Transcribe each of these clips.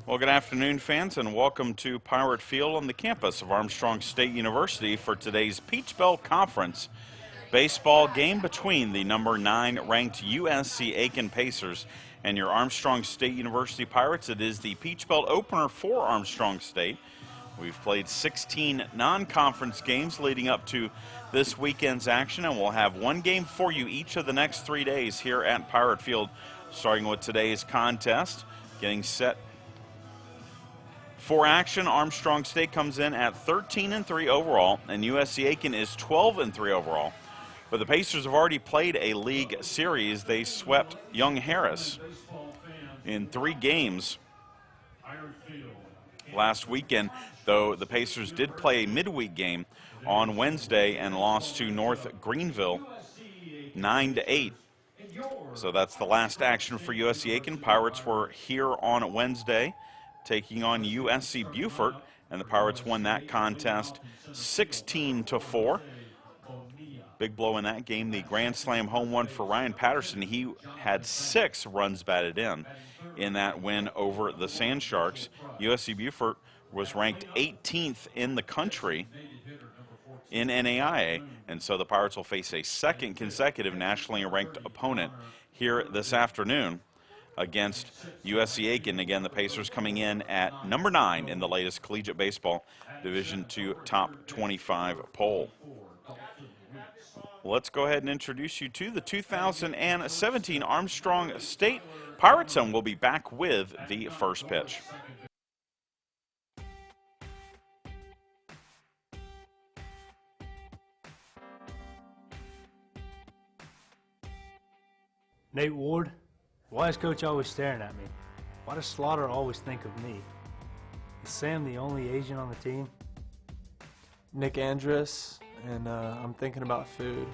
Well, good afternoon, fans, and welcome to Pirate Field on the campus of Armstrong State University for today's Peach Belt Conference baseball game between the number 9 ranked USC Aiken Pacers and your Armstrong State University Pirates. It is the Peach Belt opener for Armstrong State. We've played 16 non-conference games leading up to this weekend's action, and we'll have one game for you each of the next 3 days here at Pirate Field, starting with today's contest, getting set for action. Armstrong State comes in at 13-3 overall, and USC Aiken is 12-3 overall. But the Pacers have already played a league series. They swept Young Harris in 3 games last weekend, though the Pacers did play a midweek game on Wednesday and lost to North Greenville 9-8. So that's the last action for USC Aiken. Pirates were here on Wednesday taking on USC Beaufort, and the Pirates won that contest 16-4. Big blow in that game, the Grand Slam home run for Ryan Patterson. He had 6 runs batted in that win over the Sand Sharks. USC Beaufort was ranked 18th in the country in NAIA, and so the Pirates will face a second consecutive nationally ranked opponent here this afternoon against USC Aiken. Again, the Pacers coming in at number 9 in the latest collegiate baseball Division II top 25 poll. Let's go ahead and introduce you to the 2017 Armstrong State Pirates, and we'll be back with the first pitch. Nate Ward, why is Coach always staring at me? Why does Slaughter always think of me? Is Sam the only Asian on the team? Nick Andrus, and I'm thinking about food.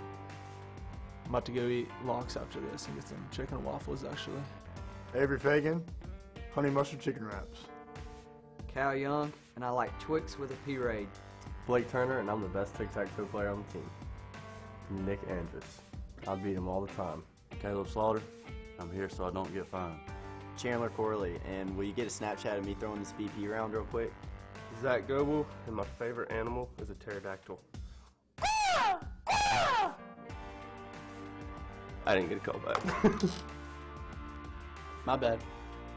I'm about to go eat Locks after this and get some chicken and waffles, actually. Avery Fagan, honey mustard chicken wraps. Cal Young, and I like Twix with a P-Raid. Blake Turner, and I'm the best tic-tac-toe player on the team. Nick Andrus, I beat him all the time. Caleb Slaughter, I'm here so I don't get fined. Chandler Corley, and will you get a Snapchat of me throwing this BP around real quick? Zach Goebel, and my favorite animal is a pterodactyl. I didn't get a call back. My bad.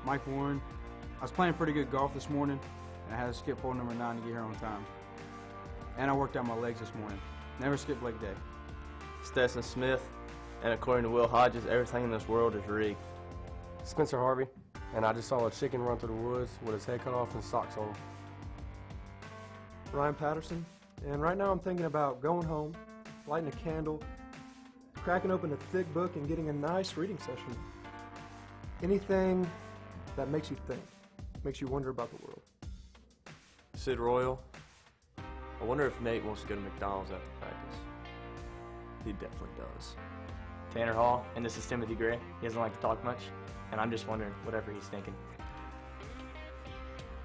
Mike Warren. I was playing pretty good golf this morning, and I had to skip hole number 9 to get here on time. And I worked out my legs this morning. Never skip leg day. Stetson Smith, and according to Will Hodges, everything in this world is rigged. Spencer Harvey, and I just saw a chicken run through the woods with his head cut off and socks on. Ryan Patterson, and right now I'm thinking about going home, lighting a candle, cracking open a thick book and getting a nice reading session. Anything that makes you think, makes you wonder about the world. Sid Royal, I wonder if Nate wants to go to McDonald's after practice. He definitely does. Tanner Hall, and this is Timothy Gray. He doesn't like to talk much, and I'm just wondering whatever he's thinking.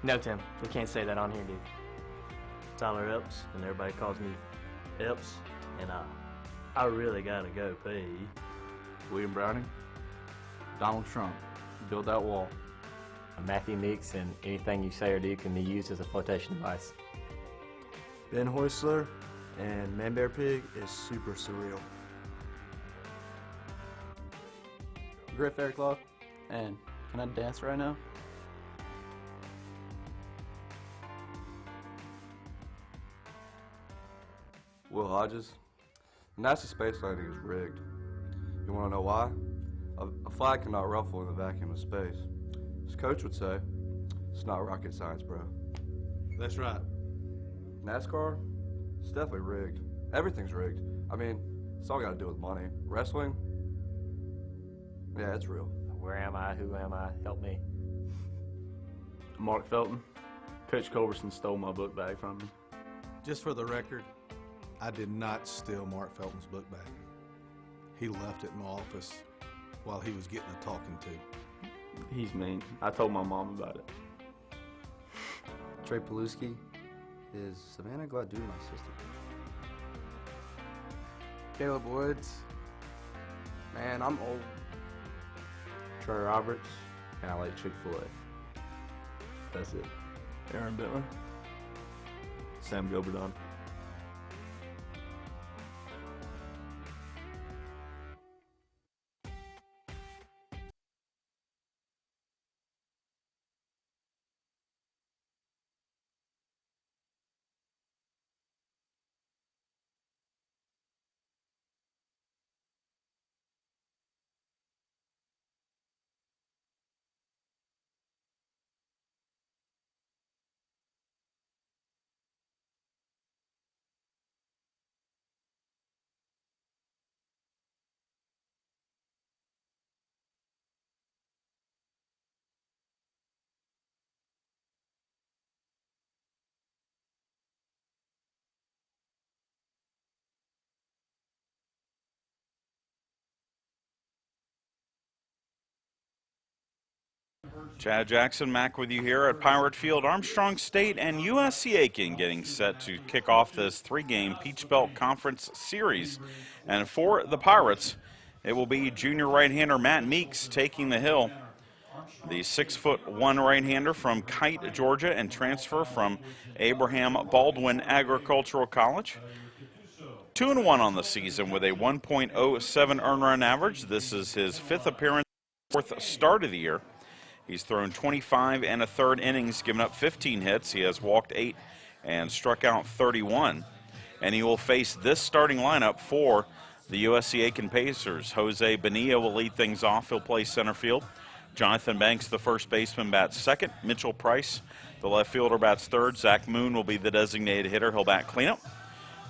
No, Tim, we can't say that on here, dude. Tyler Epps, and everybody calls me Epps, and I really gotta go pee. William Browning, Donald Trump, build that wall. Matthew Meeks, and anything you say or do can be used as a flotation device. Ben Hoisler, and Man Bear Pig is super surreal. Griff Faircloth, and can I dance right now? Will Hodges, NASA space landing is rigged. You want to know why? A flag cannot ruffle in the vacuum of space. As Coach would say, it's not rocket science, bro. That's right. NASCAR, it's definitely rigged. Everything's rigged. I mean, it's all got to do with money. Wrestling, yeah, it's real. Where am I? Who am I? Help me. Mark Felton, Coach Culberson stole my book bag from me. Just for the record, I did not steal Mark Felton's book bag. He left it in my office while he was getting a talking to. He's mean. I told my mom about it. Trey Paluski, is Savannah Gladue my sister? Caleb Woods. Man, I'm old. Trey Roberts, and I like Chick-fil-A. That's it. Aaron Bentler. Sam Goberdon. Chad Jackson, Mac with you here at Pirate Field, Armstrong State, and USC Aiken getting set to kick off this 3-game Peach Belt Conference Series. And for the Pirates, it will be junior right-hander Matt Meeks taking the hill. The 6'1" right-hander from Kite, Georgia, and transfer from Abraham Baldwin Agricultural College. 2-1 on the season with a 1.07 earned run average. This is his 5th appearance, 4th start of the year. He's thrown 25 1/3 innings, given up 15 hits. He has walked 8 and struck out 31. And he will face this starting lineup for the USC Aiken Pacers. Jose Bonilla will lead things off. He'll play center field. Jonathan Banks, the first baseman, bats second. Mitchell Price, the left fielder, bats third. Zach Moon will be the designated hitter. He'll bat cleanup.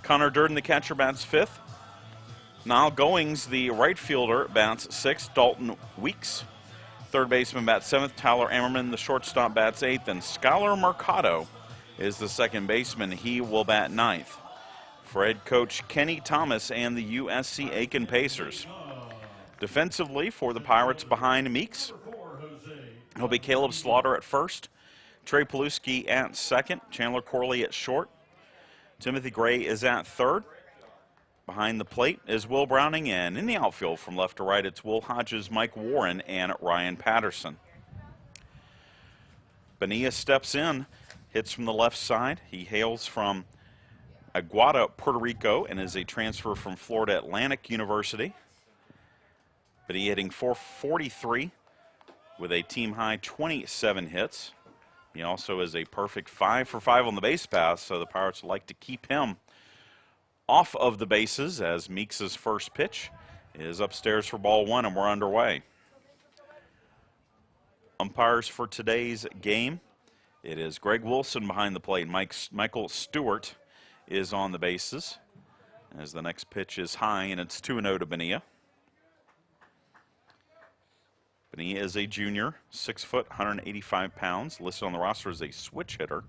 Connor Durden, the catcher, bats fifth. Niall Goings, the right fielder, bats sixth. Dalton Weeks, third baseman, bats seventh. Tyler Ammerman, the shortstop, bats eighth. And Skylar Mercado is the second baseman. He will bat ninth. For head coach Kenny Thomas and the USC Aiken Pacers. Defensively for the Pirates behind Meeks, it'll be Caleb Slaughter at first, Trey Paluski at second, Chandler Corley at short, Timothy Gray is at third. Behind the plate is Will Browning, and in the outfield from left to right, it's Will Hodges, Mike Warren, and Ryan Patterson. Bonilla steps in, hits from the left side. He hails from Aguada, Puerto Rico, and is a transfer from Florida Atlantic University. Bonilla hitting .443 with a team-high 27 hits. He also is a perfect 5 for 5 on the base paths, so the Pirates would like to keep him off of the bases as Meeks' first pitch is upstairs for ball one, and we're underway. Umpires for today's game, it is Greg Wilson behind the plate. Michael Stewart is on the bases as the next pitch is high, and it's 2-0 to Bonilla. Bonilla is a junior, 6 foot, 185 pounds, listed on the roster as a switch hitter.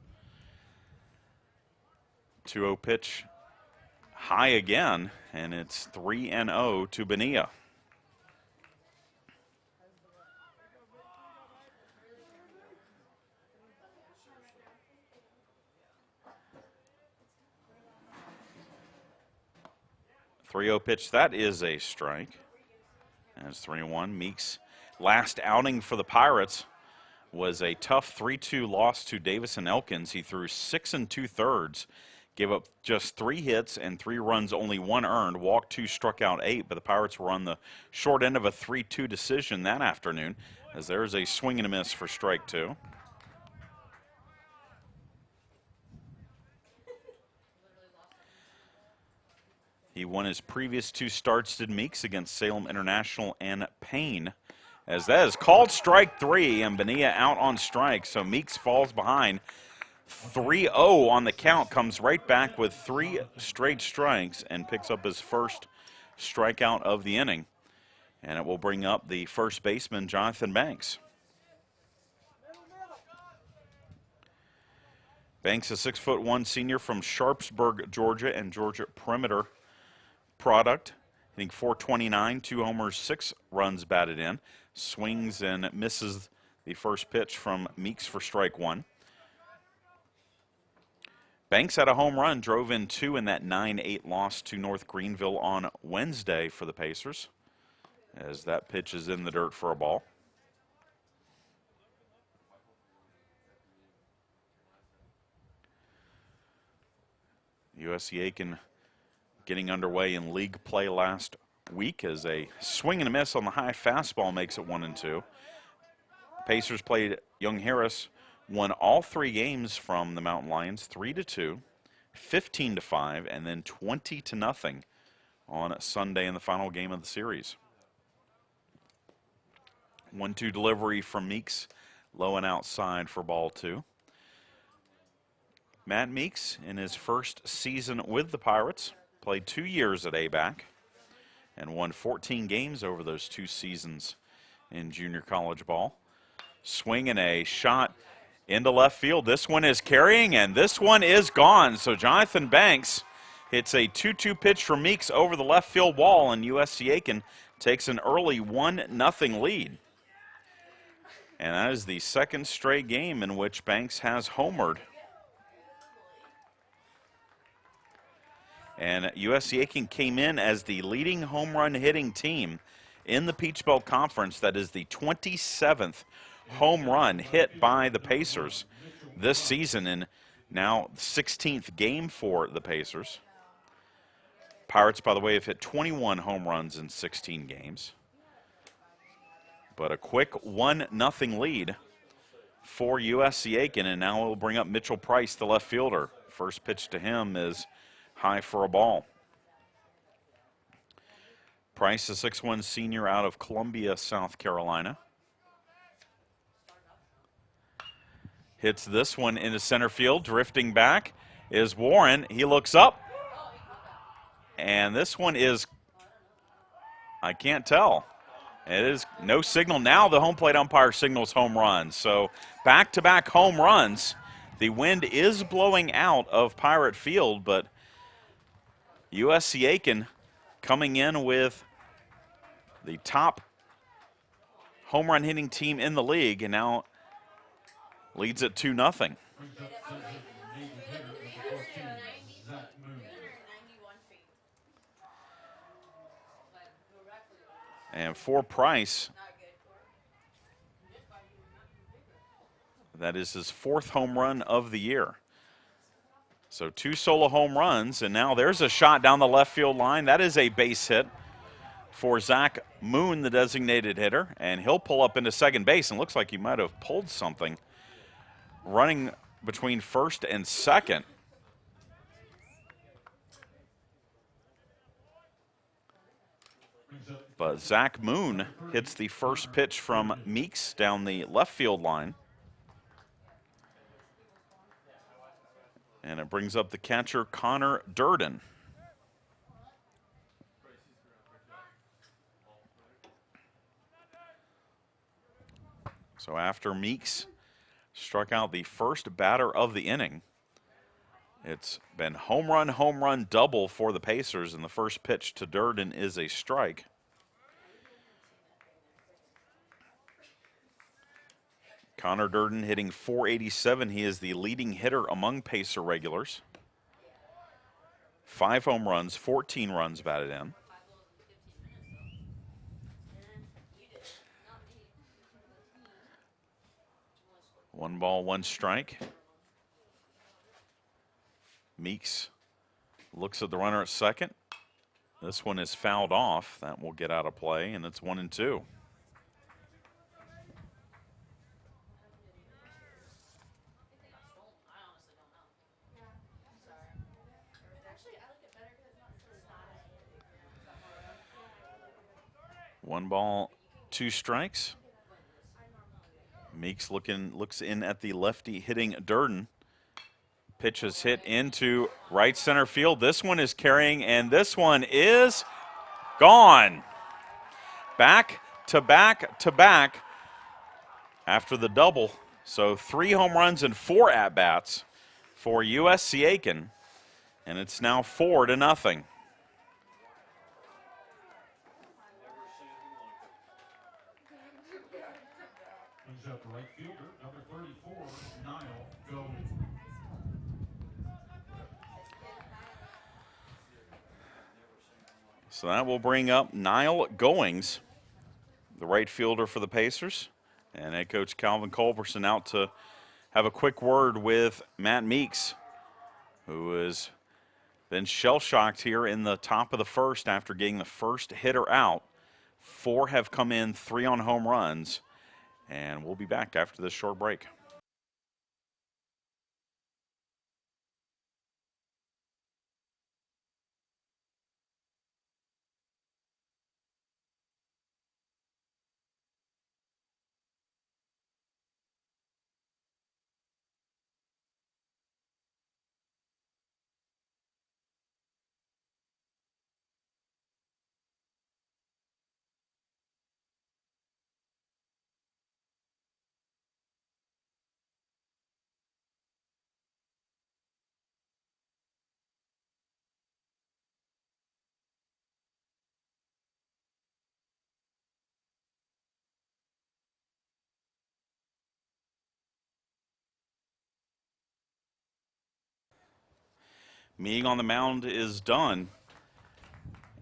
2-0 pitch high again, and it's 3-0 to Bonilla. Pitch, that is a strike. And it's 3-1. Meeks' last outing for the Pirates was a tough 3-2 loss to Davison Elkins. He threw 6 2/3, gave up just 3 hits and 3 runs, only 1 earned, walked 2, struck out 8, but the Pirates were on the short end of a 3-2 decision that afternoon, as there's a swing and a miss for strike 2. He won his previous 2 starts, did Meeks, against Salem International and Payne. As that is called strike 3, and Bonilla out on strike, so Meeks falls behind. 3-0 on the count, comes right back with 3 straight strikes and picks up his first strikeout of the inning. And it will bring up the first baseman, Jonathan Banks. Banks, a 6'1" senior from Sharpsburg, Georgia, and Georgia Perimeter product, hitting .429, 2 homers, 6 runs batted in. Swings and misses the first pitch from Meeks for strike 1. Banks had a home run, drove in 2 in that 9-8 loss to North Greenville on Wednesday for the Pacers, as that pitch is in the dirt for a ball. USC Aiken getting underway in league play last week as a swing and a miss on the high fastball makes it 1-2. Pacers played Young Harris, won all 3 games from the Mountain Lions, 3-2, 15-5, and then 20-0 on Sunday in the final game of the series. 1-2 delivery from Meeks, low and outside for ball 2. Matt Meeks, in his first season with the Pirates, played 2 years at A-back and won 14 games over those 2 seasons in junior college ball. Swing and a shot into left field. This one is carrying, and this one is gone. So Jonathan Banks hits a 2-2 pitch from Meeks over the left field wall, and USC Aiken takes an early 1-0 lead. And that is the second straight game in which Banks has homered. And USC Aiken came in as the leading home run hitting team in the Peach Belt Conference. That is the 27th home run hit by the Pacers this season, and now 16th game for the Pacers. Pirates, by the way, have hit 21 home runs in 16 games. But a quick 1-0 lead for USC Aiken, and now we'll bring up Mitchell Price, the left fielder. First pitch to him is high for a ball. Price, a 6'1" senior out of Columbia, South Carolina. Hits this one into center field. Drifting back is Warren. He looks up. And this one is, I can't tell. It is no signal. Now the home plate umpire signals home run. So back-to-back home runs. The wind is blowing out of Pirate Field, but USC Aiken coming in with the top home run hitting team in the league, and now leads at 2-0. And for Price, that is his 4th home run of the year. So 2 solo home runs, and now there's a shot down the left field line. That is a base hit for Zach Moon, the designated hitter, and he'll pull up into second base, and looks like he might have pulled something running between first and second. But Zach Moon hits the first pitch from Meeks down the left field line. And it brings up the catcher, Connor Durden. So after Meeks struck out the first batter of the inning, it's been home run, double for the Pacers, and the first pitch to Durden is a strike. Connor Durden hitting .487. He is the leading hitter among Pacer regulars. 5 home runs, 14 runs batted in. One ball, one strike. Meeks looks at the runner at second. This one is fouled off. That will get out of play, and it's 1-2. One ball, 2 strikes. Meeks looks in at the lefty hitting Durden. Pitch is hit into right center field. This one is carrying, and this one is gone. Back to back to back after the double. So 3 home runs and 4 at-bats for USC Aiken, and it's now 4-0. Right fielder, number 34, Niall Gomes. So that will bring up Niall Goings, the right fielder for the Pacers, and head coach Calvin Culberson out to have a quick word with Matt Meeks, who is Then shell-shocked here in the top of the first after getting the first hitter out. 4 have come in, 3 on home runs. And we'll be back after this short break. Meeting on the mound is done.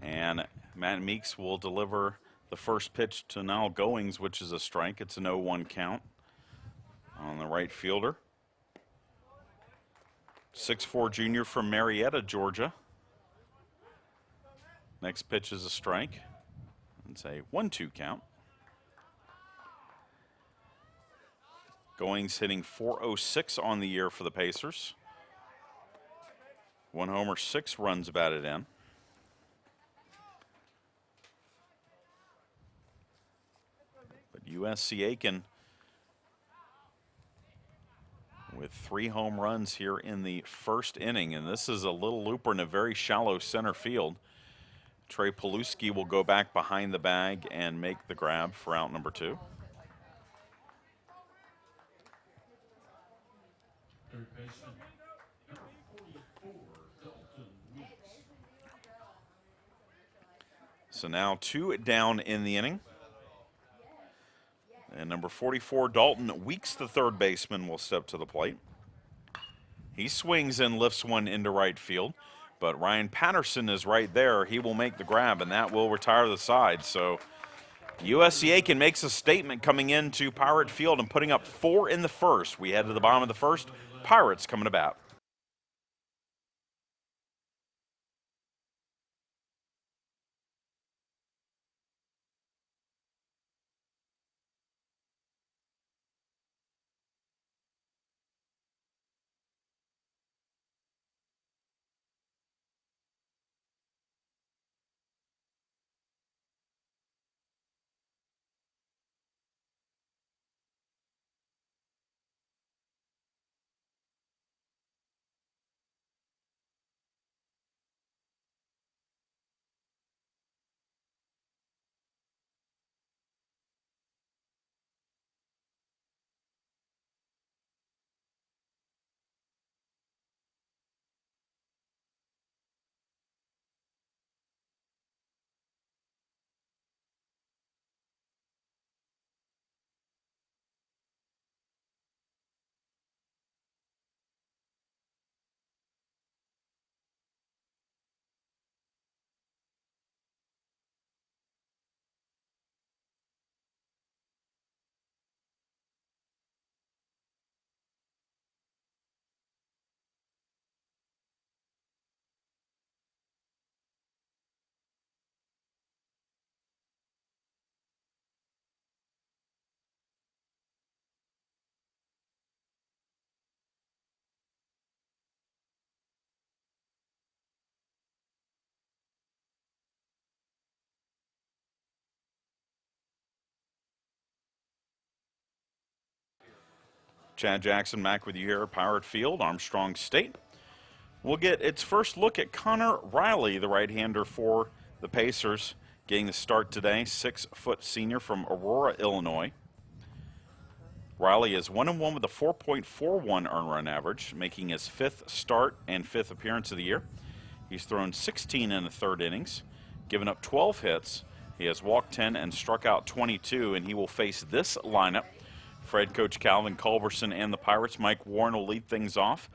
And Matt Meeks will deliver the first pitch to Niall Goings, which is a strike. It's an 0-1 count on the right fielder. 6'4" junior from Marietta, Georgia. Next pitch is a strike. It's a 1-2 count. Goings hitting .406 on the year for the Pacers. 1 homer, 6 runs batted in. But USC Aiken with 3 home runs here in the first inning, and this is a little looper in a very shallow center field. Trey Paluski will go back behind the bag and make the grab for out number 2. Third baseman, number 44, Dalton Weeks. So now 2 down in the inning. And number 44, Dalton Weeks, the third baseman, will step to the plate. He swings and lifts one into right field, but Ryan Patterson is right there. He will make the grab, and that will retire the side. So USC Aiken makes a statement coming into Pirate Field and putting up 4 in the first. We head to the bottom of the first. Pirates coming to bat. Chad Jackson back with you here at Pirate Field, Armstrong State. We'll get its first look at Connor Riley, the right-hander for the Pacers, getting the start today. 6-foot senior from Aurora, Illinois. Riley is 1-1 with a 4.41 earned run average, making his 5th start and 5th appearance of the year. He's thrown 16 in the third innings, given up 12 hits. He has walked 10 and struck out 22, and he will face this lineup. Fred coach Calvin Culberson and the Pirates. Mike Warren will lead things off,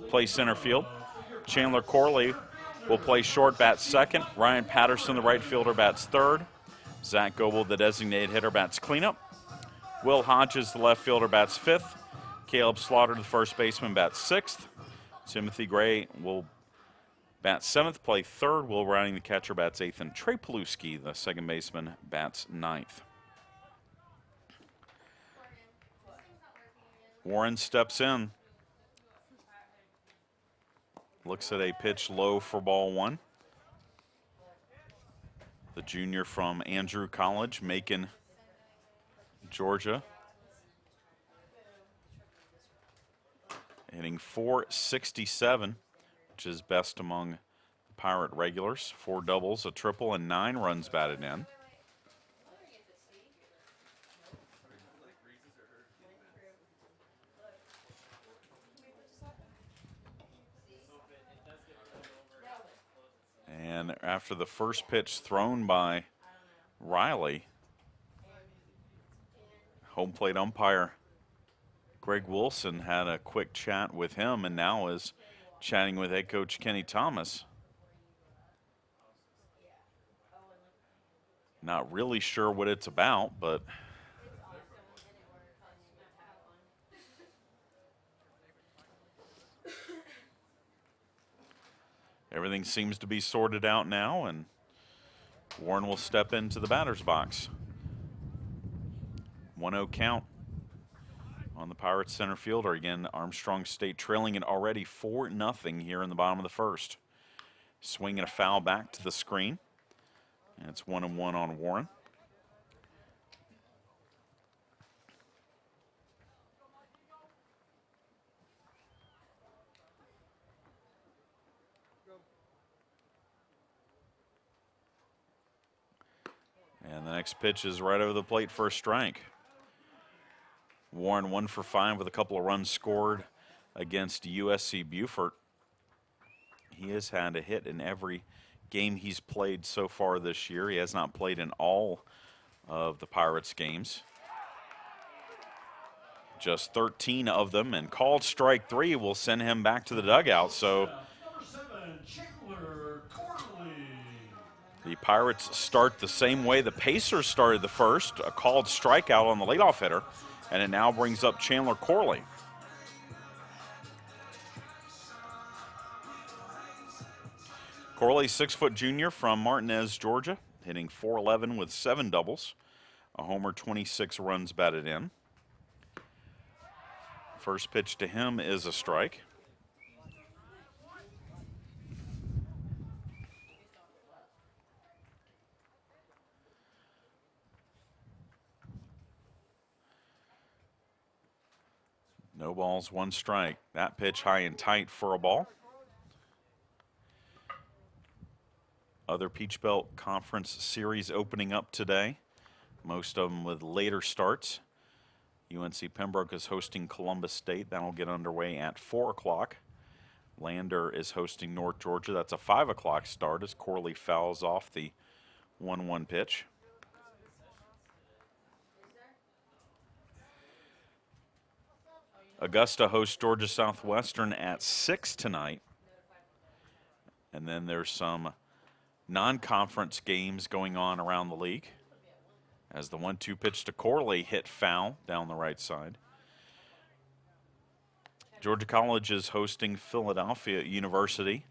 play center field. Chandler Corley will play short, bats second. Ryan Patterson, the right fielder, bats third. Zach Goebel, the designated hitter, bats cleanup. Will Hodges, the left fielder, bats fifth. Caleb Slaughter, the first baseman, bats sixth. Timothy Gray will bats 7th. Play 3rd. Will Routing, the catcher, bats 8th. And Trey Paluski, the second baseman, bats 9th. Warren steps in. Looks at a pitch low for ball 1. The junior from Andrew College, Macon, Georgia. Hitting .467, which is best among the Pirate regulars. 4 doubles, a triple, and 9 runs batted in. And after the first pitch thrown by Riley, home plate umpire Greg Wilson had a quick chat with him and now is chatting with head coach Kenny Thomas. Not really sure what it's about, but everything seems to be sorted out now, and Warren will step into the batter's box. 1-0 count on the Pirates center fielder. Again, Armstrong State trailing it already 4-0 here in the bottom of the first. Swing and a foul back to the screen. And it's 1-1 on Warren. And the next pitch is right over the plate for a strike. Warren 1 for 5 with a couple of runs scored against USC Beaufort. He has had a hit in every game he's played so far this year. He has not played in all of the Pirates games. Just 13 of them, and called strike 3 will send him back to the dugout. So the Pirates start the same way the Pacers started the first, a called strikeout on the leadoff hitter, and it now brings up Chandler Corley. Corley, 6-foot junior from Martinez, Georgia, hitting .411 with 7 doubles, a homer, 26 runs batted in. First pitch to him is a strike. No balls, 1 strike. That pitch high and tight for a ball. Other Peach Belt Conference series opening up today, most of them with later starts. UNC Pembroke is hosting Columbus State. That'll get underway at 4 o'clock. Lander is hosting North Georgia. That's a 5 o'clock start as Corley fouls off the 1-1 pitch. Augusta hosts Georgia Southwestern at 6 tonight. And then there's some non-conference games going on around the league as the 1-2 pitch to Corley hit foul down the right side. Georgia College is hosting Philadelphia University.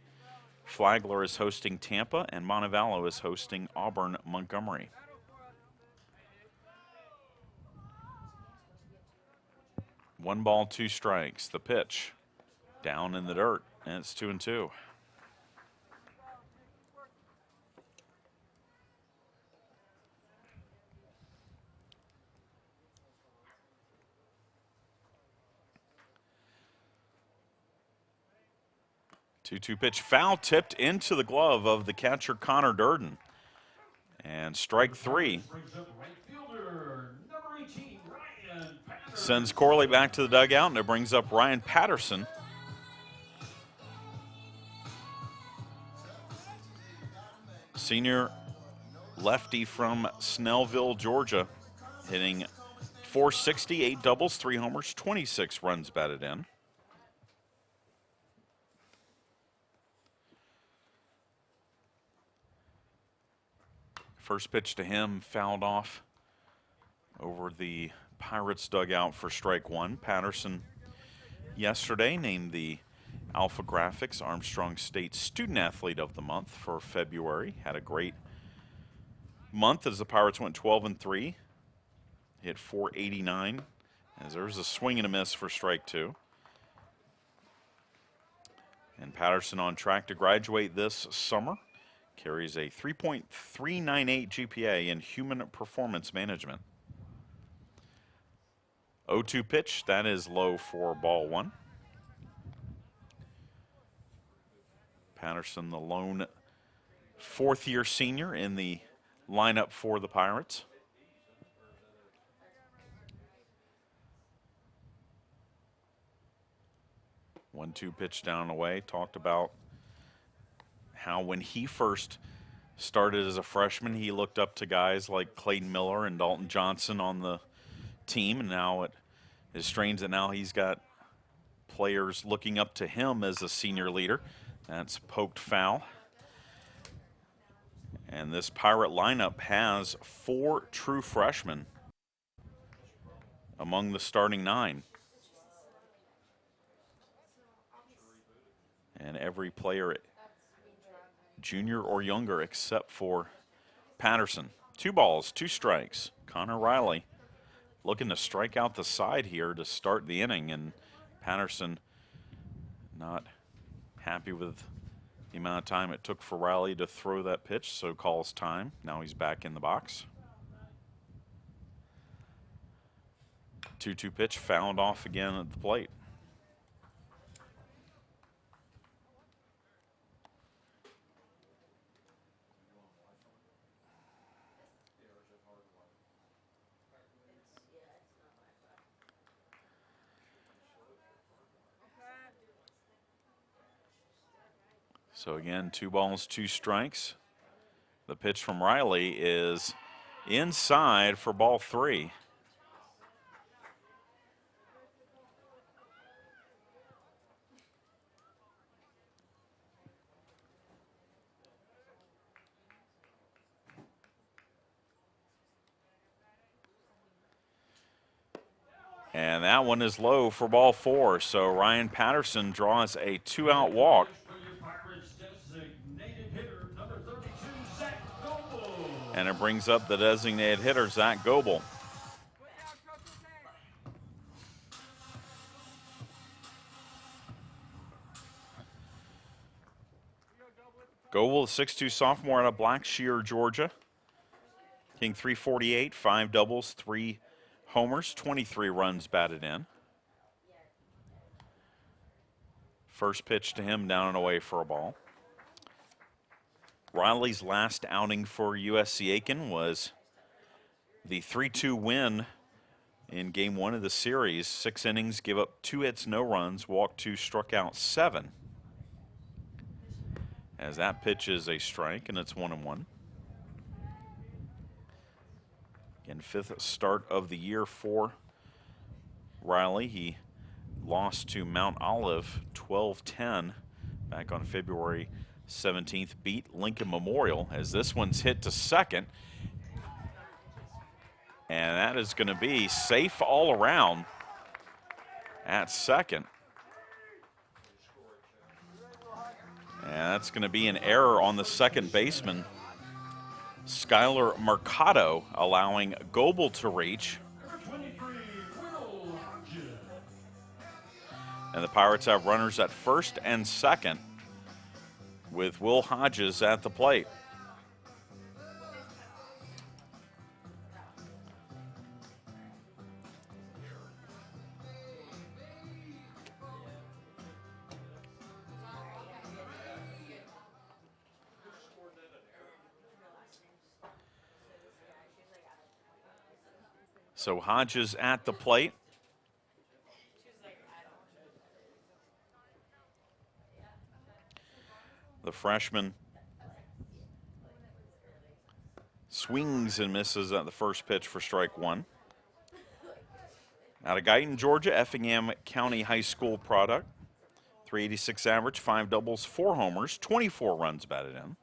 Flagler is hosting Tampa, and Montevallo is hosting Auburn Montgomery. One ball, 2 strikes. The pitch down in the dirt, and it's 2-2. Two-two pitch foul tipped into the glove of the catcher Connor Durden. And strike 3. Sends Corley back to the dugout, and it brings up Ryan Patterson. Senior lefty from Snellville, Georgia, hitting .460, 8 doubles, 3 homers, 26 runs batted in. First pitch to him fouled off over the Pirates dugout for strike 1. Patterson yesterday named the Alpha Graphics Armstrong State Student Athlete of the Month for February. Had a great month as the Pirates went 12-3. Hit .489 as there's a swing and a miss for strike 2. And Patterson on track to graduate this summer. Carries a 3.398 GPA in human performance management. 0-2 pitch, that is low for ball 1. Patterson, the lone fourth-year senior in the lineup for the Pirates. One-two pitch down and away. Talked about how when he first started as a freshman, he looked up to guys like Clayton Miller and Dalton Johnson on the team, and now it is strange that now he's got players looking up to him as a senior leader. That's poked foul. And this Pirate lineup has 4 true freshmen among the starting 9. And every player junior or younger except for Patterson. 2 balls, 2 strikes. Connor Riley looking to strike out the side here to start the inning, and Patterson not happy with the amount of time it took for Riley to throw that pitch, so calls time. Now he's back in the box. 2-2 pitch fouled off again at the plate. So again, 2 balls, 2 strikes. The pitch from Riley is inside for ball 3. And that one is low for ball 4. So Ryan Patterson draws a 2-out walk. And it brings up the designated hitter, Zach Goebel. Goebel, a 6'2 sophomore out of Blackshear, Georgia. Hitting .348, 5 doubles, 3 homers, 23 runs batted in. First pitch to him down and away for a ball. Riley's last outing for USC Aiken was the 3-2 win in game 1 of the series. 6 innings, give up 2 hits, no runs, walked 2, struck out 7. As that pitch is a strike, and it's 1-1. Again, 5th start of the year for Riley. He lost to Mount Olive 12-10 back on February 17th, beat Lincoln Memorial as this one's hit to second. And that is going to be safe all around at second. And that's going to be an error on the second baseman, Skylar Mercado, allowing Goebel to reach. And the Pirates have runners at first and second, with Will Hodges at the plate. So Hodges at the plate. The freshman swings and misses at the first pitch for strike 1. Out of Guyton, Georgia, Effingham County High School product. .386 average, 5 doubles, 4 homers, 24 runs batted in.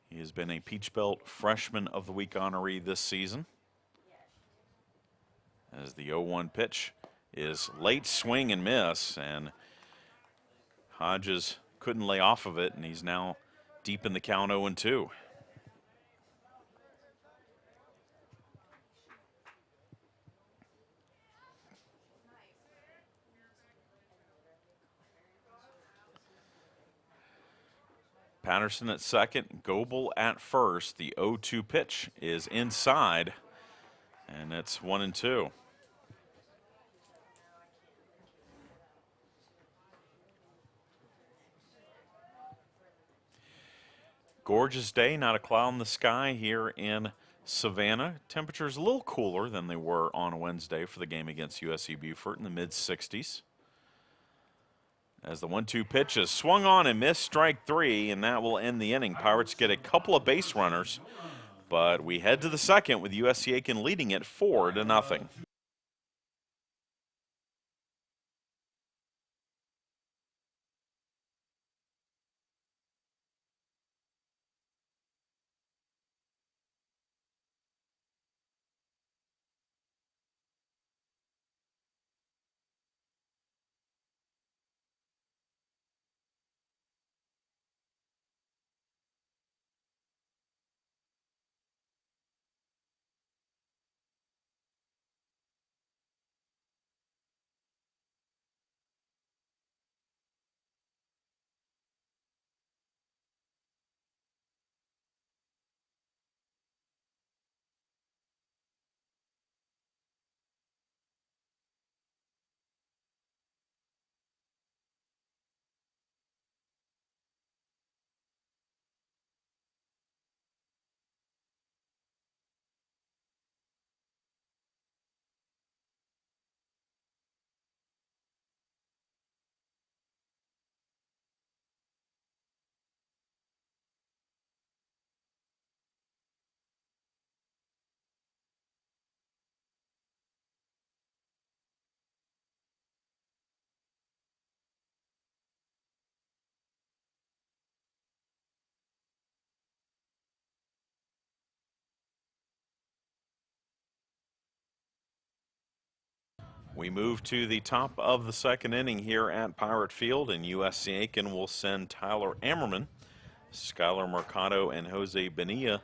He has been a Peach Belt Freshman of the Week honoree this season. As the 0-1 pitch is late swing and miss, and Hodges couldn't lay off of it, and he's now deep in the count 0-2. Patterson at second, Goebel at first. The 0-2 pitch is inside, and it's 1-2. Gorgeous day, not a cloud in the sky here in Savannah. Temperatures a little cooler than they were on Wednesday for the game against USC Beaufort in the mid-60s. As the 1-2 pitch is swung on and missed, strike three, and that will end the inning. Pirates get a couple of base runners, but we head to the second with USC Aiken leading it 4-0. We move to the top of the second inning here at Pirate Field, and USC Aiken will send Tyler Ammerman, Skylar Mercado, and Jose Bonilla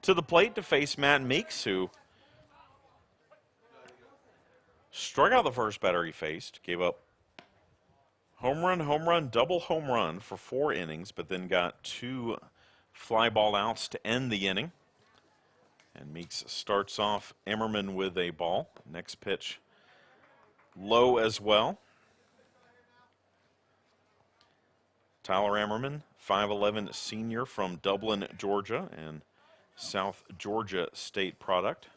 to the plate to face Matt Meeks, who struck out the first batter he faced, gave up home run, double home run for 4 innings, but then got 2 fly ball outs to end the inning. And Meeks starts off Ammerman with a ball. Next pitch low as well. Tyler Ammerman, 5'11" senior from Dublin, Georgia, and South Georgia State product.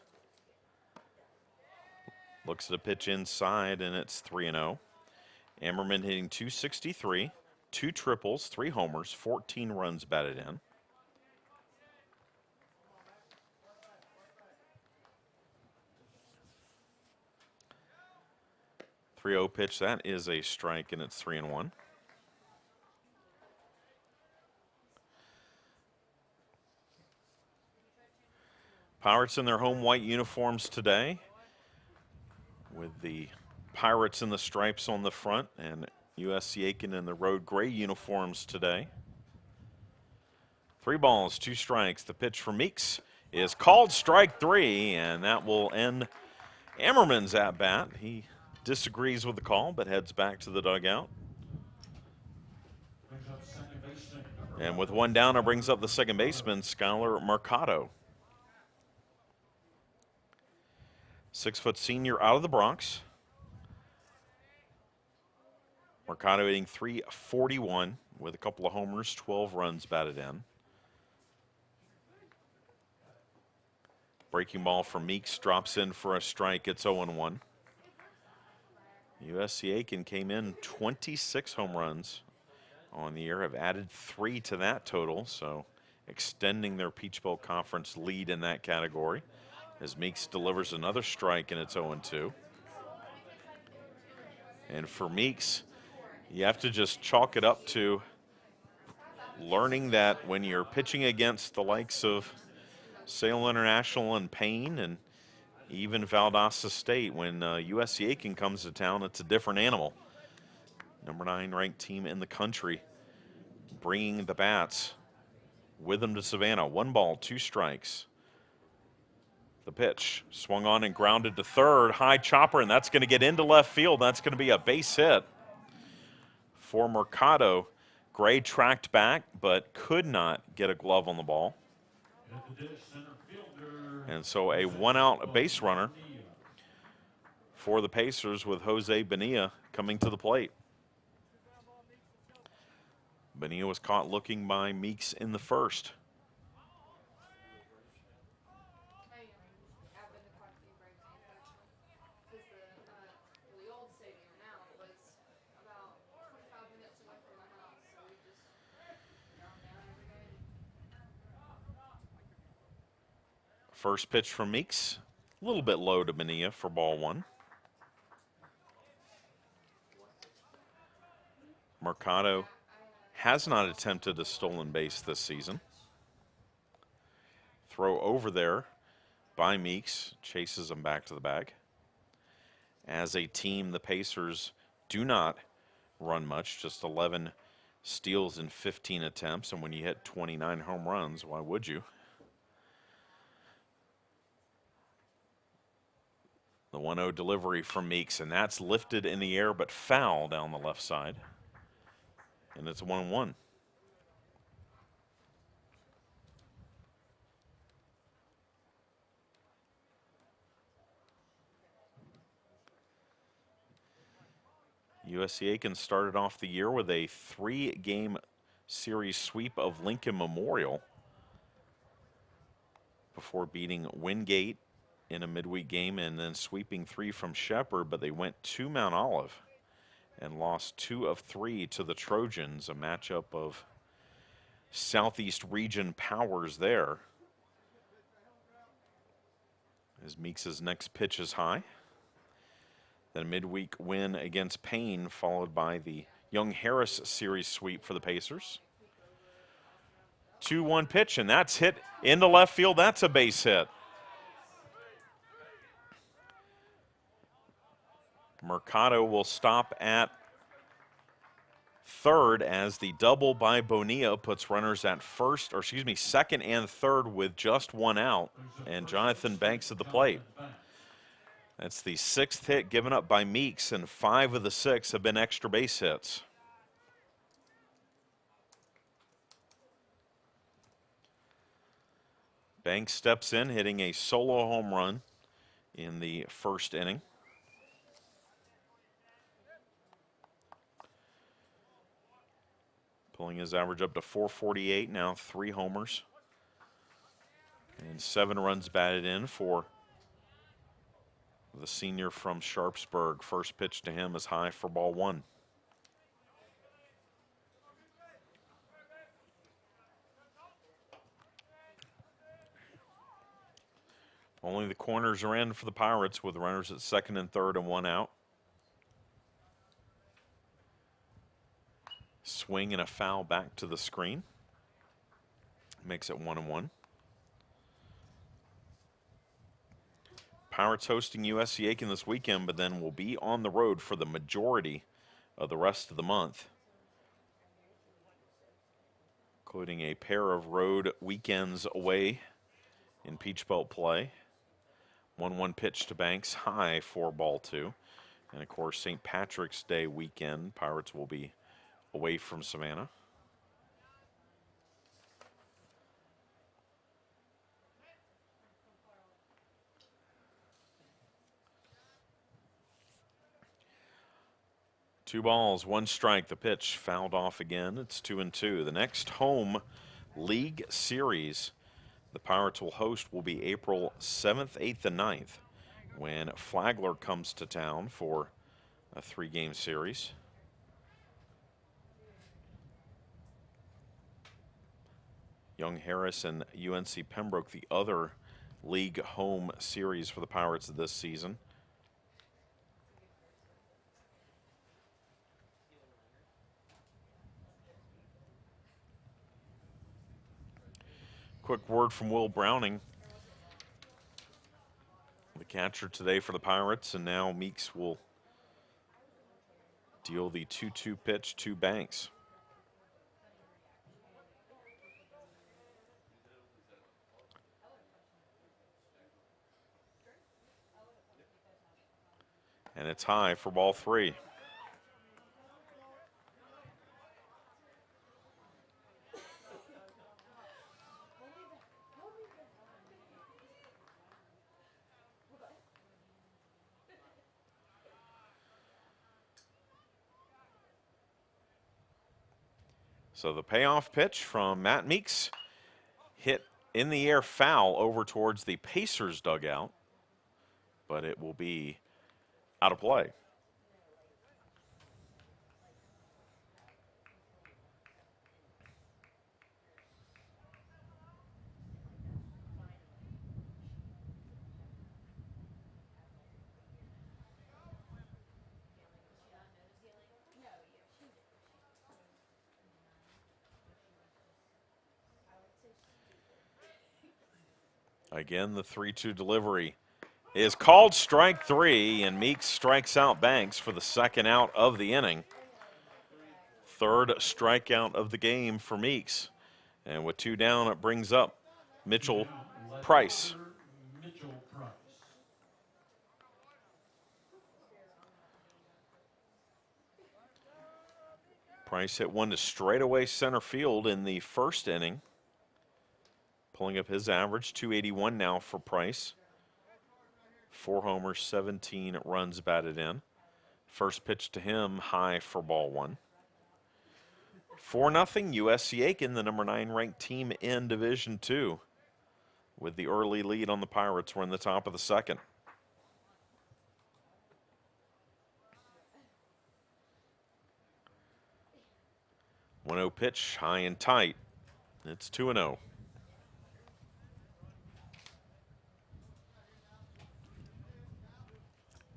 Looks at a pitch inside, and it's 3-0. Ammerman hitting .263, 2 triples, 3 homers, 14 runs batted in. .30 pitch, that is a strike, and it's 3-1. Pirates in their home white uniforms today, with the Pirates in the stripes on the front, and USC Aiken in the road gray uniforms today. 3 balls, 2 strikes. The pitch for Meeks is called strike 3, and that will end Ammerman's at bat. He disagrees with the call, but heads back to the dugout. And with 1 down, it brings up the second baseman, Skylar Mercado. 6-foot senior out of the Bronx. Mercado hitting .341 with a couple of homers, 12 runs batted in. Breaking ball for Meeks drops in for a strike. It's 0-1. USC Aiken came in 26 home runs on the year, have added 3 to that total, so extending their Peach Bowl Conference lead in that category. As Meeks delivers another strike, and it's 0-2. And for Meeks, you have to just chalk it up to learning that when you're pitching against the likes of Salem International and Payne and Even Valdosta State, when USC Aiken comes to town, it's a different animal. Number 9 ranked team in the country, bringing the bats with them to Savannah. 1 ball, 2 strikes. The pitch swung on and grounded to third. High chopper, and that's going to get into left field. That's going to be a base hit for Mercado. Gray tracked back, but could not get a glove on the ball. And so a 1-out base runner for the Pacers with Jose Bonilla coming to the plate. Bonilla was caught looking by Meeks in the first. First pitch from Meeks, a little bit low to Bonilla for ball 1. Mercado has not attempted a stolen base this season. Throw over there by Meeks, chases him back to the bag. As a team, the Pacers do not run much, just 11 steals in 15 attempts, and when you hit 29 home runs, why would you? The 1-0 delivery from Meeks, and that's lifted in the air but foul down the left side. And it's 1-1. USC Aiken started off the year with a 3-game series sweep of Lincoln Memorial before beating Wingate in a midweek game and then sweeping 3 from Shepherd, but they went to Mount Olive and lost 2 of 3 to the Trojans, a matchup of Southeast region powers there. As Meeks' next pitch is high. Then a midweek win against Payne, followed by the Young Harris series sweep for the Pacers. 2-1 pitch, and that's hit into left field. That's a base hit. Mercado will stop at third as the double by Bonilla puts runners at second and third with just 1 out, and Jonathan Banks at the plate. That's the 6th hit given up by Meeks, and 5 of the 6 have been extra base hits. Banks steps in, hitting a solo home run in the first inning. Pulling his average up to 448, now 3 homers. And 7 runs batted in for the senior from Sharpsburg. First pitch to him is high for ball 1. Only the corners are in for the Pirates with runners at second and third and 1 out. Swing and a foul back to the screen. Makes it 1-1. Pirates hosting USC Aiken this weekend, but then will be on the road for the majority of the rest of the month, including a pair of road weekends away in Peach Belt play. 1-1 pitch to Banks, high for ball 2. And of course, St. Patrick's Day weekend, Pirates will be away from Savannah. Two balls, 1 strike. The pitch fouled off again. It's 2-2. The next home league series the Pirates will host will be April 7th, 8th, and 9th when Flagler comes to town for a 3-game series. Young Harris and UNC Pembroke, the other league home series for the Pirates this season. Quick word from Will Browning. The catcher today for the Pirates, and now Meeks will deal the 2-2 pitch to Banks. And it's high for ball 3. So the payoff pitch from Matt Meeks hit in the air foul over towards the Pacers dugout, but it will be out of play. Again, the 3-2 delivery is called strike 3, and Meeks strikes out Banks for the second out of the inning. Third strikeout of the game for Meeks. And with 2 down, it brings up Mitchell Price. Mitchell Price. Price hit one to straightaway center field in the first inning, pulling up his average, 281 now for Price. 4 homers, 17 runs batted in. First pitch to him, high for ball 1. 4-0, USC Aiken, the number 9 ranked team in Division II. With the early lead on the Pirates, we're in the top of the second. 1-0 pitch, high and tight. It's 2-0.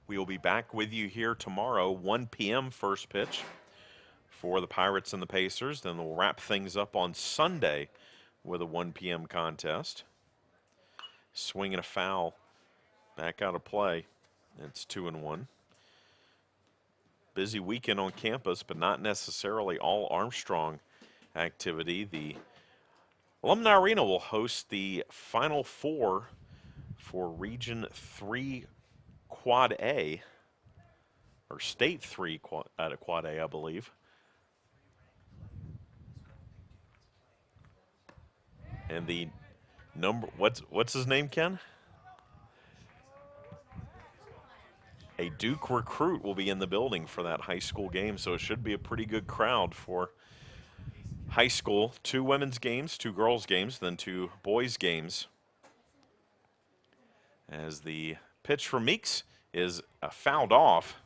We will be back with you here tomorrow, 1 p.m. first pitch for the Pirates and the Pacers. Then we'll wrap things up on Sunday with a 1 p.m. contest. Swing and a foul, back out of play. It's 2-1. Busy weekend on campus, but not necessarily all Armstrong activity. The Alumni Arena will host the Final Four for Region 3 Quad A, or State 3 out of Quad A, I believe. And the number, what's his name, Ken? A Duke recruit will be in the building for that high school game, so it should be a pretty good crowd for high school. 2 women's games, 2 girls games, then 2 boys games. As the pitch for Meeks is fouled off.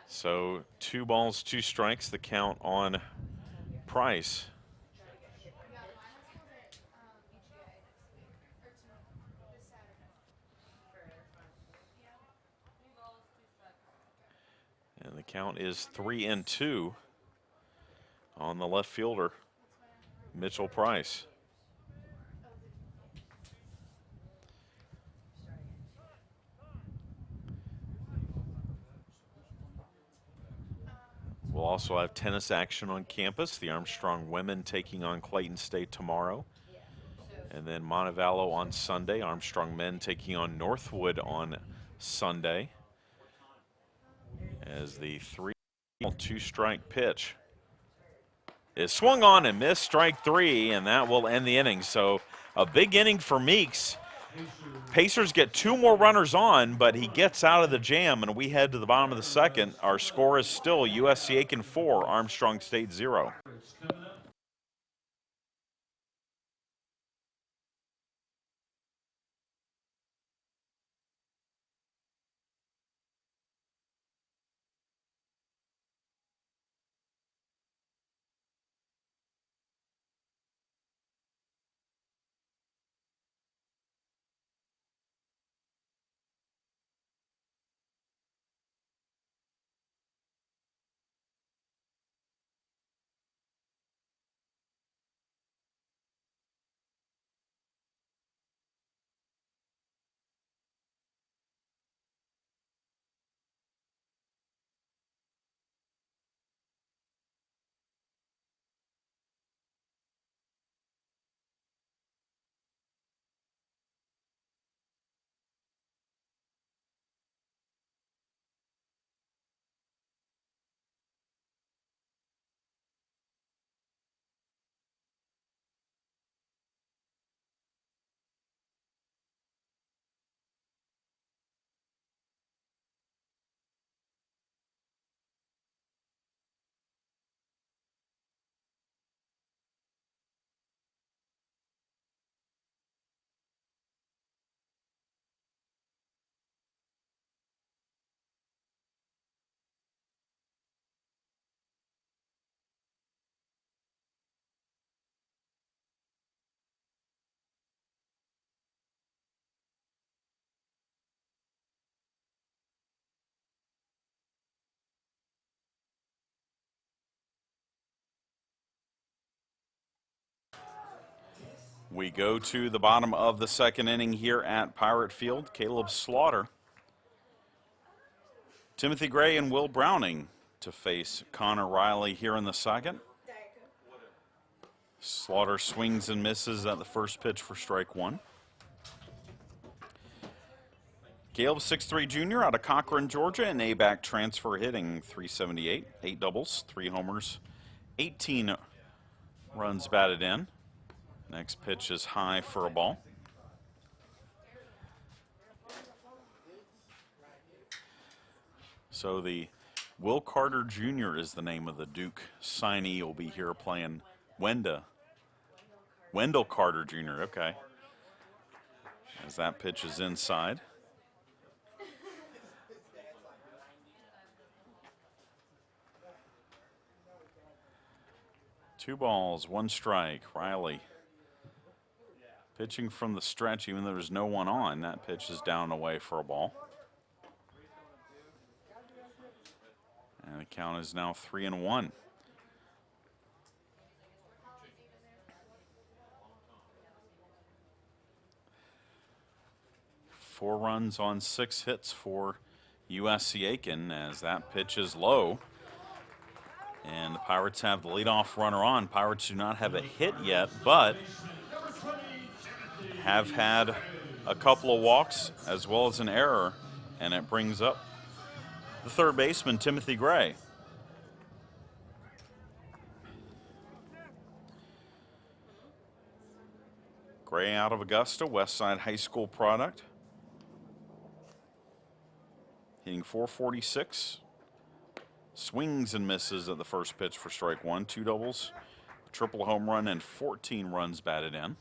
So 2 balls, 2 strikes, the count on Price. And the count is 3-2 on the left fielder, Mitchell Price. We'll also have tennis action on campus. The Armstrong women taking on Clayton State tomorrow. And then Montevallo on Sunday. Armstrong men taking on Northwood on Sunday. As the 3-2 strike pitch is swung on and missed, strike 3, and that will end the inning. So a big inning for Meeks. Pacers get 2 more runners on, but he gets out of the jam, and we head to the bottom of the second. Our score is still USC Aiken 4, Armstrong State 0. We go to the bottom of the second inning here at Pirate Field. Caleb Slaughter, Timothy Gray, and Will Browning to face Connor Riley here in the second. Slaughter swings and misses at the first pitch for strike one. Caleb, 6'3" junior out of Cochran, Georgia, an A-back transfer, hitting .378, 8 doubles, 3 homers, 18 runs batted in. Next pitch is high for a ball. So the Will Carter Jr. is the name of the Duke signee. Will be here playing Wendell Carter Jr., okay. As that pitch is inside. Two balls, one strike. Riley pitching from the stretch, even though there's no one on. That pitch is down and away for a ball. And the count is now 3-1. Four runs on 6 hits for USC Aiken as that pitch is low. And the Pirates have the leadoff runner on. Pirates do not have a hit yet, but have had a couple of walks as well as an error, and it brings up the third baseman, Timothy Gray. Gray out of Augusta, Westside High School product. Hitting .446. Swings and misses at the first pitch for strike one. 2 doubles, a triple home run, and 14 runs batted in.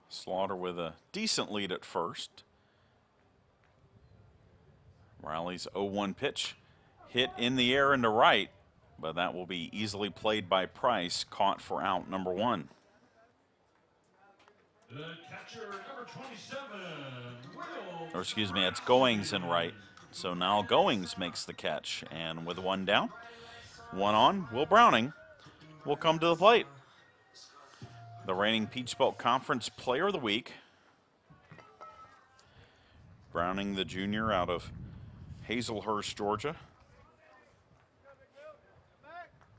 Slaughter with a decent lead at first. Riley's 0-1 pitch hit in the air into right, but that will be easily played by Price, caught for out number 1. The catcher, number 27, Will. Or excuse me, it's Goings in right. So now Goings makes the catch, and with 1 down, 1 on, Will Browning will come to the plate. The reigning Peach Belt Conference Player of the Week. Browning, the junior, out of Hazelhurst, Georgia.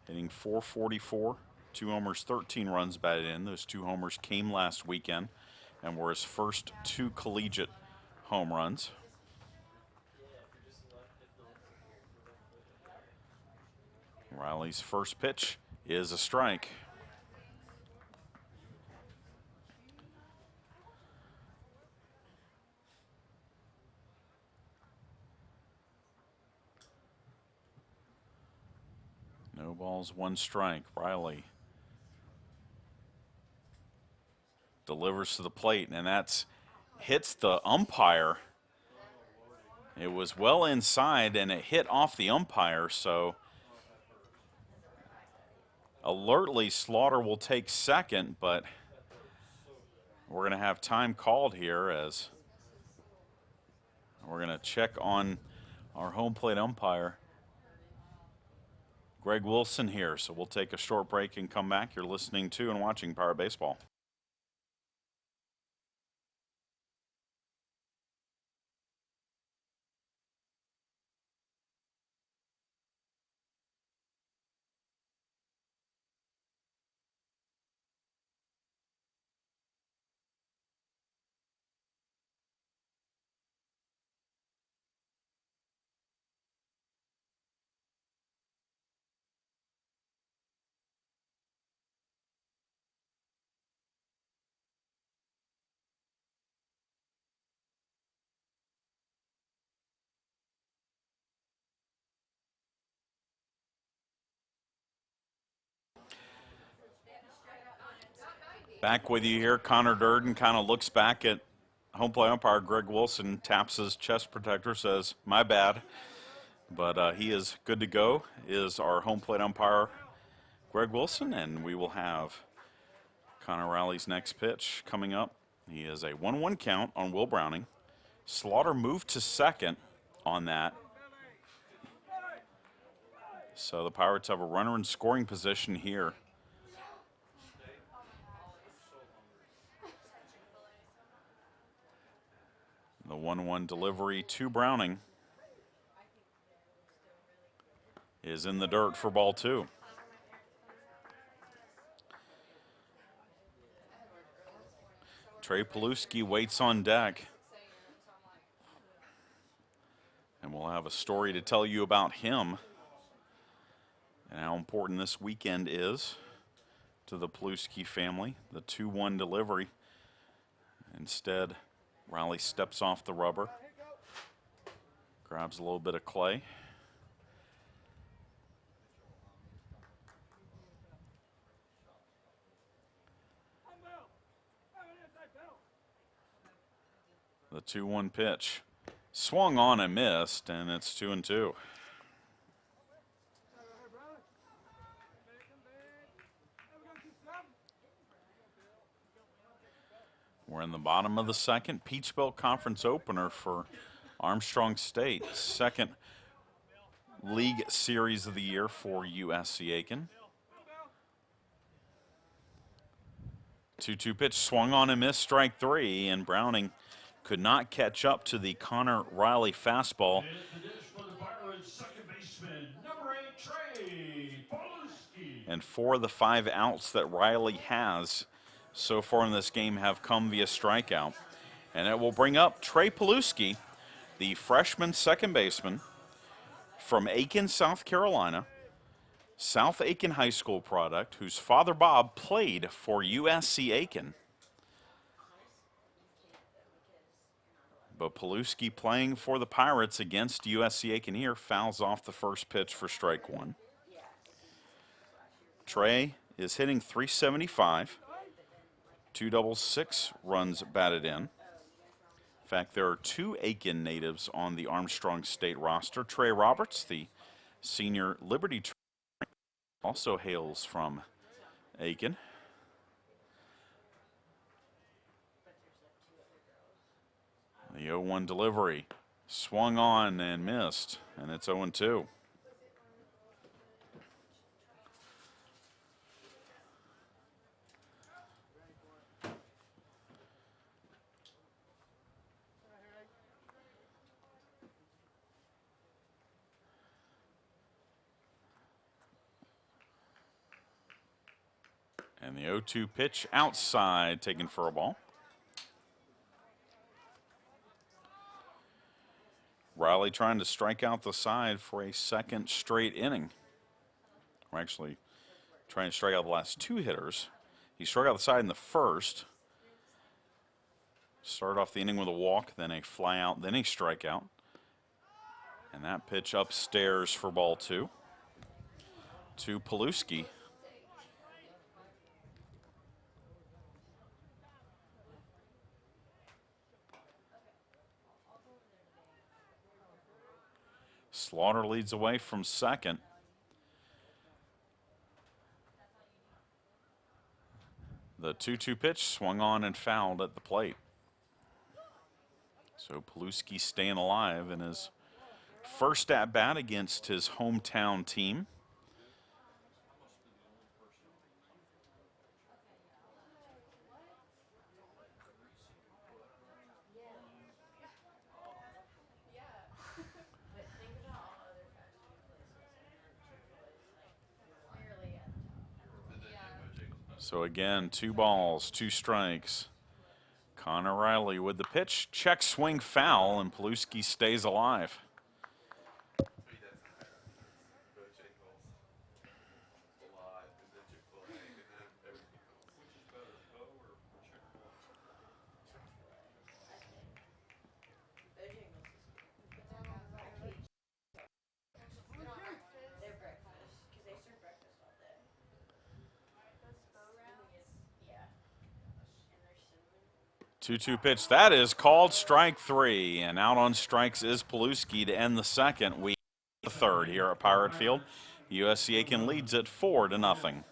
Hitting .444, 2 homers, 13 runs batted in. Those 2 homers came last weekend and were his first 2 collegiate home runs. Riley's first pitch is a strike. No balls, 1 strike. Riley delivers to the plate, and that's hits the umpire. It was well inside, and it hit off the umpire, so alertly Slaughter will take second, but we're going to have time called here as we're going to check on our home plate umpire, Greg Wilson, here. So we'll take a short break and come back. You're listening to and watching Pirate Baseball. Back with you here. Connor Durden kind of looks back at home plate umpire Greg Wilson, taps his chest protector, says, "My bad." But he is good to go, is our home plate umpire, Greg Wilson, and we will have Connor Riley's next pitch coming up. He is a 1-1 count on Will Browning. Slaughter moved to second on that. So the Pirates have a runner in scoring position here. The 1-1 delivery to Browning is in the dirt for ball 2. Trey Paluski waits on deck. And we'll have a story to tell you about him and how important this weekend is to the Paluski family. The 2-1 delivery. Instead, Riley steps off the rubber, grabs a little bit of clay. The 2-1 pitch swung on and missed, and it's 2-2. We're in the bottom of the second. Peach Belt Conference opener for Armstrong State. Second league series of the year for USC Aiken. 2-2 pitch swung on and missed, strike 3, and Browning could not catch up to the Connor Riley fastball. And 4 of the 5 outs that Riley has so far in this game have come via strikeout. And it will bring up Trey Paluski, the freshman second baseman from Aiken, South Carolina, South Aiken High School product, whose father Bob played for USC Aiken. But Paluski playing for the Pirates against USC Aiken here fouls off the first pitch for strike 1. Trey is hitting .375, 2 doubles, 6 runs batted in. In fact, there are 2 Aiken natives on the Armstrong State roster. Trey Roberts, the senior Liberty trainer, also hails from Aiken. The 0-1 delivery swung on and missed, and it's 0-2. And the 0-2 pitch outside, taken for a ball. Riley trying to strike out the side for a second straight inning. We're actually trying to strike out the last 2 hitters. He struck out the side in the first. Started off the inning with a walk, then a fly out, then a strikeout. And that pitch upstairs for ball 2 to Paluski. Slaughter leads away from second. The 2-2 pitch swung on and fouled at the plate. So Paluski staying alive in his first at bat against his hometown team. So again, 2 balls, 2 strikes. Connor Riley with the pitch, check swing foul, and Paluski stays alive. Two-two pitch. That is called strike 3, and out on strikes is Paluski to end the second. We the third here at Pirate Field. USC Aiken leads it 4-0.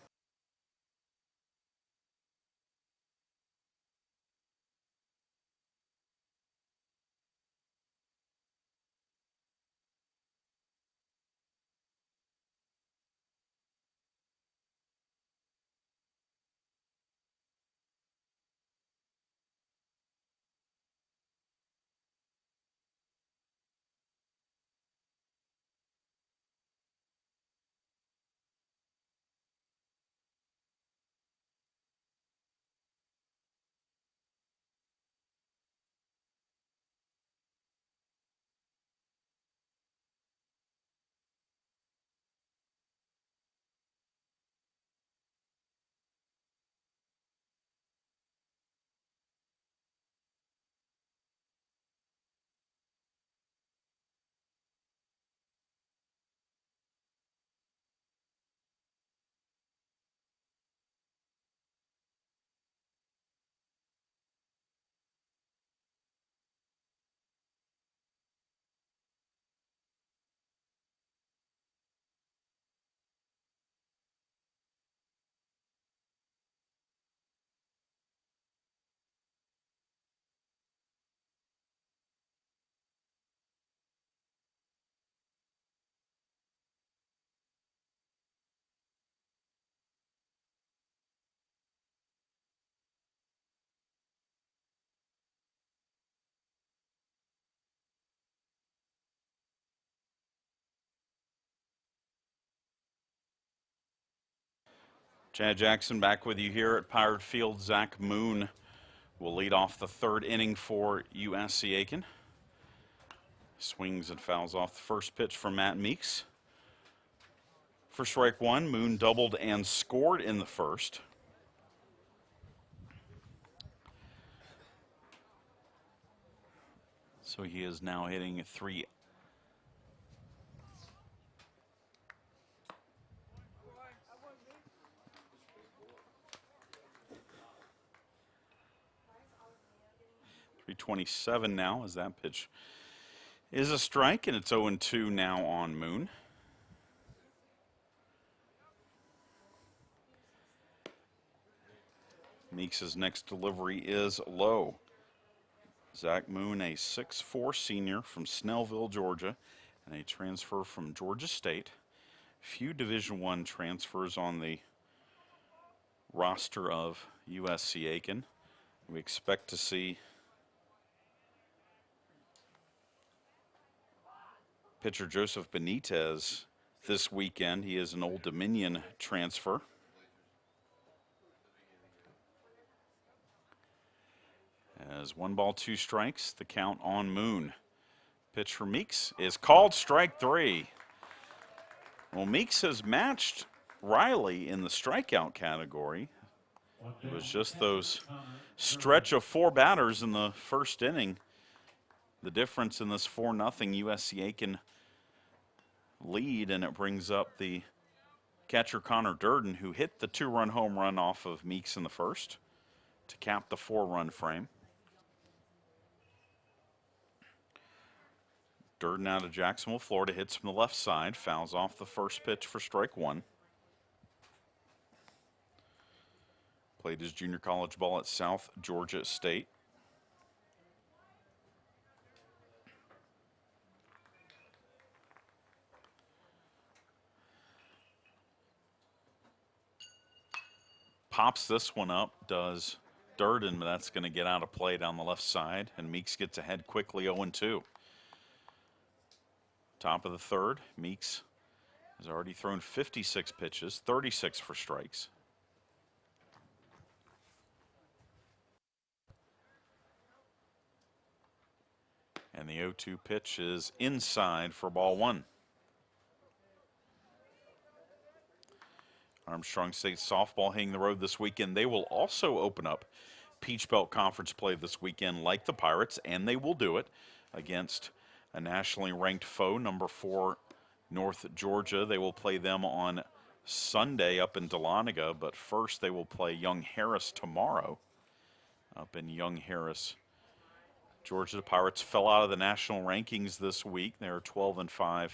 Chad Jackson back with you here at Pirate Field. Zach Moon will lead off the third inning for USC Aiken. Swings and fouls off the first pitch from Matt Meeks. For strike one, Moon doubled and scored in the first. So he is now hitting 3. .327 now as that pitch is a strike, and it's 0-2 now on Moon. Meeks' next delivery is low. Zach Moon, a 6'4" senior from Snellville, Georgia, and a transfer from Georgia State. Few Division I transfers on the roster of USC Aiken. We expect to see pitcher Joseph Benitez this weekend. He is an Old Dominion transfer. As 1 ball, 2 strikes, the count on Moon. Pitch for Meeks is called, strike 3. Well, Meeks has matched Riley in the strikeout category. It was just those stretch of 4 batters in the first inning. The difference in this 4-0 USC Aiken lead, and it brings up the catcher Connor Durden, who hit the 2-run home run off of Meeks in the first to cap the 4-run frame. Durden out of Jacksonville, Florida, hits from the left side, fouls off the first pitch for strike 1. Played his junior college ball at South Georgia State. Pops this one up, does Durden, but that's going to get out of play down the left side, and Meeks gets ahead quickly, 0-2. Top of the third, Meeks has already thrown 56 pitches, 36 for strikes. And the 0-2 pitch is inside for ball 1. Armstrong State softball hitting the road this weekend. They will also open up Peach Belt Conference play this weekend like the Pirates, and they will do it against a nationally ranked foe, number 4 North Georgia. They will play them on Sunday up in Dahlonega, but first they will play Young Harris tomorrow up in Young Harris, Georgia. The Pirates fell out of the national rankings this week. They are 12-5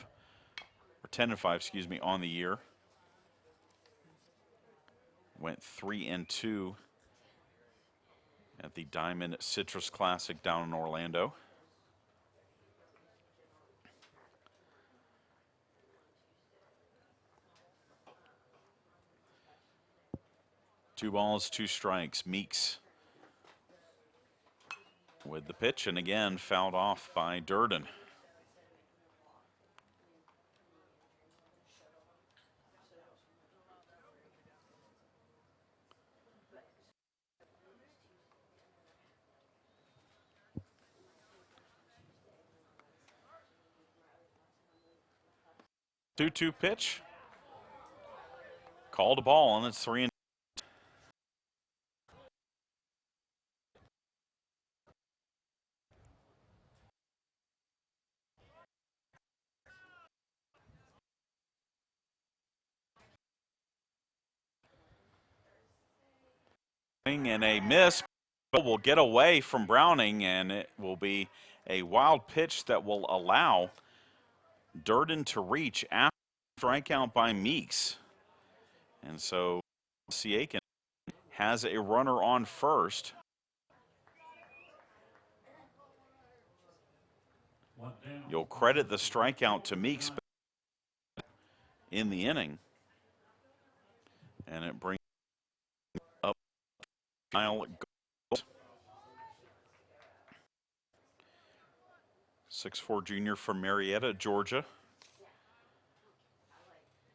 or 10-5, excuse me, on the year. Went 3-2 at the Diamond Citrus Classic down in Orlando. Two balls, two strikes. Meeks with the pitch, and again fouled off by Durden. Two-two pitch. Called a ball, and it's 3-2. And a miss will get away from Browning, and it will be a wild pitch that will allow Durden to reach after strikeout by Meeks. And so USC Aiken has a runner on first. You'll credit the strikeout to Meeks in the inning, and it brings up Kyle Gold, 6'4" junior from Marietta, Georgia.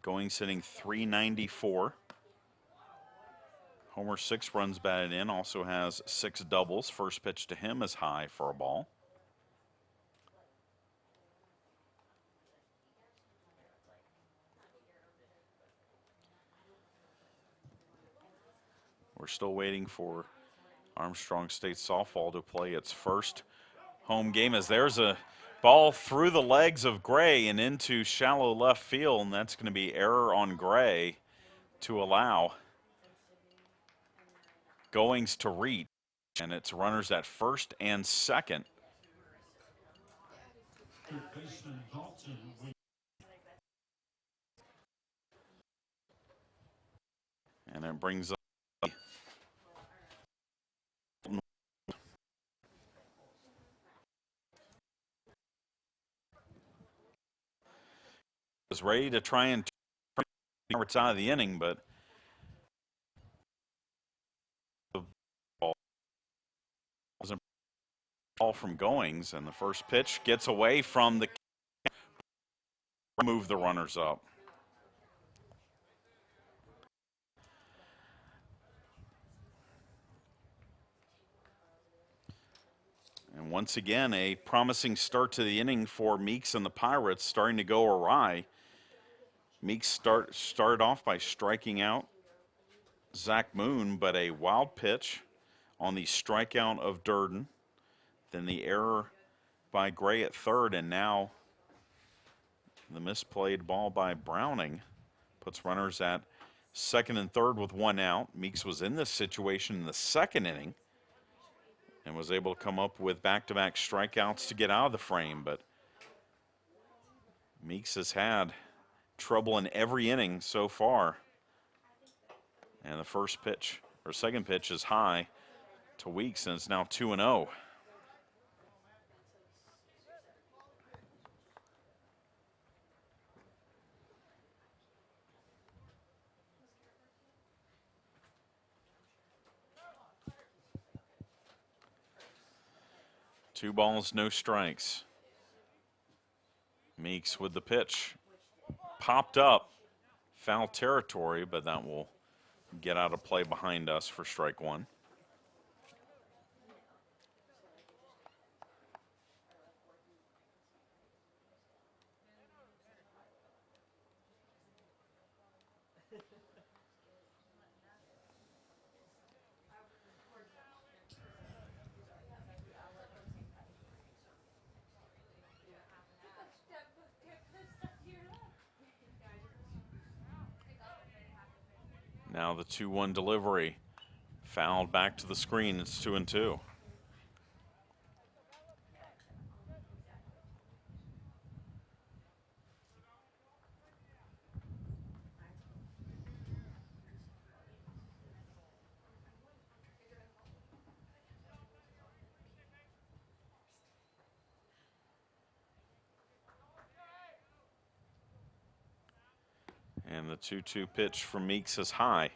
Going sitting 394. Homer 6 runs batted in, also has 6 doubles. First pitch to him is high for a ball. We're still waiting for Armstrong State softball to play its first home game, as there's a ball through the legs of Gray and into shallow left field, and that's going to be error on Gray to allow Goings to reach, and it's runners at first and second. And it brings up was ready to try and turn it out of the inning, but the ball wasn't ball from Goings, and the first pitch gets away from the move the runners up. And once again, a promising start to the inning for Meeks and the Pirates, starting to go awry. Meeks started off by striking out Zach Moon, but a wild pitch on the strikeout of Durden. Then the error by Gray at third, and now the misplayed ball by Browning puts runners at second and third with 1 out. Meeks was in this situation in the second inning and was able to come up with back-to-back strikeouts to get out of the frame, but Meeks has had trouble in every inning so far. And the first pitch, or second pitch, is high to Weeks, and it's now 2-0. Two balls, no strikes. Meeks with the pitch. Popped up, foul territory, but that will get out of play behind us for strike one. Now the 2-1 delivery. Fouled back to the screen. It's 2-2. And the 2-2 pitch from Meeks is high.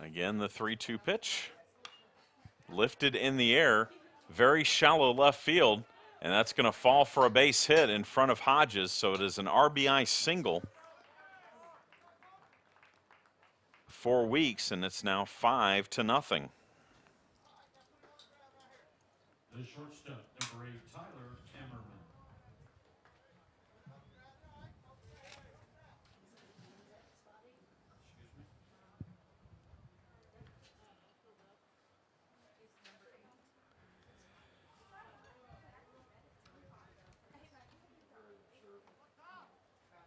Again, the 3-2 pitch. Lifted in the air, very shallow left field, and that's going to fall for a base hit in front of Hodges, so it is an RBI single for Weeks, and it's now 5-0. The shortstop, number 8, Tyler Emmerman.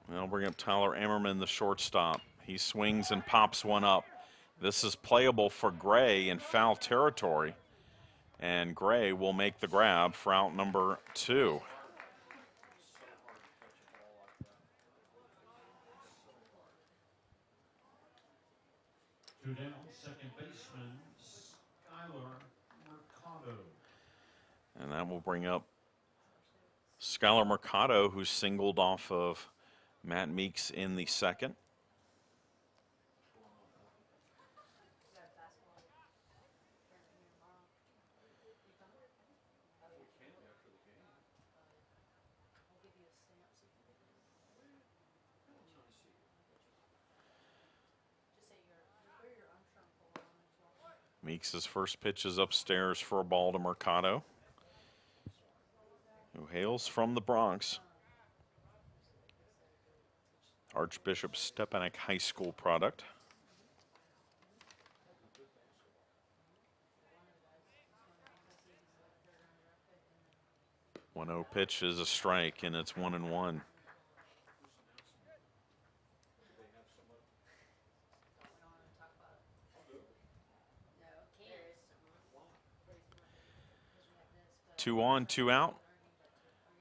They'll bring up Tyler Emmerman, the shortstop. He swings and pops one up. This is playable for Gray in foul territory, and Gray will make the grab for out number 2. Two down, second baseman, Skylar Mercado. And that will bring up Skylar Mercado, who singled off of Matt Meeks in the second. Meeks' first pitch is upstairs for a ball to Mercado, who hails from the Bronx. Archbishop Stepanek High School product. One 1-0 pitch is a strike, and it's 1-1. Two on, two out.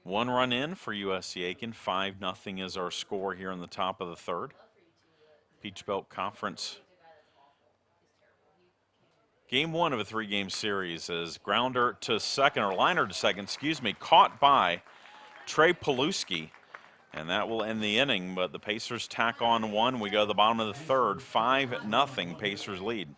1 run in for USC Aiken. 5-0 is our score here in the top of the third. Peach Belt Conference. Game 1 of a 3-game series is grounder to second, or liner to second, excuse me, caught by Trey Paluski. And that will end the inning, but the Pacers tack on 1. We go to the bottom of the third. 5-0 Pacers lead.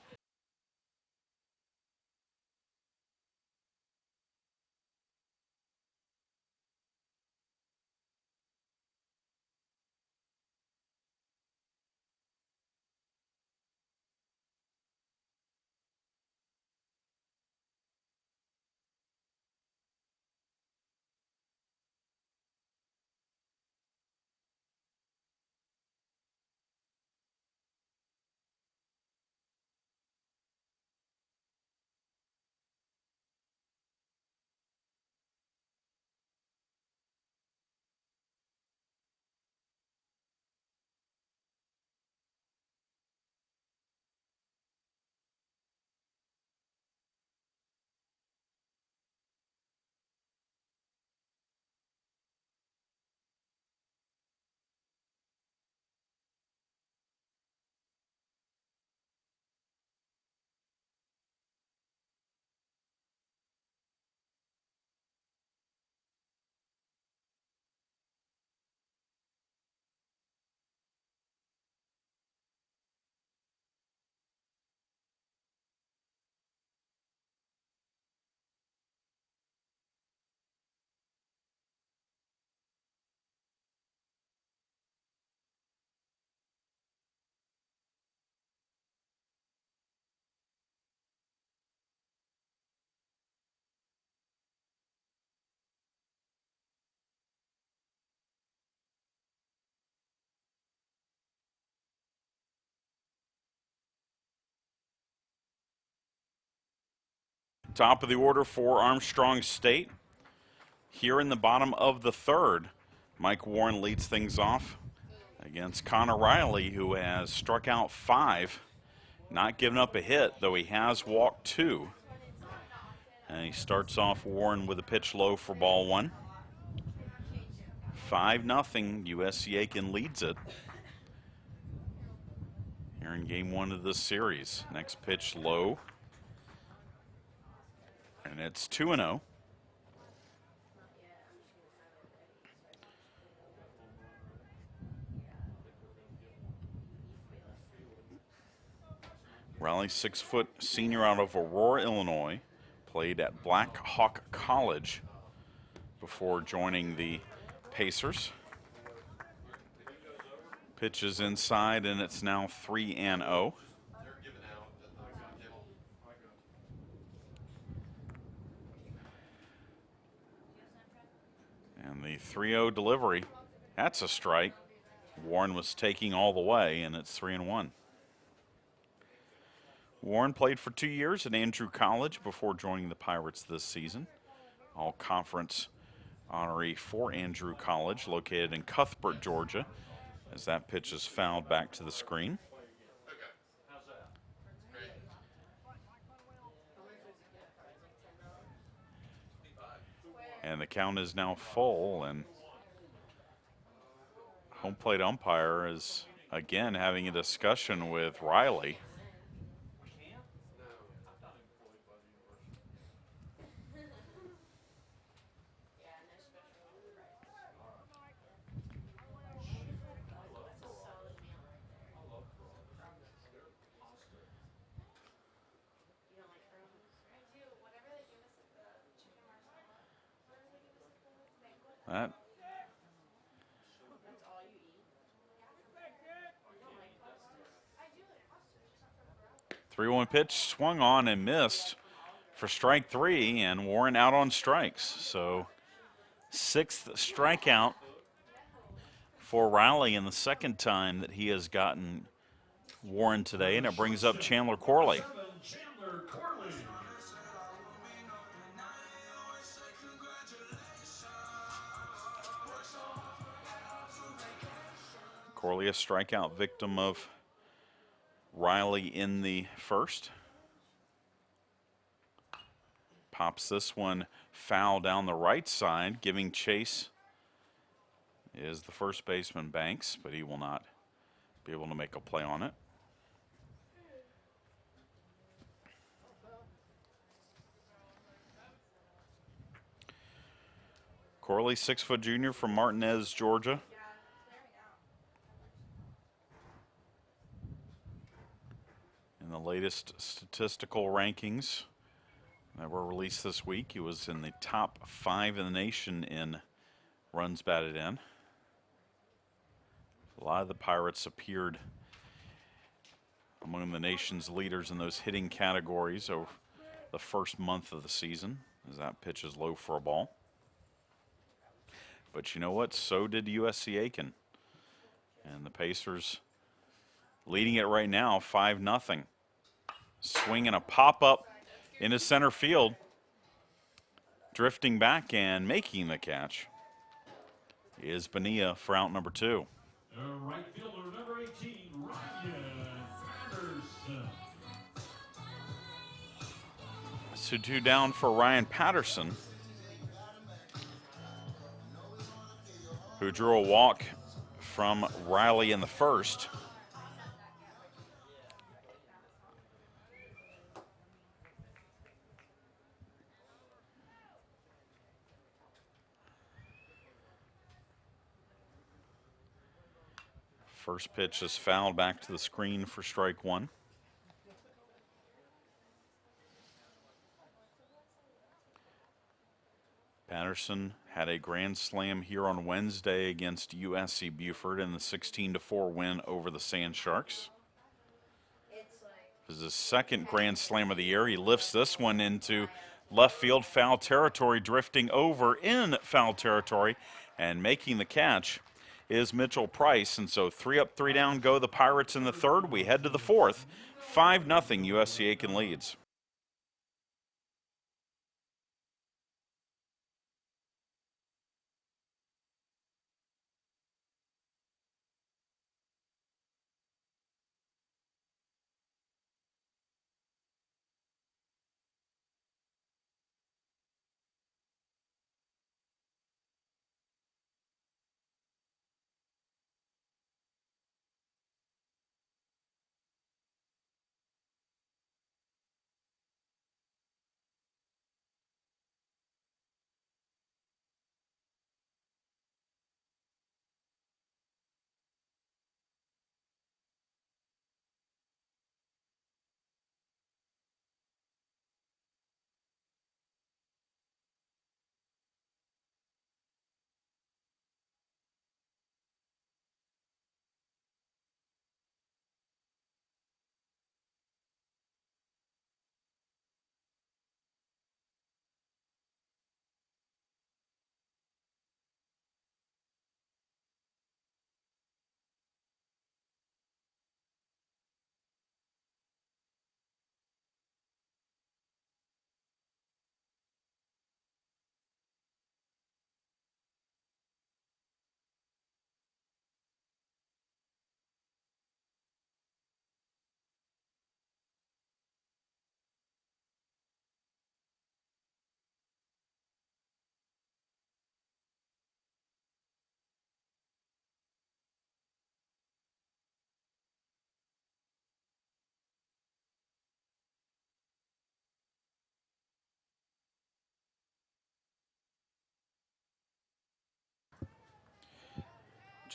Top of the order for Armstrong State. Here in the bottom of the third, Mike Warren leads things off against Connor Riley, who has struck out 5, not given up a hit, though he has walked 2. And he starts off Warren with a pitch low for ball one. 5-0, USC Aiken leads it here in game one of this series. Next pitch low, and it's 2-0. Riley, 6-foot senior out of Aurora, Illinois, played at Black Hawk College before joining the Pacers. Pitch is inside, and it's now 3-0. And the 3-0 delivery, that's a strike. Warren was taking all the way, and it's 3-1. Warren played for 2 years at Andrew College before joining the Pirates this season. All-conference honoree for Andrew College, located in Cuthbert, Georgia, as that pitch is fouled back to the screen. And the count is now full, and home plate umpire is again having a discussion with Riley. That 3-1 pitch swung on and missed for strike three, and Warren out on strikes. So 6th strikeout for Riley in the second time that he has gotten Warren today, and it brings up Chandler Corley. Corley, a strikeout victim of Riley in the first. Pops this one foul down the right side. Giving chase is the first baseman, Banks, but he will not be able to make a play on it. Corley, 6-foot junior from Martinez, Georgia. In the latest statistical rankings that were released this week, he was in the top 5 in the nation in runs batted in. A lot of the Pirates appeared among the nation's leaders in those hitting categories over the first month of the season, as that pitch is low for a ball. But you know what? So did USC Aiken. And the Pacers leading it right now, 5-0. Swinging a pop-up into center field. Drifting back and making the catch is Bonilla for out number 2. Right fielder number 18, Ryan Patterson. So 2 down for Ryan Patterson, who drew a walk from Riley in the first. First pitch is fouled back to the screen for strike 1. Patterson had a grand slam here on Wednesday against USC Buford in the 16-4 win over the Sand Sharks. This is his second grand slam of the year. He lifts this one into left field foul territory, drifting over in foul territory, and making the catch is Mitchell Price. And so 3 up, 3 down go the Pirates in the third. We head to the fourth. 5-0 USC Aiken leads.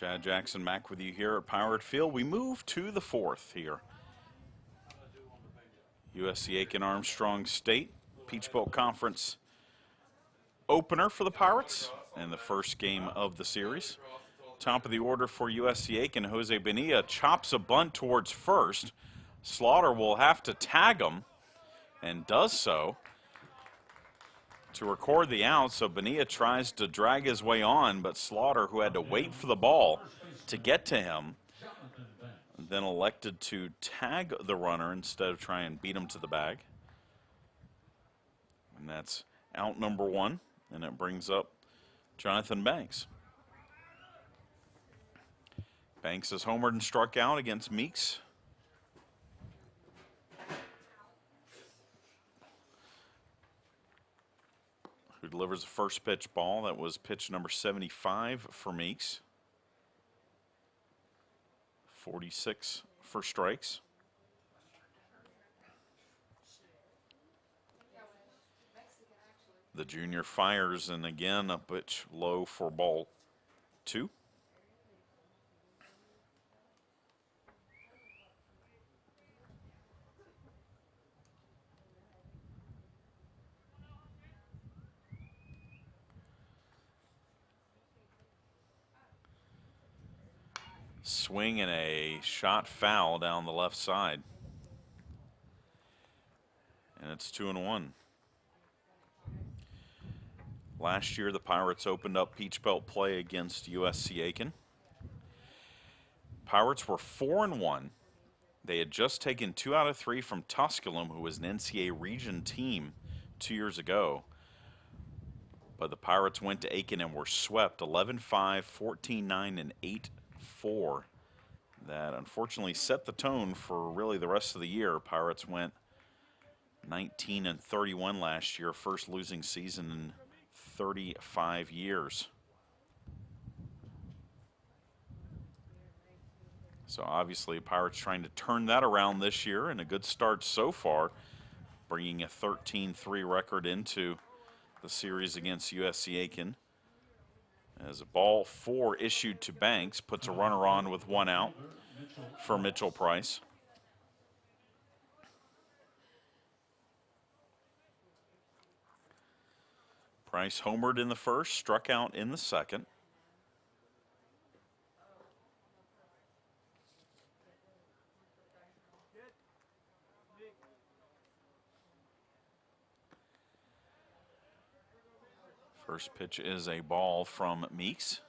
Chad Jackson back with you here at Pirate Field. We move to the fourth here. USC Aiken Armstrong State, Peach Belt Conference opener for the Pirates and the first game of the series. Top of the order for USC Aiken, Jose Bonilla chops a bunt towards first. Slaughter will have to tag him and does so to record the out. So Bonilla tries to drag his way on, but Slaughter, who had to wait for the ball to get to him, then elected to tag the runner instead of try and beat him to the bag. And that's out number one, and it brings up Jonathan Banks. Banks has homered and struck out against Meeks. Who delivers the first pitch ball. That was pitch number 75 for Meeks. 46 for strikes. The junior fires, and again a pitch low for ball two. Swing and a shot foul down the left side. And it's 2-1. Last year, the Pirates opened up Peach Belt play against USC Aiken. Pirates were 4-1. They had just taken 2 out of 3 from Tusculum, who was an NCAA region team 2 years ago. But the Pirates went to Aiken and were swept 11-5, 14-9, and 8-4. That unfortunately set the tone for really the rest of the year. Pirates went 19-31 last year, first losing season in 35 years. So obviously Pirates trying to turn that around this year, and a good start so far, bringing a 13-3 record into the series against USC Aiken. As a ball 4 issued to Banks, puts a runner on with 1 out for Mitchell Price. Price homered in the first, struck out in the second. First pitch is a ball from Meeks.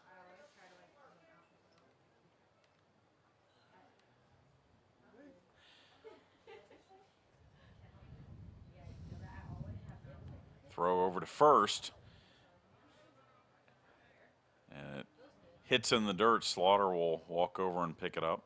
Throw over to first. And it hits in the dirt. Slaughter will walk over and pick it up.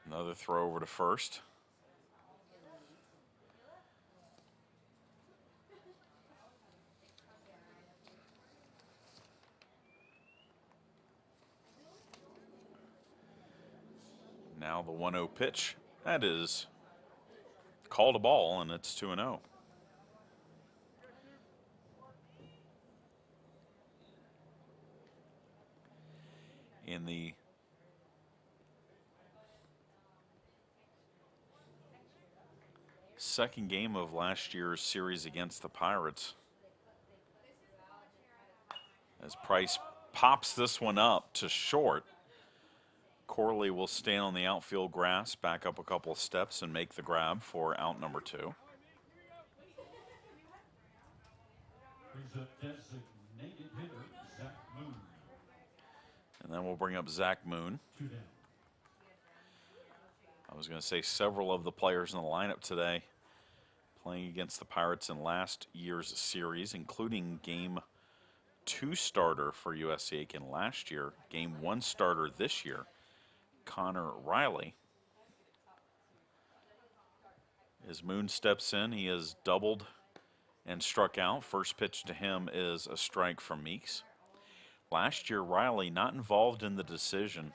Another throw over to first. Now the 1-0 pitch. That is called a ball, and it's 2-0. In the second game of last year's series against the Pirates, as Price pops this one up to short, Corley will stand on the outfield grass, back up a couple of steps, and make the grab for out number 2. Brings up designated hitter Zach Moon. And then we'll bring up Zach Moon. 2 down. I was going to say several of the players in the lineup today playing against the Pirates in last year's series, including Game 2 starter for USC Aiken last year, Game 1 starter this year, Connor Riley. As Moon steps in, he has doubled and struck out. First pitch to him is a strike from Meeks. Last year, Riley not involved in the decision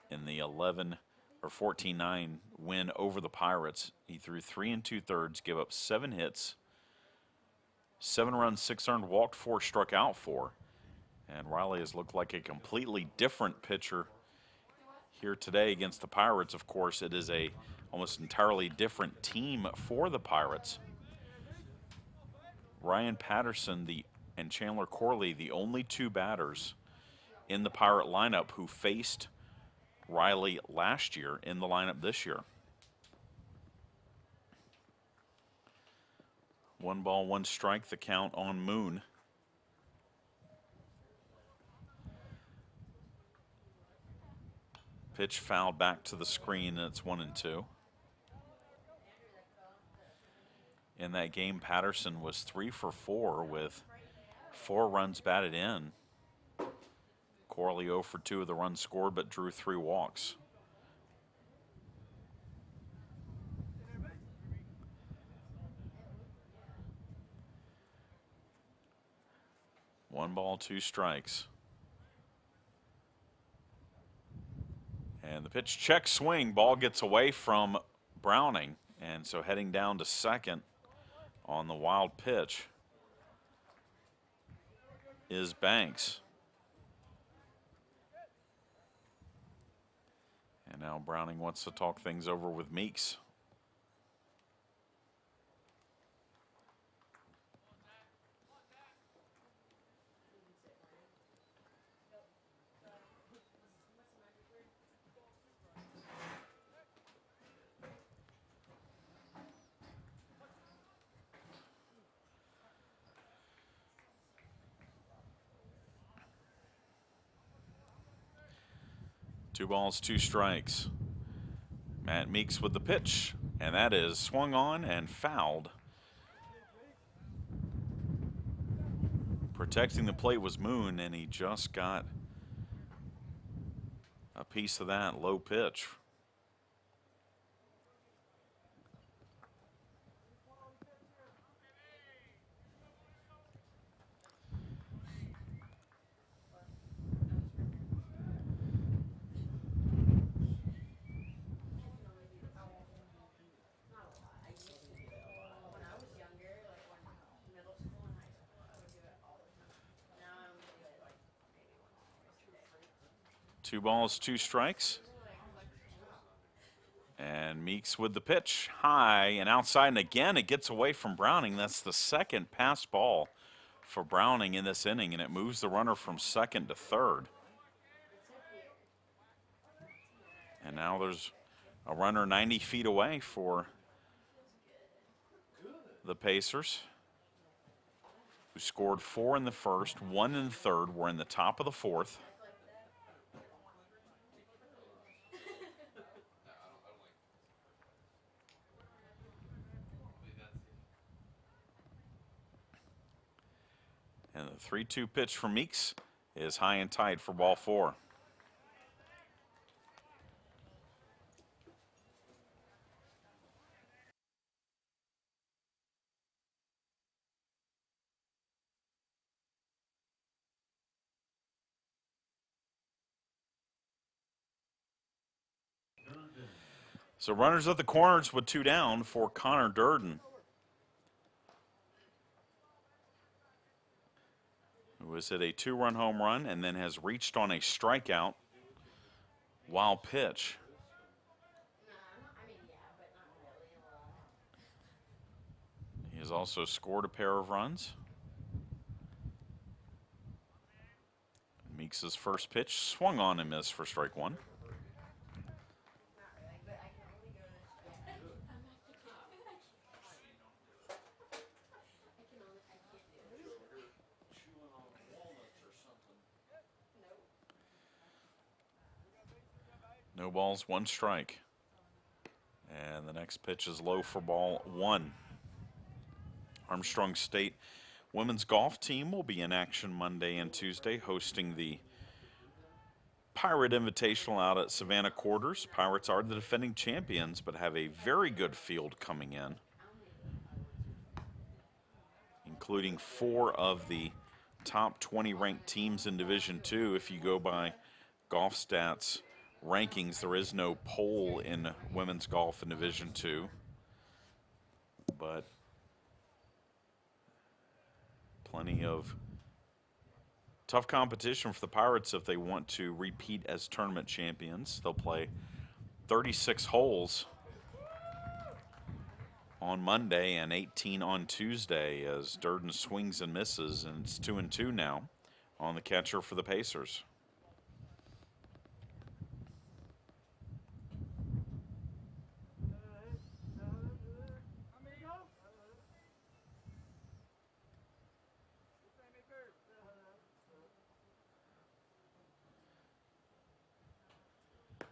in the 14-9 win over the Pirates. He threw 3 2/3, gave up 7 hits, 7 runs, 6 earned, walked 4, struck out 4. And Riley has looked like a completely different pitcher here today against the Pirates. Of course, it is a almost entirely different team for the Pirates. Ryan Patterson and Chandler Corley, the only 2 batters in the Pirate lineup who faced Riley last year in the lineup this year. 1 ball, 1 strike, the count on Moon. Pitch fouled back to the screen, and it's 1-2. In that game, Patterson was 3 for 4 with 4 runs batted in. Corley 0 for 2 of the runs scored, but drew 3 walks. One ball, 2 strikes. And the pitch check swing, ball gets away from Browning, and so heading down to second on the wild pitch is Banks. And now Browning wants to talk things over with Meeks. Two balls, 2 strikes. Matt Meeks with the pitch, and that is swung on and fouled. Protecting the plate was Moon, and he just got a piece of that low pitch. Two balls, 2 strikes. And Meeks with the pitch, high and outside, and again it gets away from Browning. That's the second pass ball for Browning in this inning, and it moves the runner from second to third. And now there's a runner 90 feet away for the Pacers, who scored 4 in the first, 1 in the third. We're in the top of the 4th. And the 3-2 pitch from Meeks is high and tight for ball 4. So runners at the corners with 2 down for Connor Durden, who has hit a 2-run home run and then has reached on a strikeout wild pitch. He has also scored a pair of runs. Meeks' first pitch swung on and missed for strike 1. No balls, 1 strike. And the next pitch is low for ball 1. Armstrong State women's golf team will be in action Monday and Tuesday, hosting the Pirate Invitational out at Savannah Quarters. Pirates are the defending champions, but have a very good field coming in. including 4 of the top 20 ranked teams in Division II. If you go by Golf Stats rankings, there is no poll in women's golf in Division II, but plenty of tough competition for the Pirates if they want to repeat as tournament champions. They'll play 36 holes on Monday and 18 on Tuesday as Durden swings and misses, and it's 2-2 now on the catcher for the Pacers.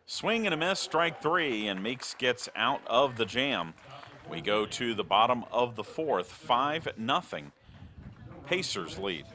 Swing and a miss, strike 3, and Meeks gets out of the jam. We go to the bottom of the 4th, 5-0. Pacers lead.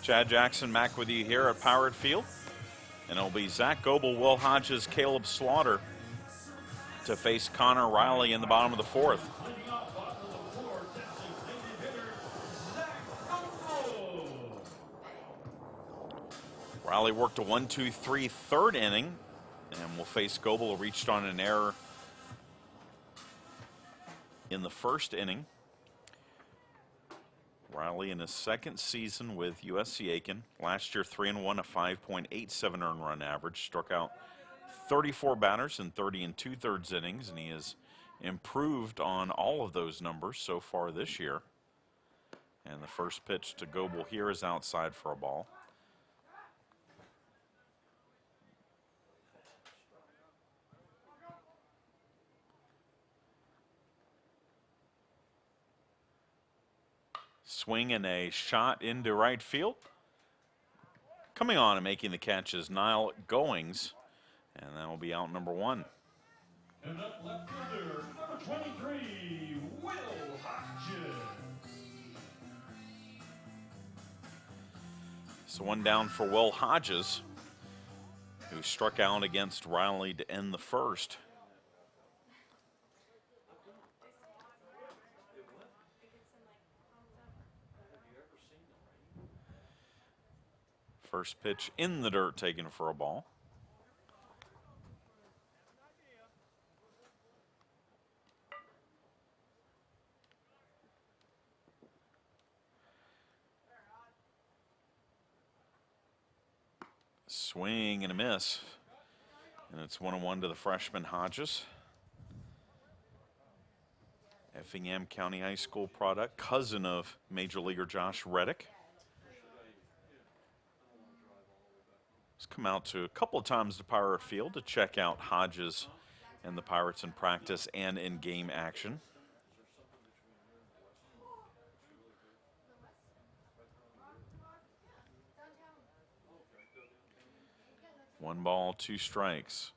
Chad Jackson back with you here at Pirate Field. And it'll be Zach Goebel, Will Hodges, Caleb Slaughter to face Connor Riley in the bottom of the 4th. Riley worked a 1-2-3 third inning and will face Goebel, who reached on an error in the first inning. Riley in his second season with USC Aiken. Last year 3-1, a 5.87 earned run average. Struck out 34 batters in 30 2/3 innings, and he has improved on all of those numbers so far this year. And the first pitch to Goebel here is outside for a ball. Swing and a shot into right field. Coming on and making the catch is Niall Goings, and that will be out number 1. And up left fielder, number 23, Will Hodges. So one down for Will Hodges, who struck out against Riley to end the first. First pitch in the dirt, taken for a ball. Swing and a miss. And it's 1-1 to the freshman Hodges. Effingham County High School product, cousin of Major Leaguer Josh Reddick. He's come out to a couple of times to Pirate Field to check out Hodges and the Pirates in practice and in game action. 1 ball, 2 strikes.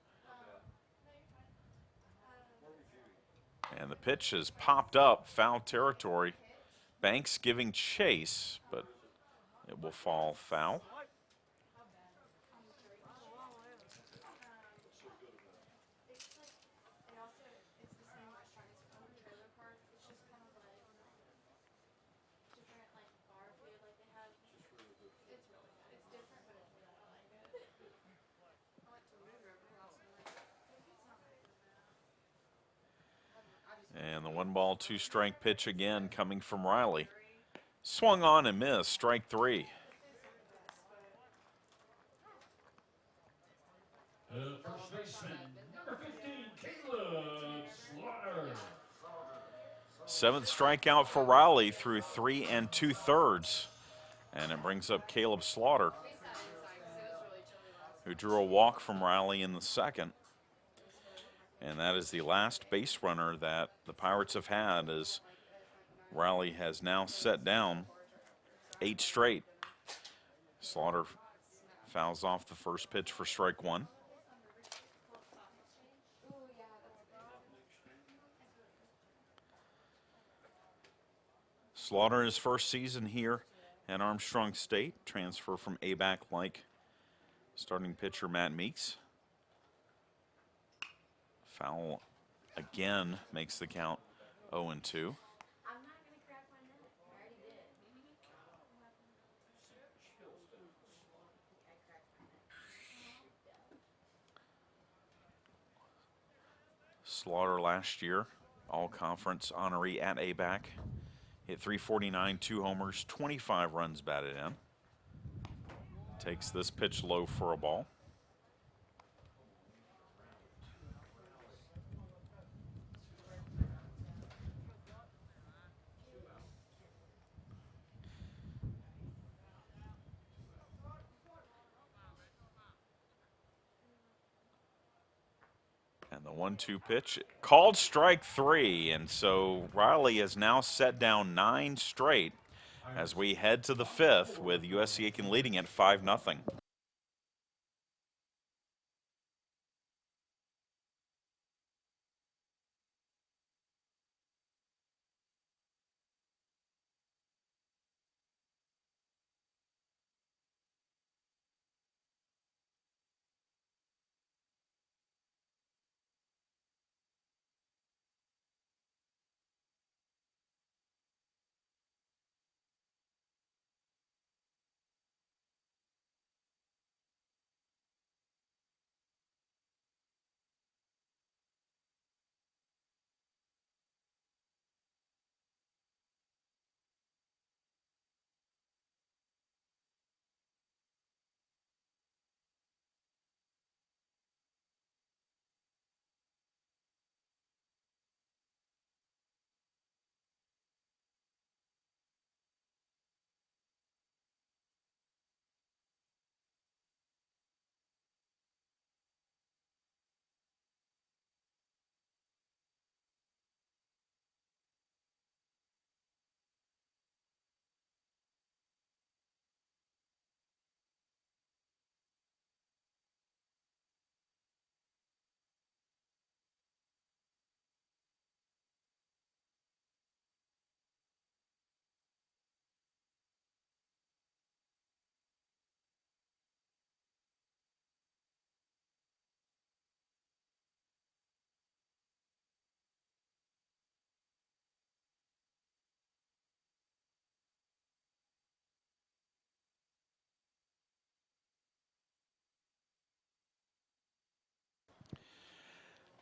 And the pitch has popped up, foul territory. Banks giving chase, but it will fall foul. And the 1 ball, 2 strike pitch again coming from Riley. Swung on and missed, strike 3. First baseman, number 15, Caleb Slaughter. 7th strikeout for Riley through 3 2/3. And it brings up Caleb Slaughter, who drew a walk from Riley in the 2nd. And that is the last base runner that the Pirates have had, as Riley has now set down 8 straight. Slaughter fouls off the first pitch for strike 1. Slaughter, his first season here at Armstrong State, transfer from ABAC like starting pitcher Matt Meeks. Foul again makes the count 0-2. Slaughter last year, all-conference honoree at ABAC. Hit .349, 2 homers, 25 runs batted in. Takes this pitch low for a ball. And the 1-2 pitch, called strike 3. And so Riley has now set down 9 straight as we head to the 5th, with USC Aiken leading at 5-0.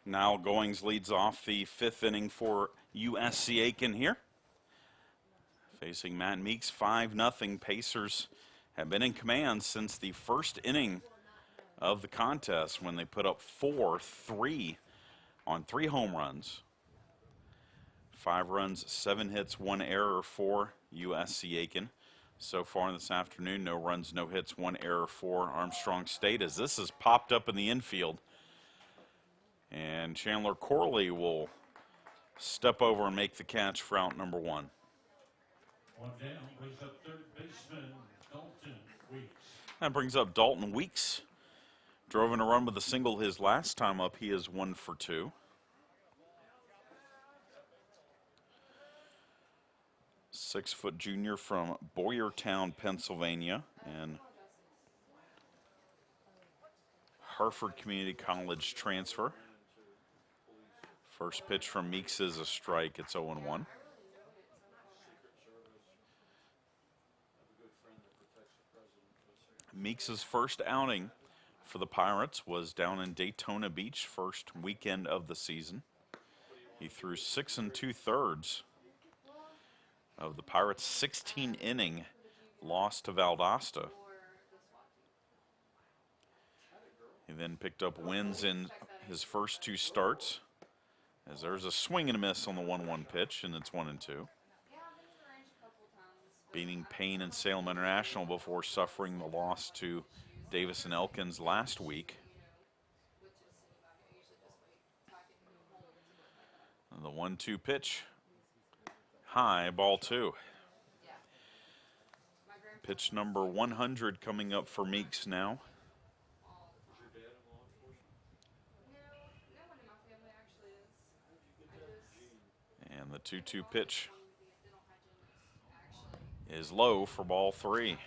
Now Goings leads off the 5th inning for USC Aiken here. Facing Matt Meeks, 5-0. Pacers have been in command since the 1st inning of the contest, when they put up 4-3 on 3 home runs. 5 runs, 7 hits, 1 error for USC Aiken. So far this afternoon, no runs, no hits, 1 error for Armstrong State, as this has popped up in the infield. And Chandler Corley will step over and make the catch for out number 1. One down, brings up third baseman Dalton Weeks. That brings up Dalton Weeks, Drove in a run with a single his last time up. He is 1 for 2. Six-foot junior from Boyertown, Pennsylvania, and Hartford Community College transfer. First pitch from Meeks is a strike. It's 0-1. Meeks' first outing for the Pirates was down in Daytona Beach, first weekend of the season. He threw 6 2/3 of the Pirates' 16-inning loss to Valdosta. He then picked up wins in his first 2 starts, as there's a swing and a miss on the 1-1 pitch, and it's 1-2. Beating Payne and Salem International before suffering the loss to Davis and Elkins last week. And the 1-2 pitch, high, ball 2. Pitch number 100 coming up for Meeks now. And the 2-2 pitch is low for ball 3.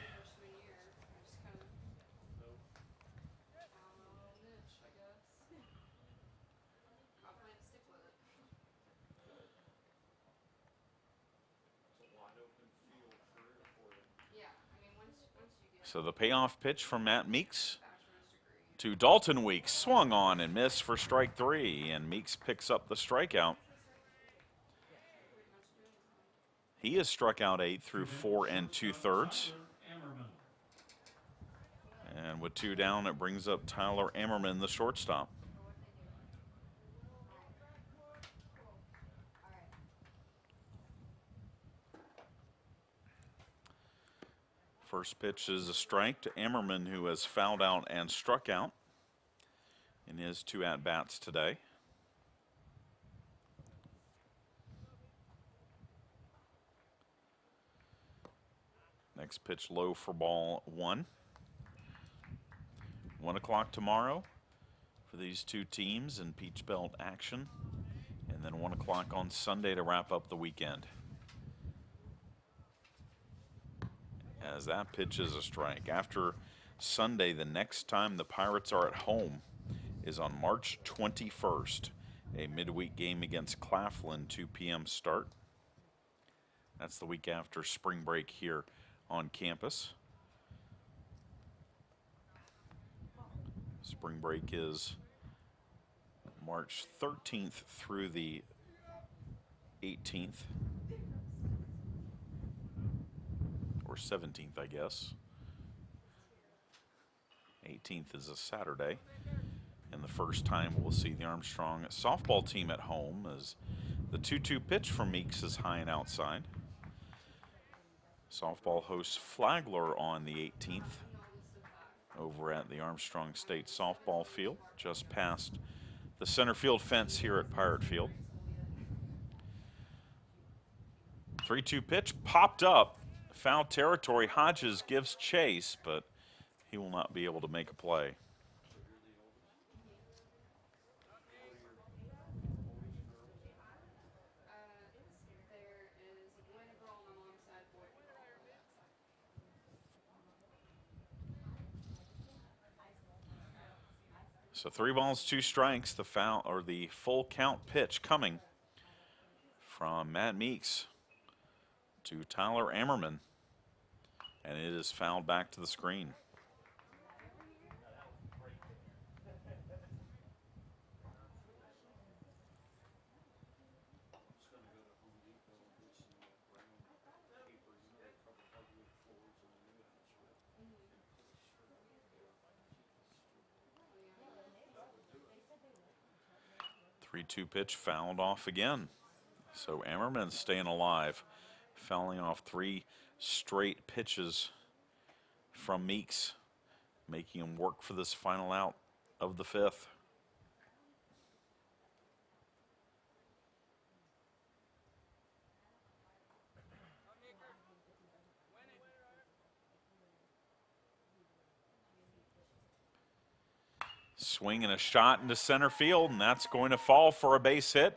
So the payoff pitch from Matt Meeks to Dalton Weeks, swung on and missed for strike 3, and Meeks picks up the strikeout. He has struck out 8 through 4 2/3. And with 2 down, it brings up Tyler Ammerman, the shortstop. First pitch is a strike to Ammerman, who has fouled out and struck out in his 2 at-bats today. Next pitch low for ball 1. 1 o'clock tomorrow for these 2 teams in Peach Belt action, and then 1 o'clock on Sunday to wrap up the weekend. As that pitch is a strike. After Sunday, the next time the Pirates are at home is on March 21st, a midweek game against Claflin, 2 p.m. start. That's the week after spring break here on campus. Spring break is March 13th through the 18th. Or 17th, I guess. 18th is a Saturday. And the first time we'll see the Armstrong softball team at home, as the 2-2 pitch from Meeks is high and outside. Softball hosts Flagler on the 18th over at the Armstrong State softball field, just past the center field fence here at Pirate Field. 3-2 pitch popped up. Foul territory. Hodges gives chase, but he will not be able to make a play. So 3 balls, 2 strikes. The foul, or the full count pitch coming from Matt Meeks to Tyler Ammerman. And it is fouled back to the screen. Three-two pitch fouled off again. So Ammerman's staying alive, fouling off 3 straight pitches from Meeks, making him work for this final out of the 5th. Swing and a shot into center field, and that's going to fall for a base hit.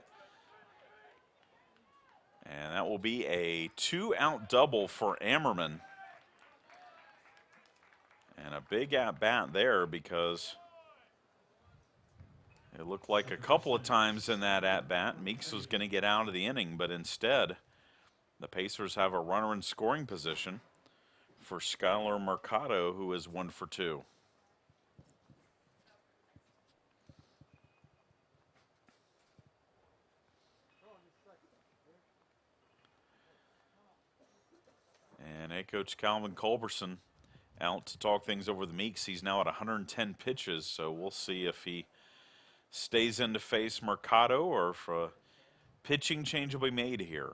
And that will be a 2-out double for Ammerman. And a big at-bat there because it looked like a couple of times in that at-bat Meeks was going to get out of the inning, but instead the Pacers have a runner in scoring position for Skylar Mercado, who is 1 for 2. And head coach Calvin Culberson out to talk things over the Meeks. He's now at 110 pitches, so we'll see if he stays in to face Mercado or if a pitching change will be made here.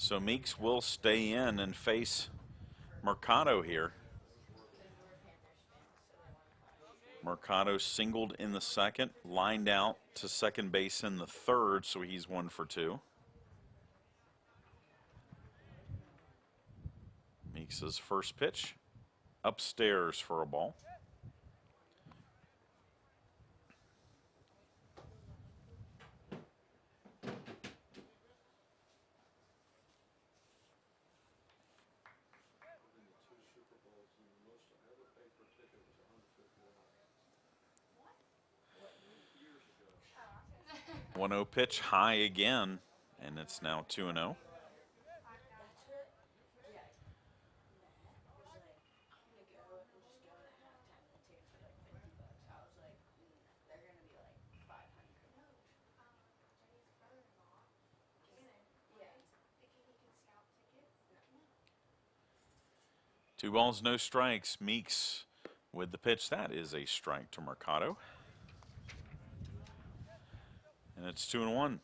So Meeks will stay in and face Mercado here. Mercado singled in the second, lined out to second base in the third, so he's 1 for 2. Meeks' first pitch, upstairs for a ball. One 0 pitch high again, and it's now 2-0. Two balls, no strikes. Meeks with the pitch. That is a strike to Mercado. And it's 2-1.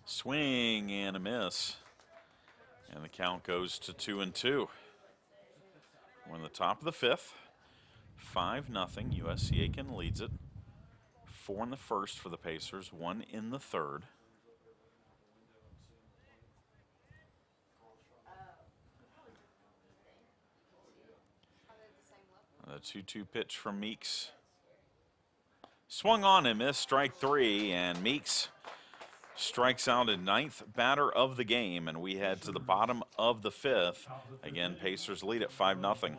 Swing and a miss. And the count goes to 2-2. We're in the top of the fifth. 5-0. USC Aiken leads it. 4 in the first for the Pacers, 1 in the third. The 2-2 pitch from Meeks. Swung on and missed, strike 3, and Meeks strikes out at 9th batter of the game, and we head to the bottom of the fifth. Again, Pacers lead at 5-0.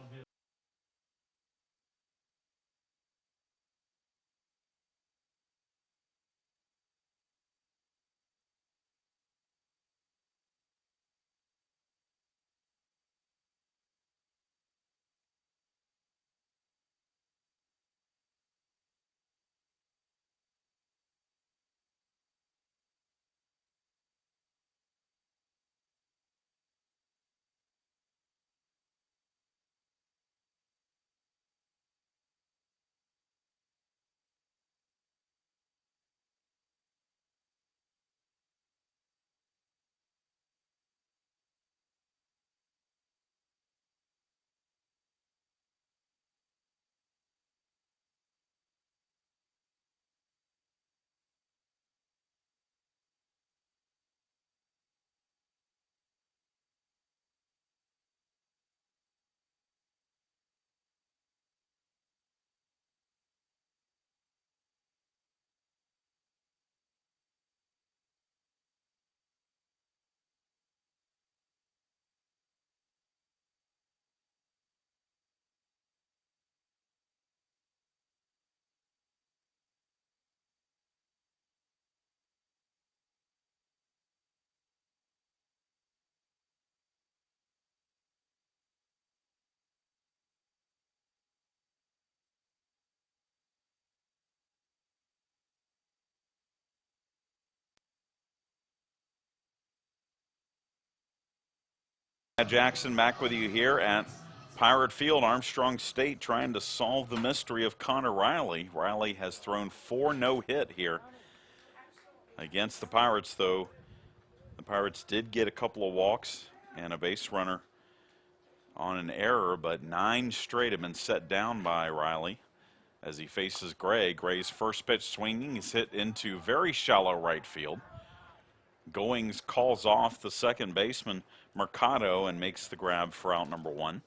Jackson back with you here at Pirate Field, Armstrong State, trying to solve the mystery of Connor Riley. Riley has thrown 4 no-hit here against the Pirates, though the Pirates did get a couple of walks and a base runner on an error, but 9 straight have been set down by Riley as he faces Gray. Gray's first pitch swinging is hit into very shallow right field. Goings calls off the second baseman, Mercado, and makes the grab for out number 1.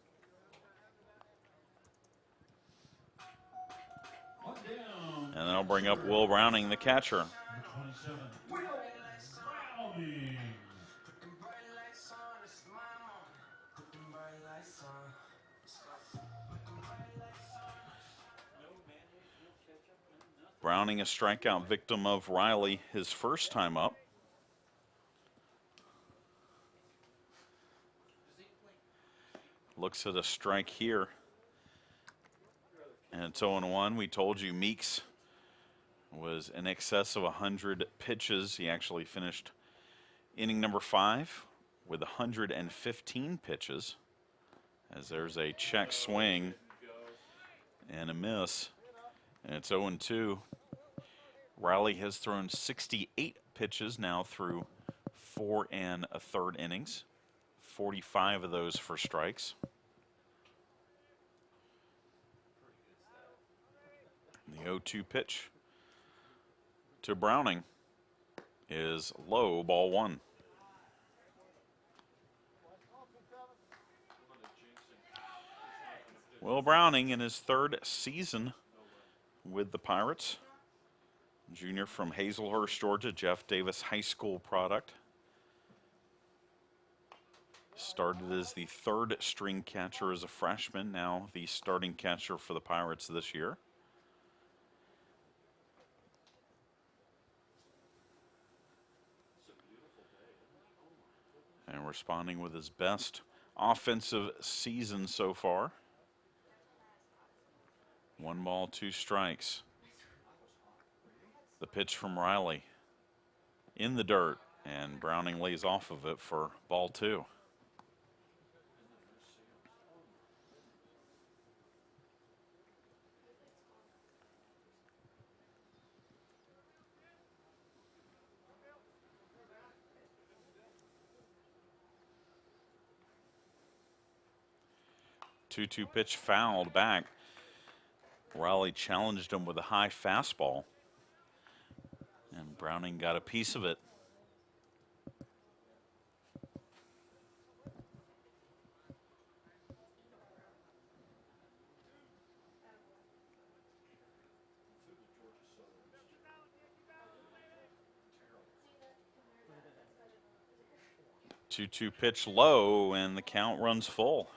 And then I'll bring up Will Browning, the catcher. Browning, a strikeout victim of Riley his first time up. Looks at a strike here. And it's 0-1. We told you Meeks was in excess of 100 pitches. He actually finished inning number 5 with 115 pitches. As there's a check swing and a miss. And it's 0-2. Riley has thrown 68 pitches now through 4 1/3 innings. 45 of those for strikes. The 0-2 pitch to Browning is low, ball 1. Will Browning in his 3rd season with the Pirates. Junior from Hazelhurst, Georgia, Jeff Davis High School product. Started as the 3rd string catcher as a freshman, now the starting catcher for the Pirates this year. And responding with his best offensive season so far. 1 ball, 2 strikes. The pitch from Riley in the dirt, and Browning lays off of it for ball 2. Two-two pitch fouled back. Riley challenged him with a high fastball, and Browning got a piece of it. Two-two pitch low, and the count runs full.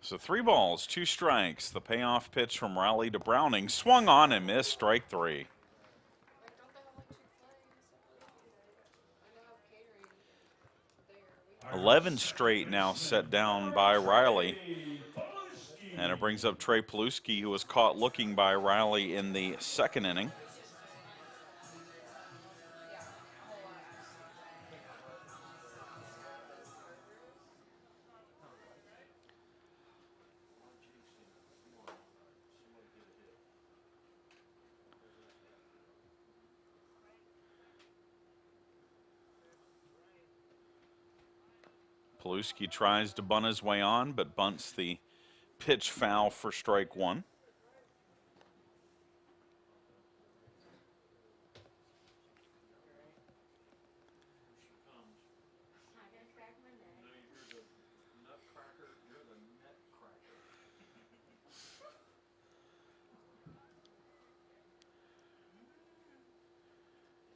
So 3 balls, 2 strikes. The payoff pitch from Riley to Browning. Swung on and missed, strike 3. "11 straight now set down by Riley. And it brings up Trey Paluski, who was caught looking by Riley in the 2nd inning. Paluski tries to bunt his way on, but bunts the pitch foul for strike 1.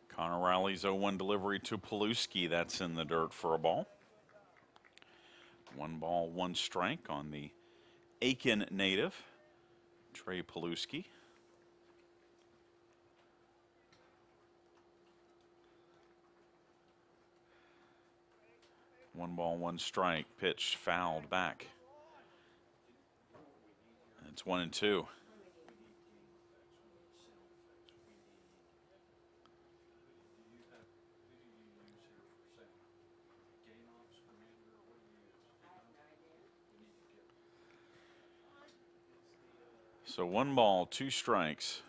Connor Riley's 0-1 delivery to Paluski. That's in the dirt for a ball. 1 ball, 1 strike on the Aiken native, Trey Paluski. 1 ball, 1 strike. Pitch fouled back. It's 1-2. So 1 ball, 2 strikes.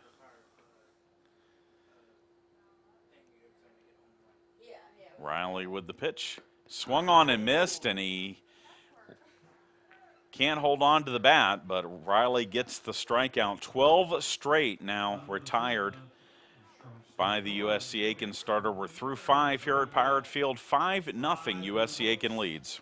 Riley with the pitch. Swung on and missed, and he can't hold on to the bat, but Riley gets the strikeout. 12 straight now retired by the USC Aiken starter. We're through 5 here at Pirate Field. 5-0 USC Aiken leads.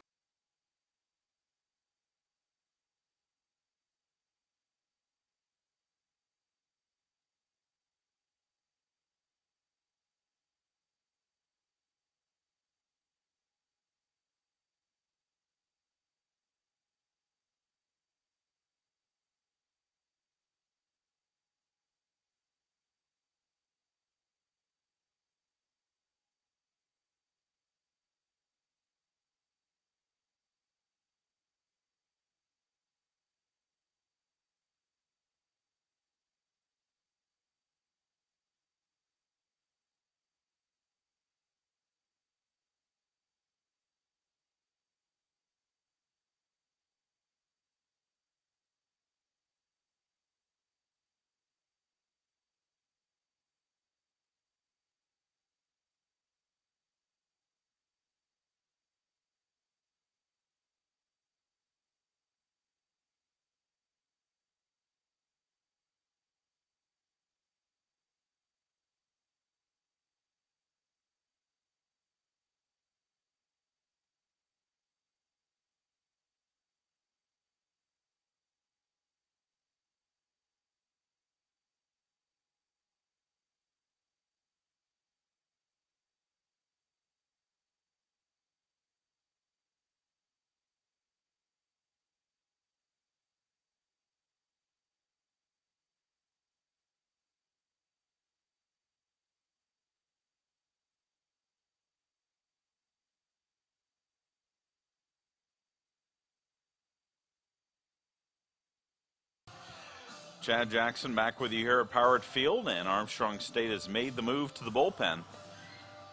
Chad Jackson back with you here at Pirate Field, and Armstrong State has made the move to the bullpen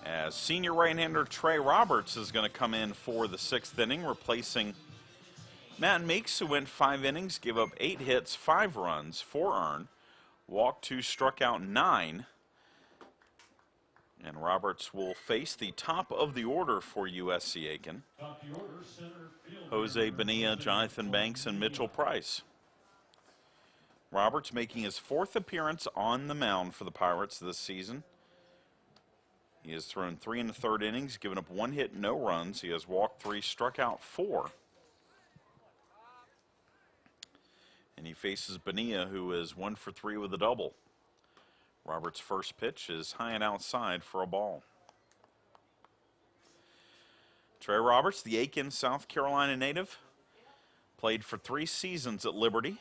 as senior right-hander Trey Roberts is going to come in for the 6th inning, replacing Matt Meeks, who went 5 innings, gave up 8 hits, 5 runs, 4 earned, walked 2, struck out 9. And Roberts will face the top of the order for USC Aiken. Jose Bonilla, Jonathan Banks, and Mitchell Price. Roberts making his 4th appearance on the mound for the Pirates this season. He has thrown 3 1/3 innings, given up 1 hit, no runs. He has walked 3, struck out 4. And he faces Bonilla, who is 1 for 3 with a double. Roberts' first pitch is high and outside for a ball. Trey Roberts, the Aiken, South Carolina native, played for 3 seasons at Liberty,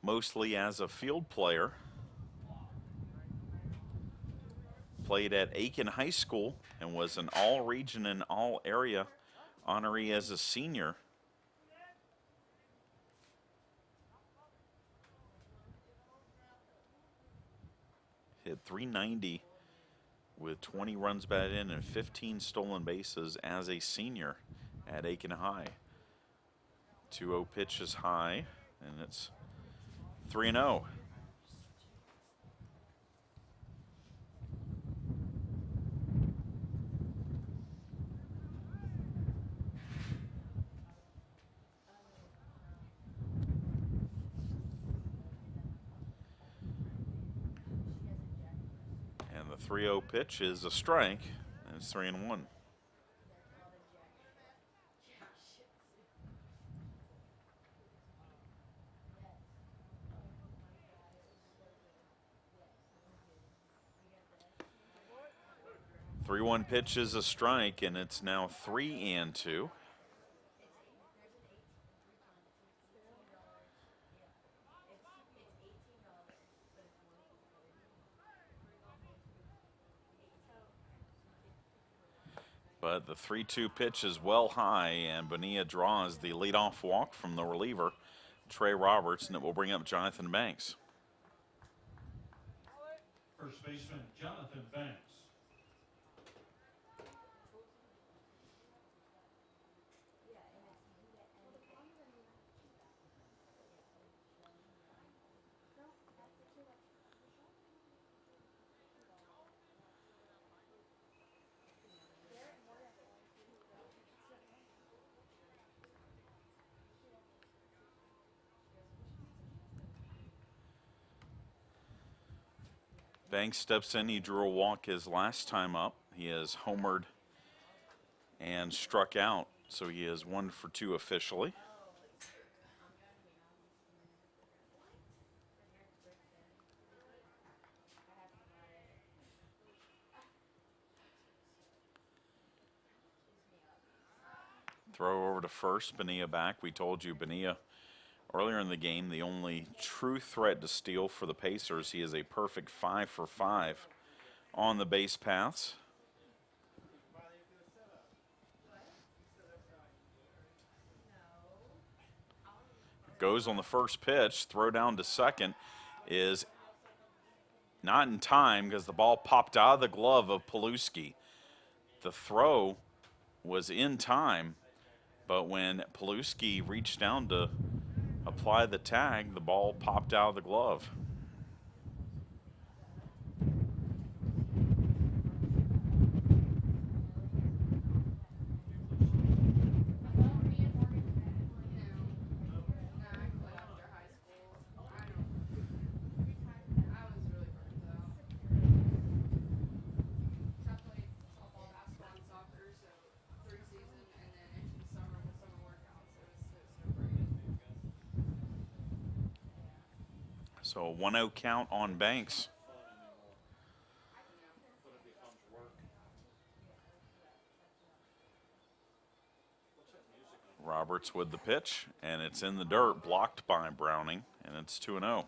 mostly as a field player. Played at Aiken High School and was an all-region and all-area honoree as a senior. Hit .390 with 20 runs batted in and 15 stolen bases as a senior at Aiken High. 2-0 pitch is high, and it's 3-0. And the 3-0 pitch is a strike, and it's 3-1. Three-one pitch is a strike, and it's now 3-2. But the 3-2 pitch is well high, and Bonilla draws the leadoff walk from the reliever, Trey Roberts, and it will bring up Jonathan Banks. First baseman Jonathan Banks. Banks steps in. He drew a walk his last time up. He has homered and struck out, so he is 1 for 2 officially. Throw over to first. Bonilla back. We told you Bonilla earlier in the game, the only true threat to steal for the Pacers. He is a perfect 5 for 5 on the base paths. Goes on the first pitch. Throw down to second is not in time because the ball popped out of the glove of Paluski. The throw was in time, but when Paluski reached down to apply the tag, the ball popped out of the glove. So a 1-0 count on Banks. Roberts with the pitch, and it's in the dirt, blocked by Browning, and it's 2-0.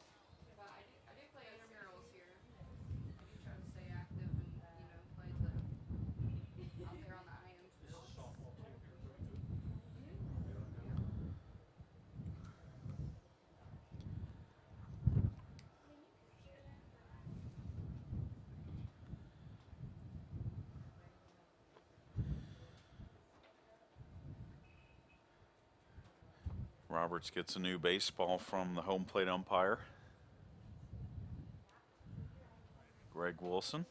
Roberts gets a new baseball from the home plate umpire, Greg Wilson.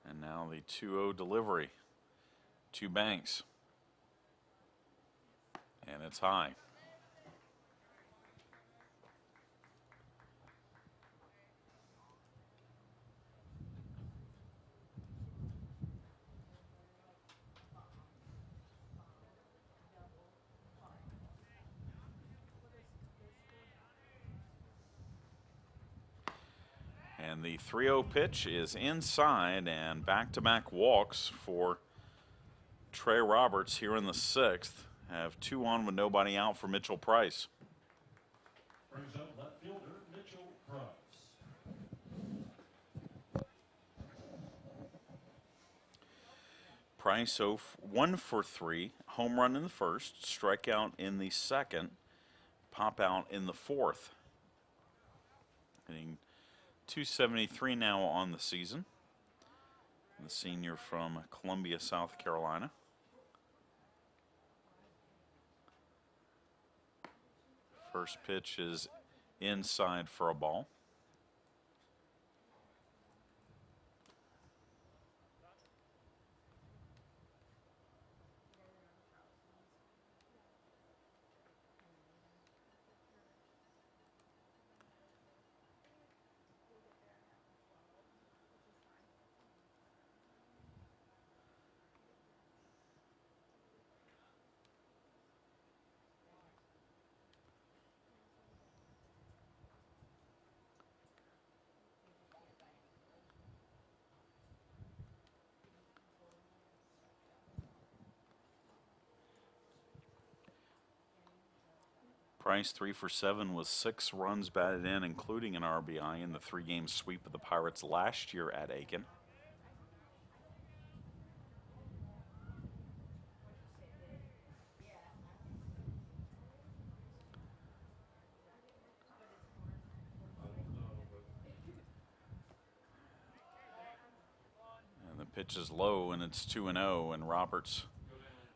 And now the 2-0 delivery to Banks. And it's high. And the 3-0 pitch is inside, and back-to-back walks for Trey Roberts here in the 6th. Have 2 on with nobody out for Mitchell Price. Brings up left fielder Mitchell Price. Price 1 for 3, home run in the first, strikeout in the second, pop out in the fourth. Hitting .273 now on the season. The senior from Columbia, South Carolina. First pitch is inside for a ball. Price 3 for 7 with 6 runs batted in, including an RBI in the 3-game sweep of the Pirates last year at Aiken. And the pitch is low, and it's 2-0, and Roberts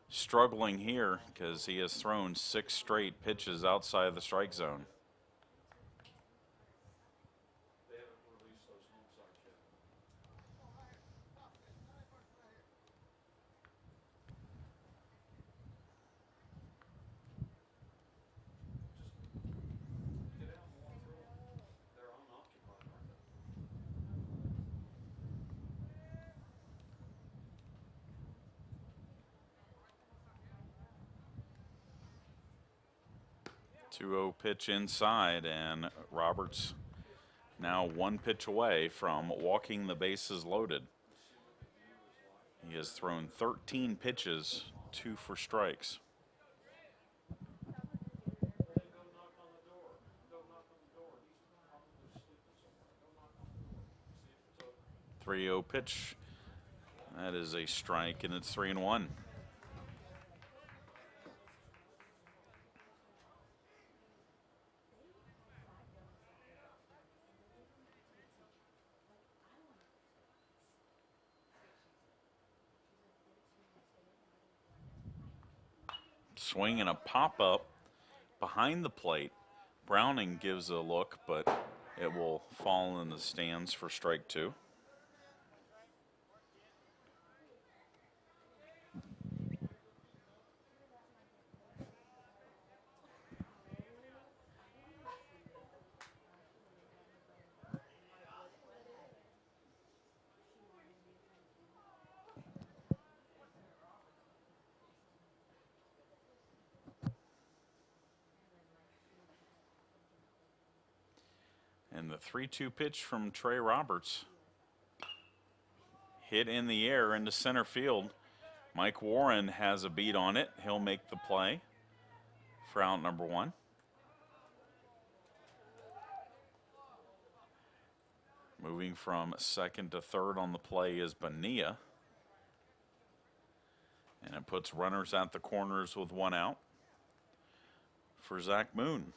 struggling here because he has thrown 6 straight pitches outside of the strike zone. Two-0 pitch inside, and Roberts now 1 pitch away from walking the bases loaded. He has thrown 13 pitches, 2 for strikes. Three-0 pitch. That is a strike, and it's 3-1. Swing and a pop-up behind the plate. Browning gives a look, but it will fall in the stands for strike 2. And the 3-2 pitch from Trey Roberts. Hit in the air into center field. Mike Warren has a beat on it. He'll make the play for out number 1. Moving from second to third on the play is Bonilla. And it puts runners at the corners with 1 out for Zach Moon.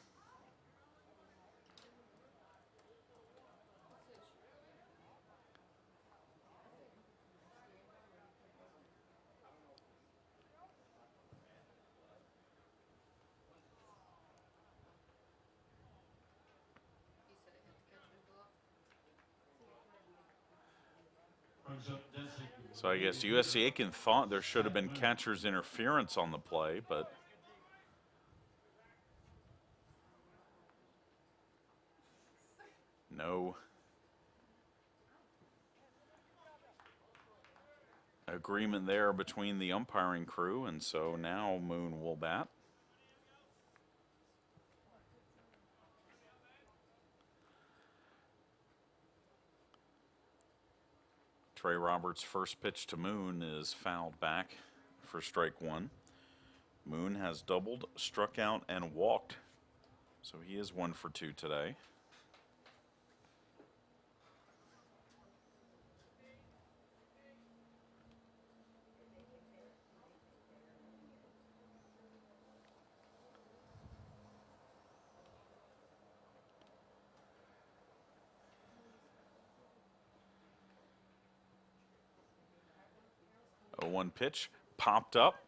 So I guess USC Aiken thought there should have been catcher's interference on the play, but no agreement there between the umpiring crew, and so now Moon will bat. Trey Roberts' first pitch to Moon is fouled back for strike 1. Moon has doubled, struck out, and walked, so he is 1 for 2 today. A 1 pitch, popped up.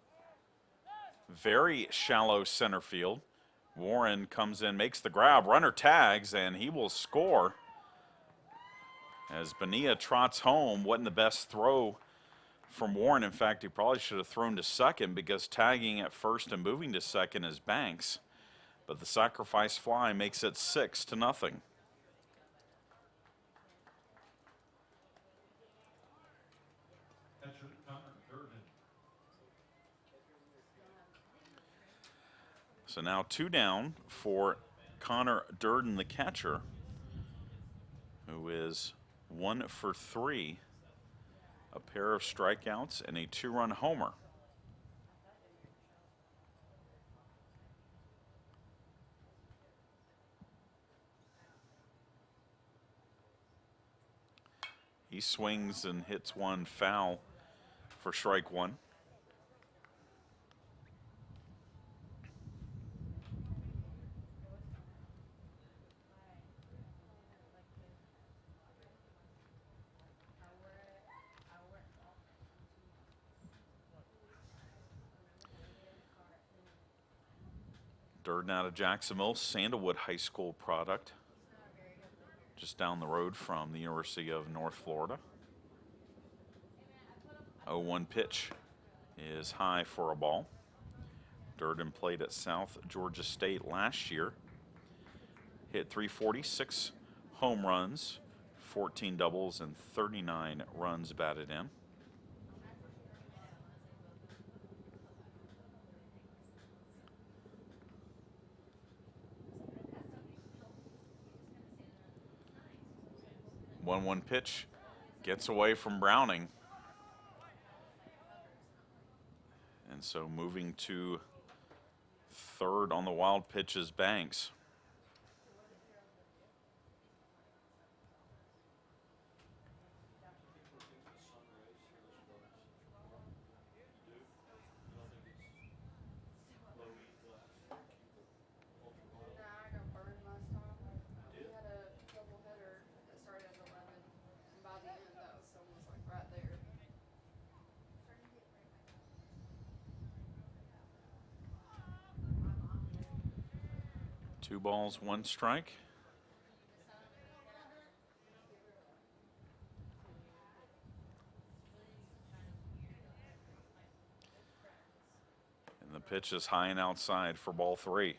Very shallow center field. Warren comes in, makes the grab, runner tags, and he will score. As Bonilla trots home, wasn't the best throw from Warren. In fact, he probably should have thrown to second because tagging at first and moving to second is Banks. But the sacrifice fly makes it 6-0. So now 2 down for Connor Durden, the catcher, who is 1 for 3, a pair of strikeouts and a 2-run homer. He swings and hits one foul for strike one. Durden out of Jacksonville, Sandalwood High School product, just down the road from the University of North Florida. 0-1 pitch is high for a ball. Durden played at South Georgia State last year. Hit 346 home runs, 14 doubles, and 39 runs batted in. One pitch gets away from Browning. And so moving to third on the wild pitch is Banks. Two balls, one strike. And the pitch is high and outside for ball three.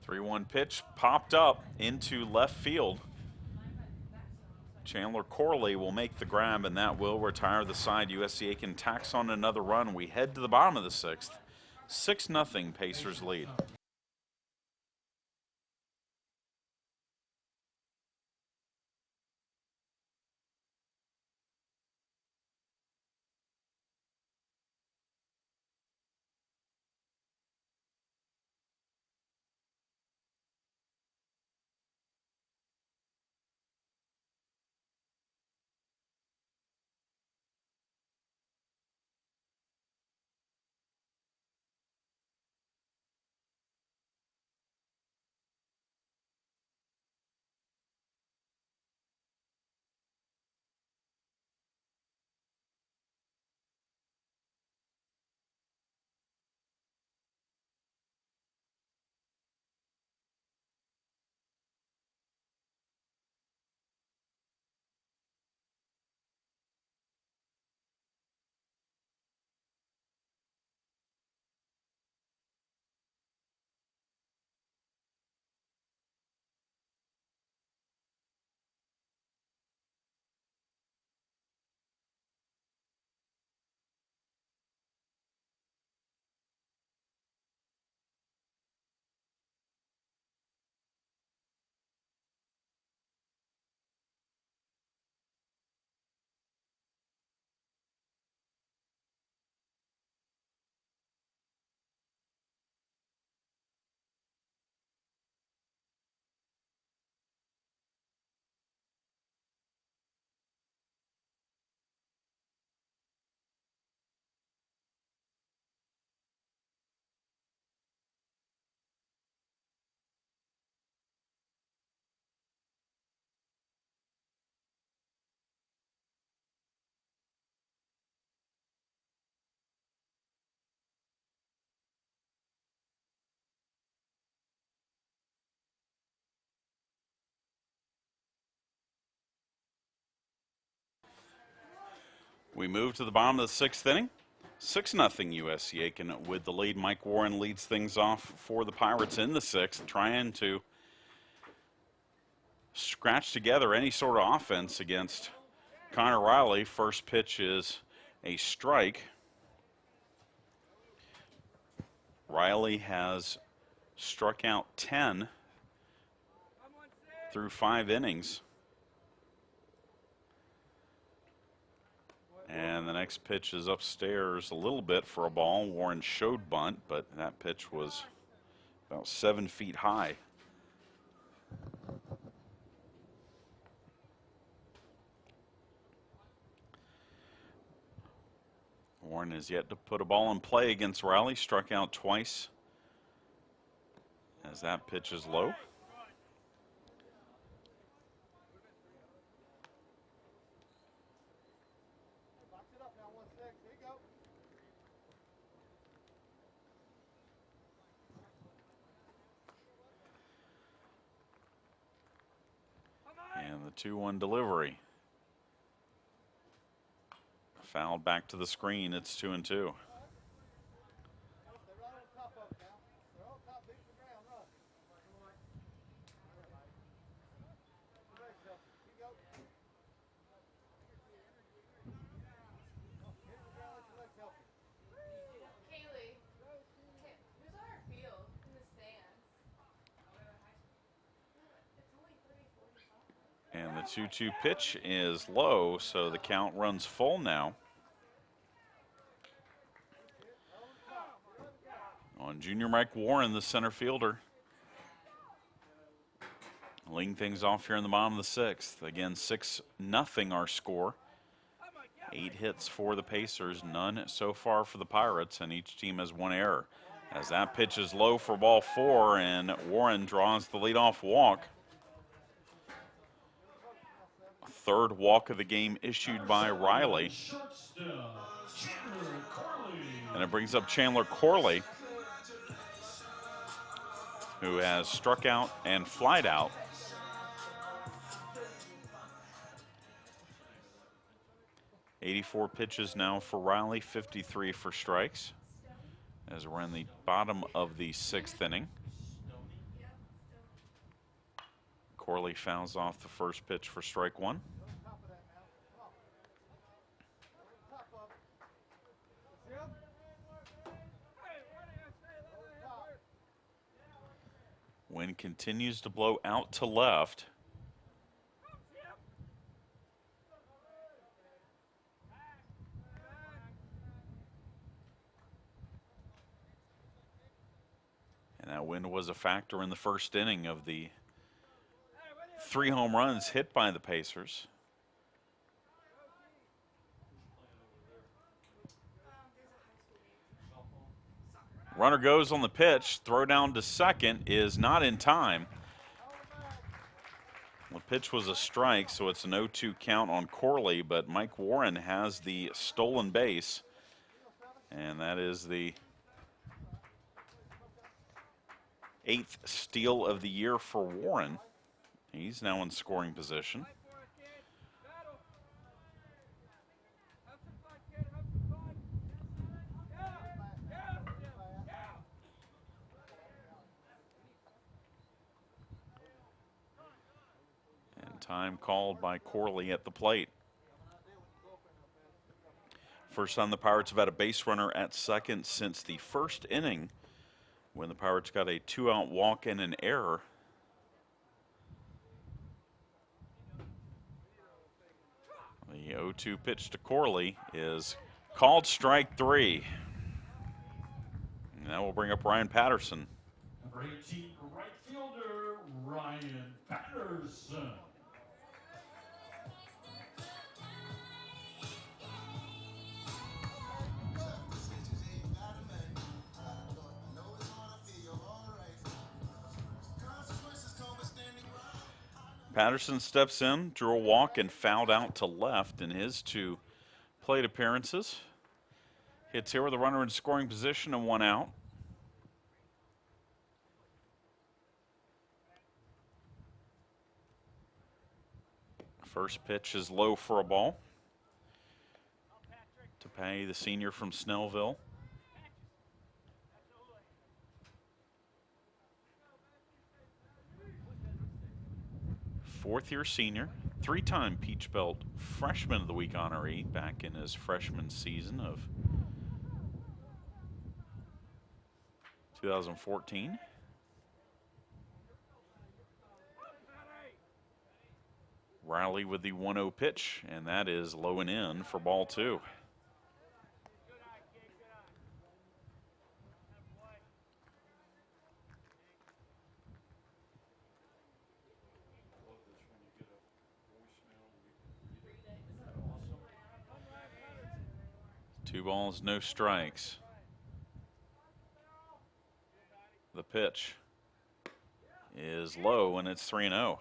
Three-one pitch popped up into left field. Chandler Corley will make the grab, and that will retire the side. USC Aiken tacks on another run. We head to the bottom of the sixth. 6-0 Pacers lead. We move to the bottom of the sixth inning. 6-0 USC Aiken with the lead. Mike Warren leads things off for the Pirates in the sixth, trying to scratch together any sort of offense against Connor Riley. First pitch is a strike. Riley has struck out 10 through 5 innings. And the next pitch is upstairs a little bit for a ball. Warren showed bunt, but that pitch was about 7 feet high. Warren has yet to put a ball in play against Riley. Struck out twice as that pitch is low. And the 2-1 delivery. Fouled back to the screen. It's 2-2. And the 2-2 pitch is low, so the count runs full now. On junior Mike Warren, the center fielder. Leading things off here in the bottom of the 6th. Again, 6-0 our score. 8 hits for the Pacers, none so far for the Pirates, and each team has 1 error. As that pitch is low for ball 4, and Warren draws the leadoff walk. Third walk of the game issued by Riley. And it brings up Chandler Corley, who has struck out and flied out. .84 pitches now for Riley, 53 for strikes, as we're in the bottom of the 6th inning. Corley fouls off the first pitch for strike 1. Wind continues to blow out to left. And that wind was a factor in the first inning of the 3 home runs hit by the Pacers. Runner goes on the pitch. Throw down to second is not in time. The pitch was a strike, so it's an 0-2 count on Corley, but Mike Warren has the stolen base, and that is the 8th steal of the year for Warren. He's now in scoring position. And time called by Corley at the plate. First time the Pirates have had a base runner at second since the first inning, when the Pirates got a 2-out walk and an error. The 0-2 pitch to Corley is called strike 3. And that will bring up Ryan Patterson. Number 18, right fielder, Ryan Patterson. Patterson steps in, drew a walk, and fouled out to left in his 2 plate appearances. Hits here with a runner in scoring position and 1 out. First pitch is low for a ball to Pay, the senior from Snellville. Fourth-year senior, 3-time Peach Belt Freshman of the Week honoree back in his freshman season of 2014. Riley with the 1-0 pitch, and that is low and in for ball 2. Two balls, no strikes. The pitch is low, and it's 3-0.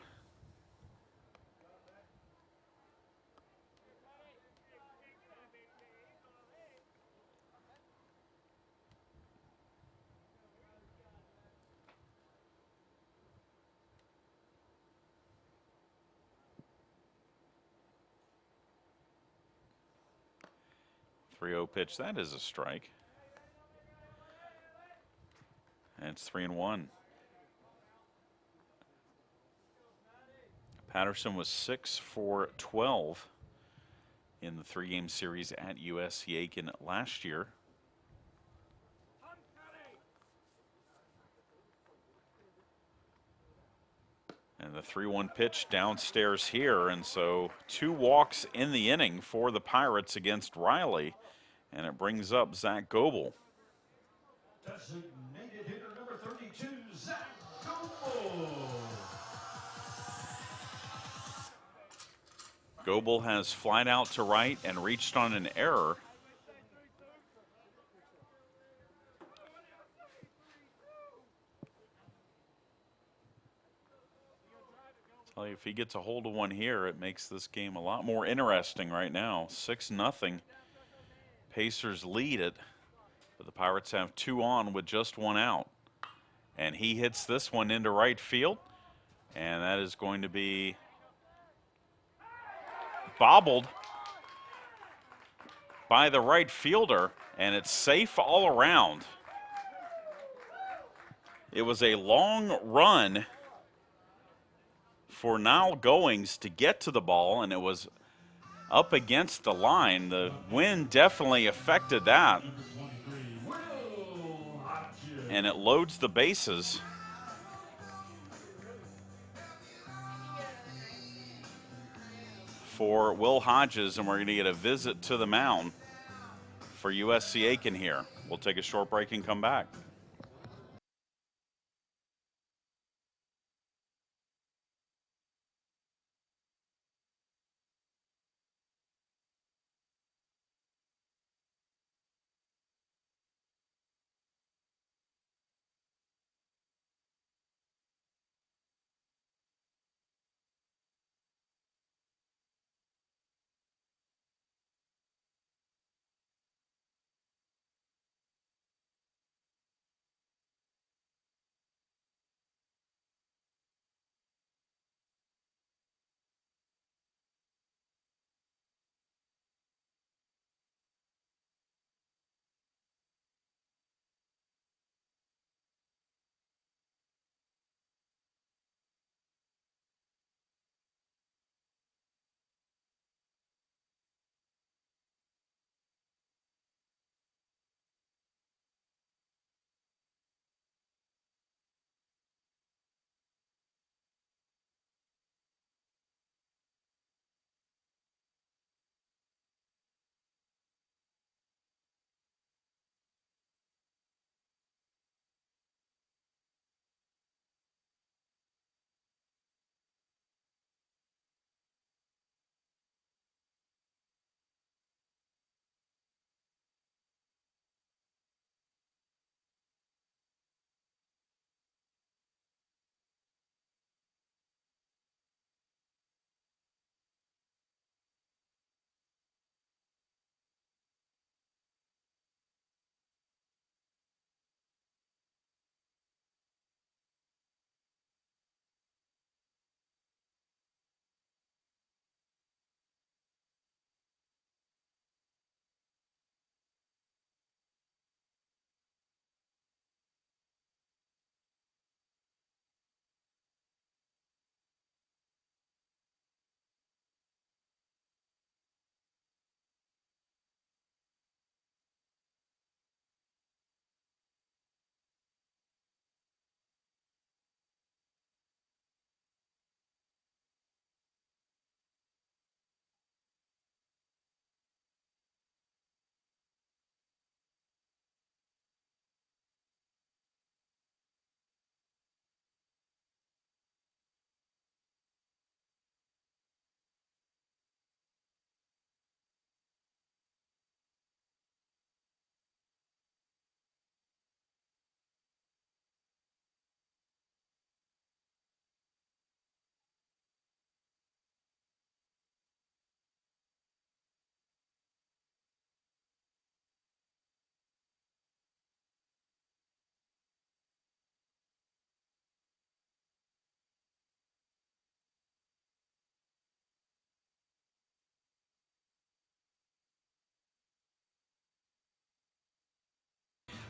Three-zero pitch, that is a strike. And it's 3-1. Patterson was 6 for 12 in the 3-game series at USC Aiken last year. And the 3-1 pitch downstairs here, and so 2 walks in the inning for the Pirates against Riley, and it brings up Zach Goebel. Designated hitter number 32, Zach Goebel. Goebel has flied out to right and reached on an error. Tell you, if he gets a hold of one here, it makes this game a lot more interesting right now. 6-0. Pacers lead it, but the Pirates have 2 on with just 1 out. And he hits this one into right field, and that is going to be bobbled by the right fielder, and it's safe all around. It was a long run for Niall Goings to get to the ball, and it was up against the line. The wind definitely affected that, and it loads the bases. For Will Hodges, and we're going to get a visit to the mound for USC Aiken here. We'll take a short break and come back.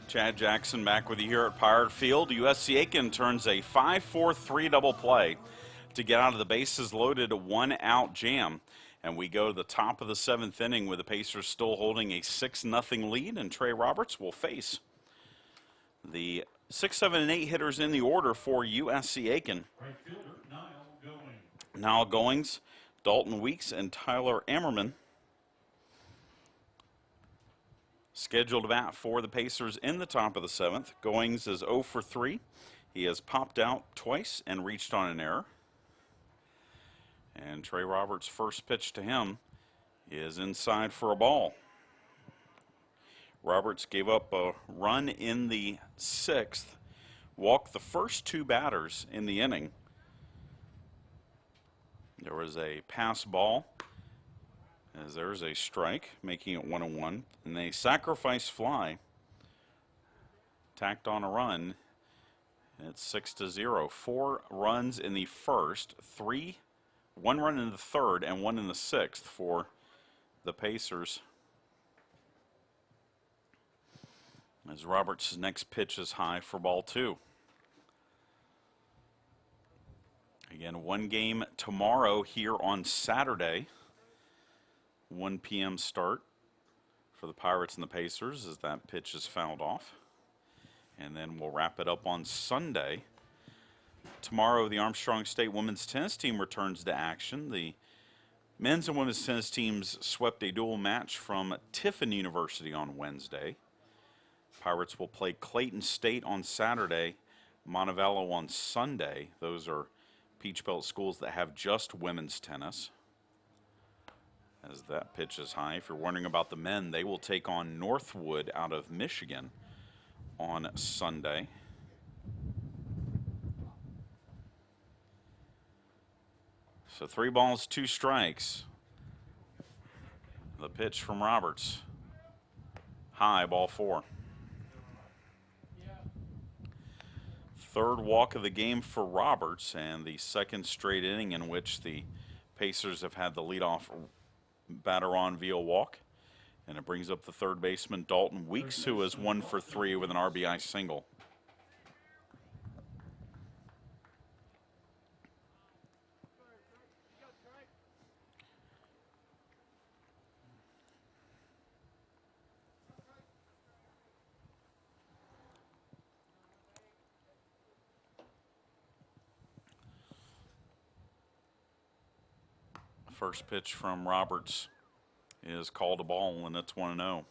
Chad Jackson back with you here at Pirate Field. USC Aiken turns a 5-4-3 double play to get out of the bases loaded 1-out jam. And we go to the top of the 7th inning with the Pacers still holding a 6-0 lead, and Trey Roberts will face the 6, 7, and 8 hitters in the order for USC Aiken. Right fielder, Niall Goings, Dalton Weeks, and Tyler Ammerman scheduled to bat for the Pacers in the top of the 7th. Goings is 0 for 3. He has popped out twice and reached on an error. And Trey Roberts' first pitch to him is inside for a ball. Roberts gave up a run in the 6th, walked the first 2 batters in the inning. There was a pass ball, as there's a strike, making it 1-1, and a sacrifice fly tacked on a run. It's 6-0. 4 runs in the first, 1 run in the 3rd, and 1 in the 6th for the Pacers. As Roberts' next pitch is high for ball 2. Again, 1 game tomorrow here on Saturday. 1 p.m. start for the Pirates and the Pacers as that pitch is fouled off. And then we'll wrap it up on Sunday. Tomorrow, the Armstrong State women's tennis team returns to action. The men's and women's tennis teams swept a dual match from Tiffin University on Wednesday. Pirates will play Clayton State on Saturday, Montevallo on Sunday. Those are Peach Belt schools that have just women's tennis. As that pitch is high. If you're wondering about the men, they will take on Northwood out of Michigan on Sunday. So 3 balls, 2 strikes. The pitch from Roberts. High, ball 4. 3rd walk of the game for Roberts, and the 2nd straight inning in which the Pacers have had the leadoff batter on via walk. And it brings up the 3rd baseman, Dalton Weeks, who is 1 for 3 with an RBI single. First pitch from Roberts is called a ball, and it's 1-0.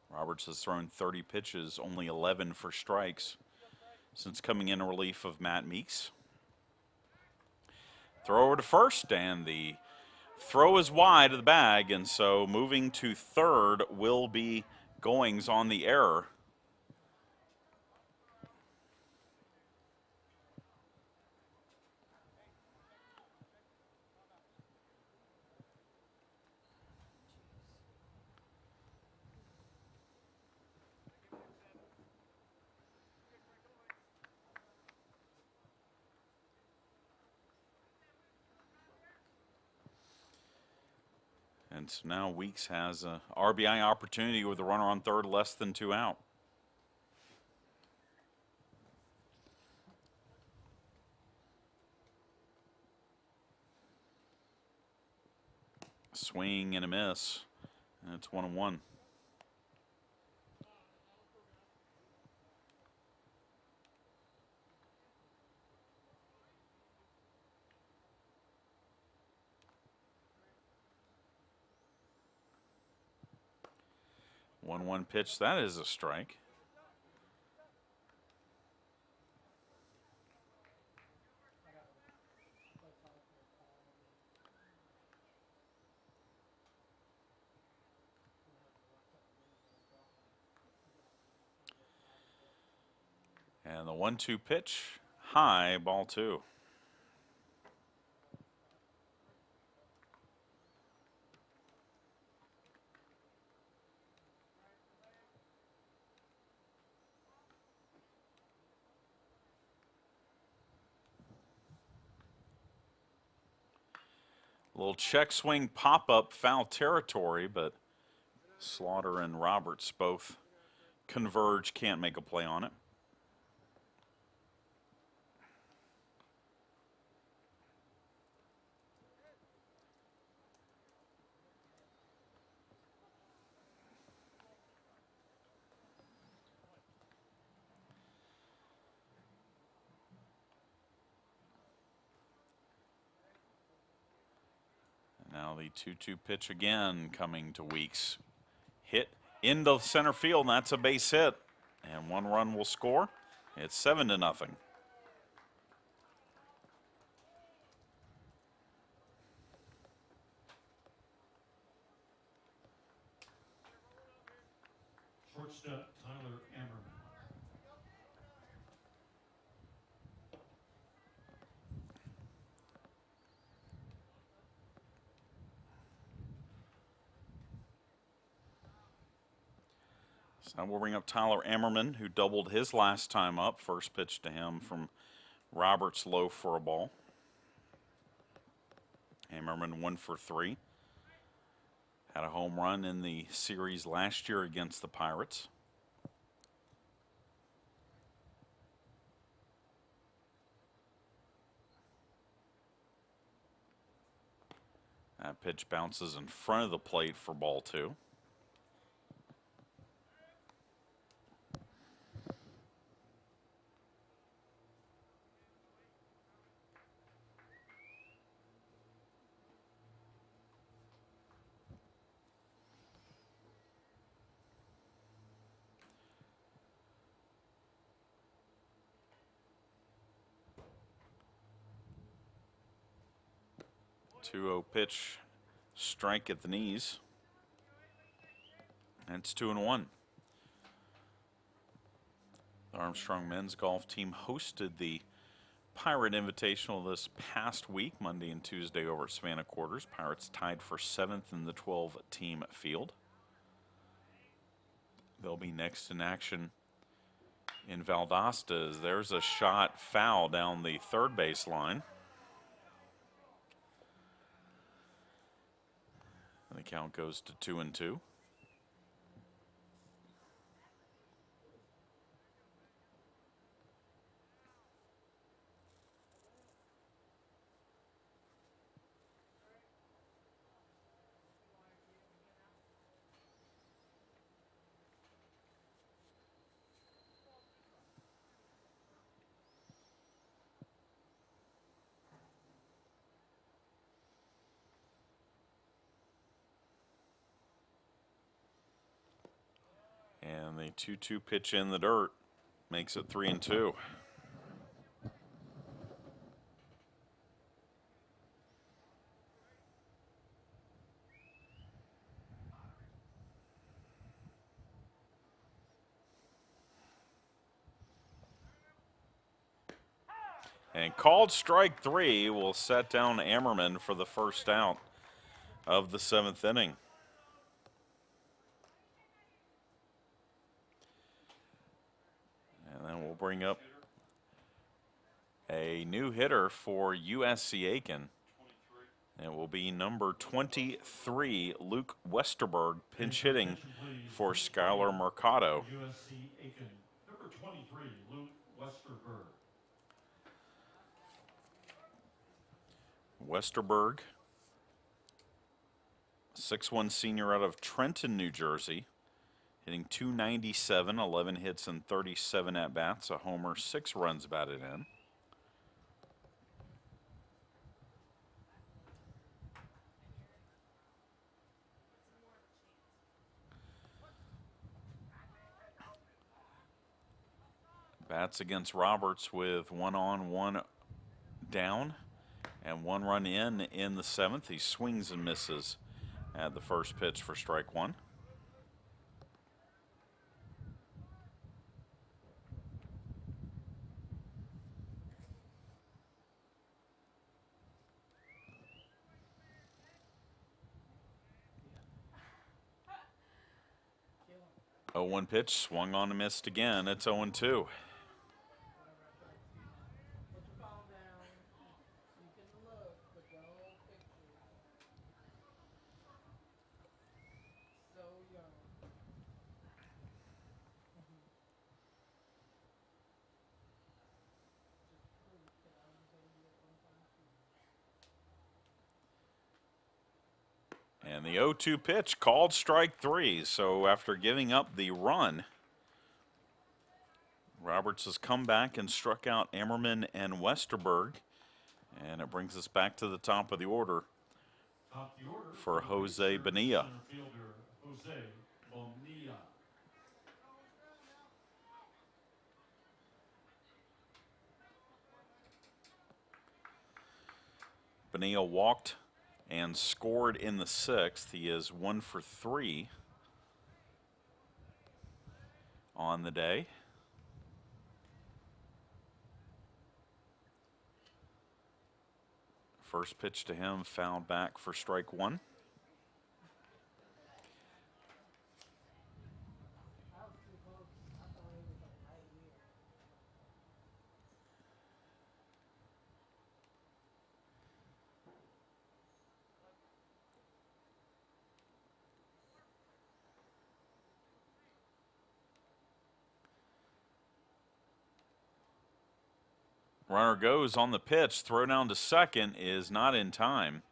Roberts has thrown 30 pitches, only 11 for strikes since coming in relief of Matt Meeks. Throw over to first, and the throw is wide of the bag, and so moving to 3rd will be Goings on the error. And so now Weeks has a RBI opportunity with a runner on 3rd, less than 2 out. Swing and a miss, and it's 1-1. One pitch, that is a strike. And the 1-2 pitch, high, ball 2. Little check swing pop-up, foul territory, but Slaughter and Roberts both converge, can't make a play on it. Now the 2-2 pitch again coming to Weeks. Hit into center field, and that's a base hit. And 1 run will score. It's 7-0. Shortstop Tyler Ammerman. So we'll bring up Tyler Ammerman, who doubled his last time up. First pitch to him from Roberts, low for a ball. Ammerman 1 for 3. Had a home run in the series last year against the Pirates. That pitch bounces in front of the plate for ball 2. Two-0 pitch, strike at the knees. And it's 2-1. The Armstrong men's golf team hosted the Pirate Invitational this past week, Monday and Tuesday over at Savannah Quarters. Pirates tied for 7th in the 12-team field. They'll be next in action in Valdosta. There's a shot foul down the third base line. And the count goes to 2-2. And the 2-2 pitch in the dirt makes it 3-2. And called strike 3 will set down Ammerman for the first out of the 7th inning. And then we'll bring up a new hitter for USC Aiken. It will be number 23, Luke Westerberg, pinch hitting for Skylar Mercado. USC Aiken, number 23, Luke Westerberg. Westerberg, 6'1" senior out of Trenton, New Jersey, hitting .297, 11 hits and 37 at-bats, a homer, 6 runs batted in. Bats against Roberts with 1 on, 1 down, and 1 run in the 7th. He swings and misses at the first pitch for strike 1. Oh, 1 pitch, swung on and missed again. It's 0-2. And the 0-2 pitch called strike 3. So after giving up the run, Roberts has come back and struck out Ammerman and Westerberg. And it brings us back to the top of the order for Jose Bonilla. Center fielder Jose Bonilla. Bonilla walked and scored in the 6th. He is 1 for 3 on the day. First pitch to him fouled back for strike 1. Runner goes on the pitch. Throw down to second is not in time.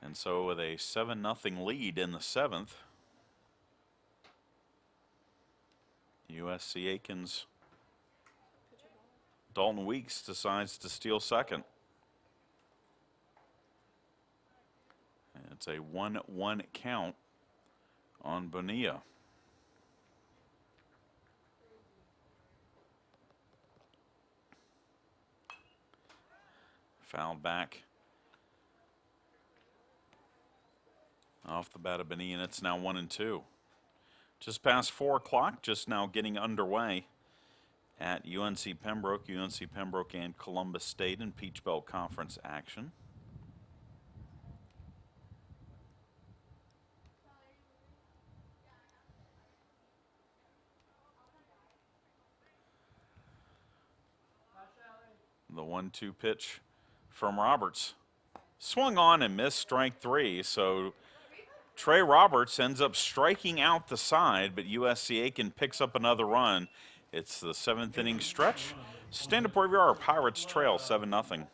And so with a 7-0 lead in the 7th, USC Aiken's Dalton Weeks decides to steal second. And it's a 1-1 count on Bonilla. Fouled back off the bat of Bonilla, and it's now 1-2. Just past 4 o'clock, just now getting underway at UNC Pembroke and Columbus State in Peach Belt Conference action. The 1-2 pitch from Roberts. Swung on and missed strike 3, so Trey Roberts ends up striking out the side, but USC Aiken picks up another run. It's the 7th inning stretch. Stand up wherever you are. Pirates trail 7-0.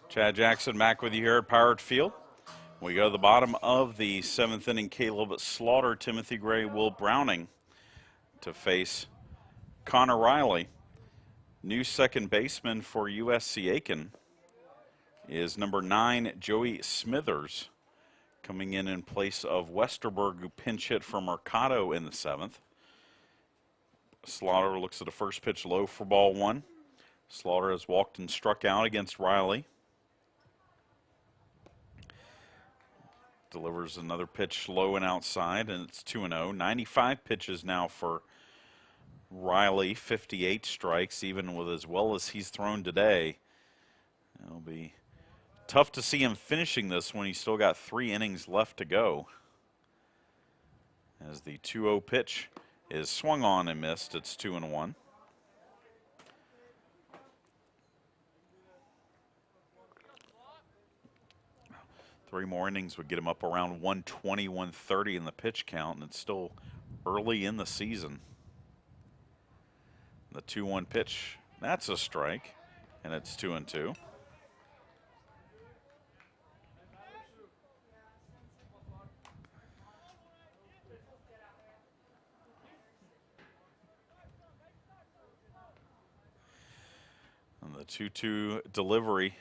Chad Jackson back with you here at Pirate Field. We go to the bottom of the 7th inning. Caleb Slaughter, Timothy Gray, Will Browning to face Connor Riley. New second baseman for USC Aiken is number 9, Joey Smithers, coming in place of Westerberg, who pinch hit for Mercado in the 7th. Slaughter looks at a first pitch low for ball 1. Slaughter has walked and struck out against Riley. Delivers another pitch low and outside, and it's 2-0. 95 pitches now for Riley, 58 strikes, even with as well as he's thrown today. It'll be tough to see him finishing this when he's still got 3 innings left to go. As the 2-0 pitch is swung on and missed, it's 2-1. Three more innings would get him up around 120, 130 in the pitch count, and it's still early in the season. The 2-1 pitch, that's a strike, and it's 2-2. And the 2-2 delivery.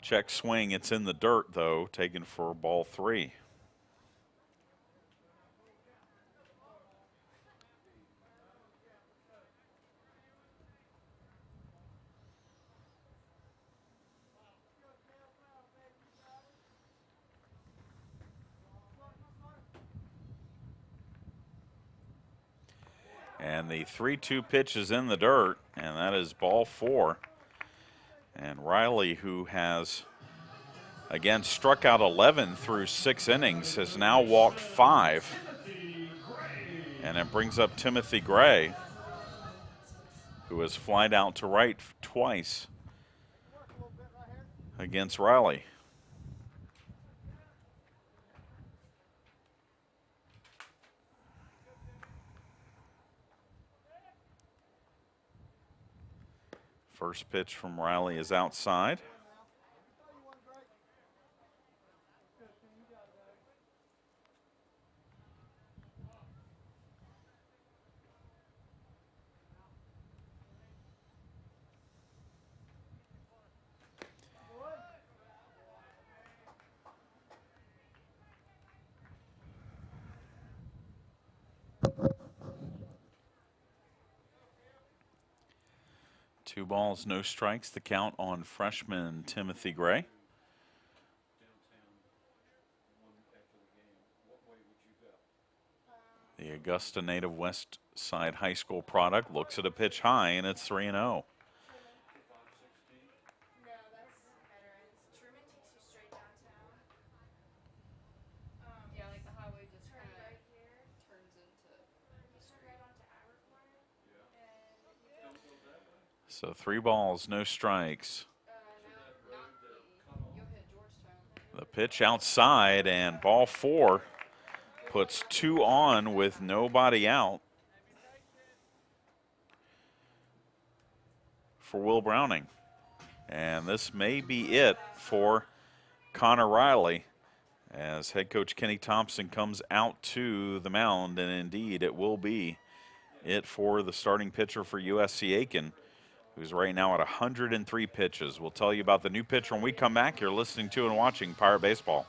Check swing, it's in the dirt though, taken for ball 3. And the 3-2 pitch is in the dirt, and that is ball 4. And Riley, who has, again, struck out 11 through 6 innings, has now walked 5. And it brings up Timothy Gray, who has flied out to right twice against Riley. First pitch from Riley is outside. Two balls, no strikes. The count on freshman Timothy Gray. The Augusta native West Side High School product looks at a pitch high, and it's 3-0. So 3 balls, no strikes. The pitch outside, and ball 4 puts 2 on with nobody out for Will Browning. And this may be it for Connor Riley as head coach Kenny Thompson comes out to the mound, and indeed it will be it for the starting pitcher for USC Aiken, who's right now at 103 pitches. We'll tell you about the new pitcher when we come back. You're listening to and watching Pirate Baseball.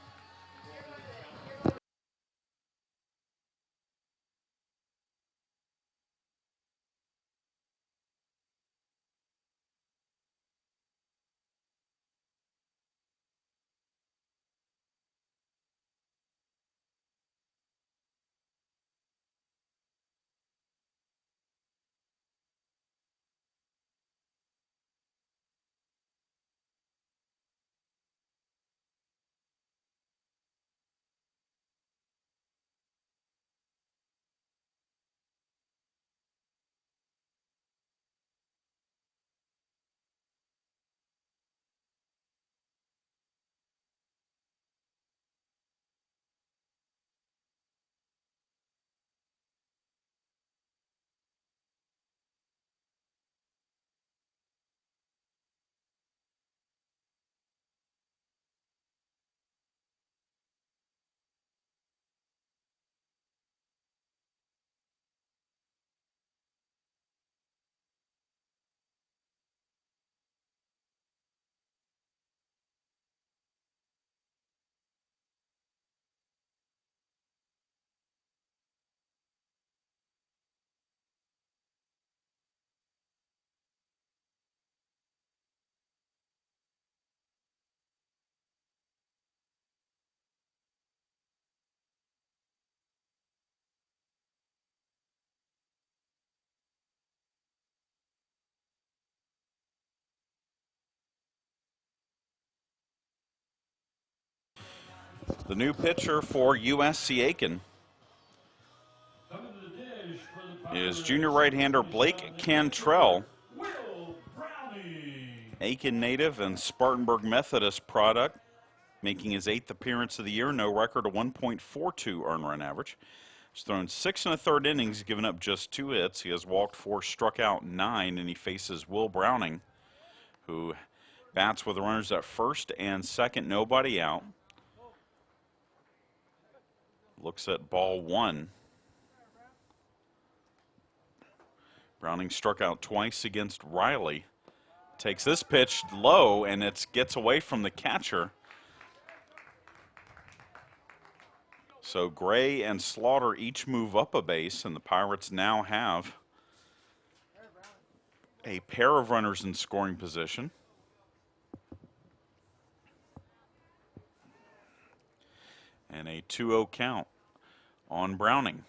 The new pitcher for USC Aiken is junior right-hander Blake Cantrell, Aiken native and Spartanburg Methodist product, making his 8th appearance of the year. No record, a 1.42 earned run average. He's thrown 6 1/3 innings, given up just 2 hits. He has walked 4, struck out 9, and he faces Will Browning, who bats with the runners at first and second, nobody out. Looks at ball 1. Browning struck out twice against Riley. Takes this pitch low, and it gets away from the catcher. So Gray and Slaughter each move up a base, and the Pirates now have a pair of runners in scoring position. And a 2-0 count on Browning.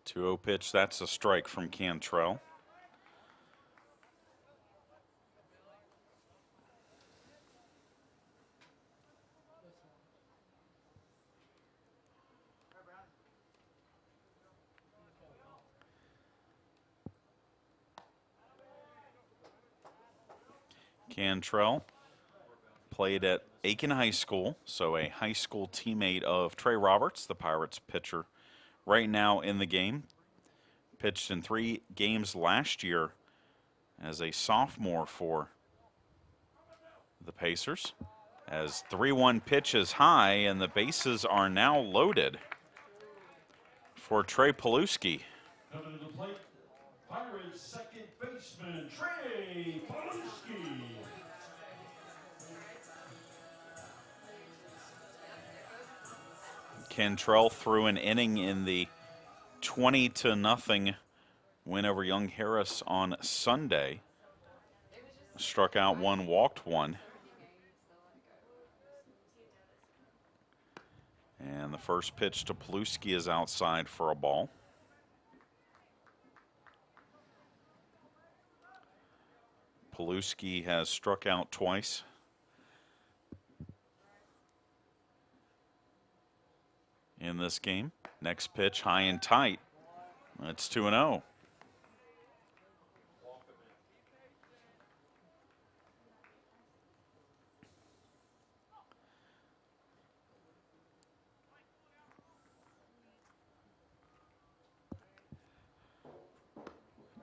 .20 pitch, that's a strike from Cantrell. Cantrell played at Aiken High School, so a high school teammate of Trey Roberts, the Pirates pitcher right now in the game. Pitched in 3 games last year as a sophomore for the Pacers. As 3-1 pitch is high, and the bases are now loaded for Trey Paluski. Coming to the plate, Pirates second baseman, Trey Paluski. Cantrell threw an inning in the 20-0 win over Young Harris on Sunday. Struck out 1, walked 1. And the first pitch to Paluski is outside for a ball. Paluski has struck out twice. In this game. Next pitch, high and tight. That's 2-0.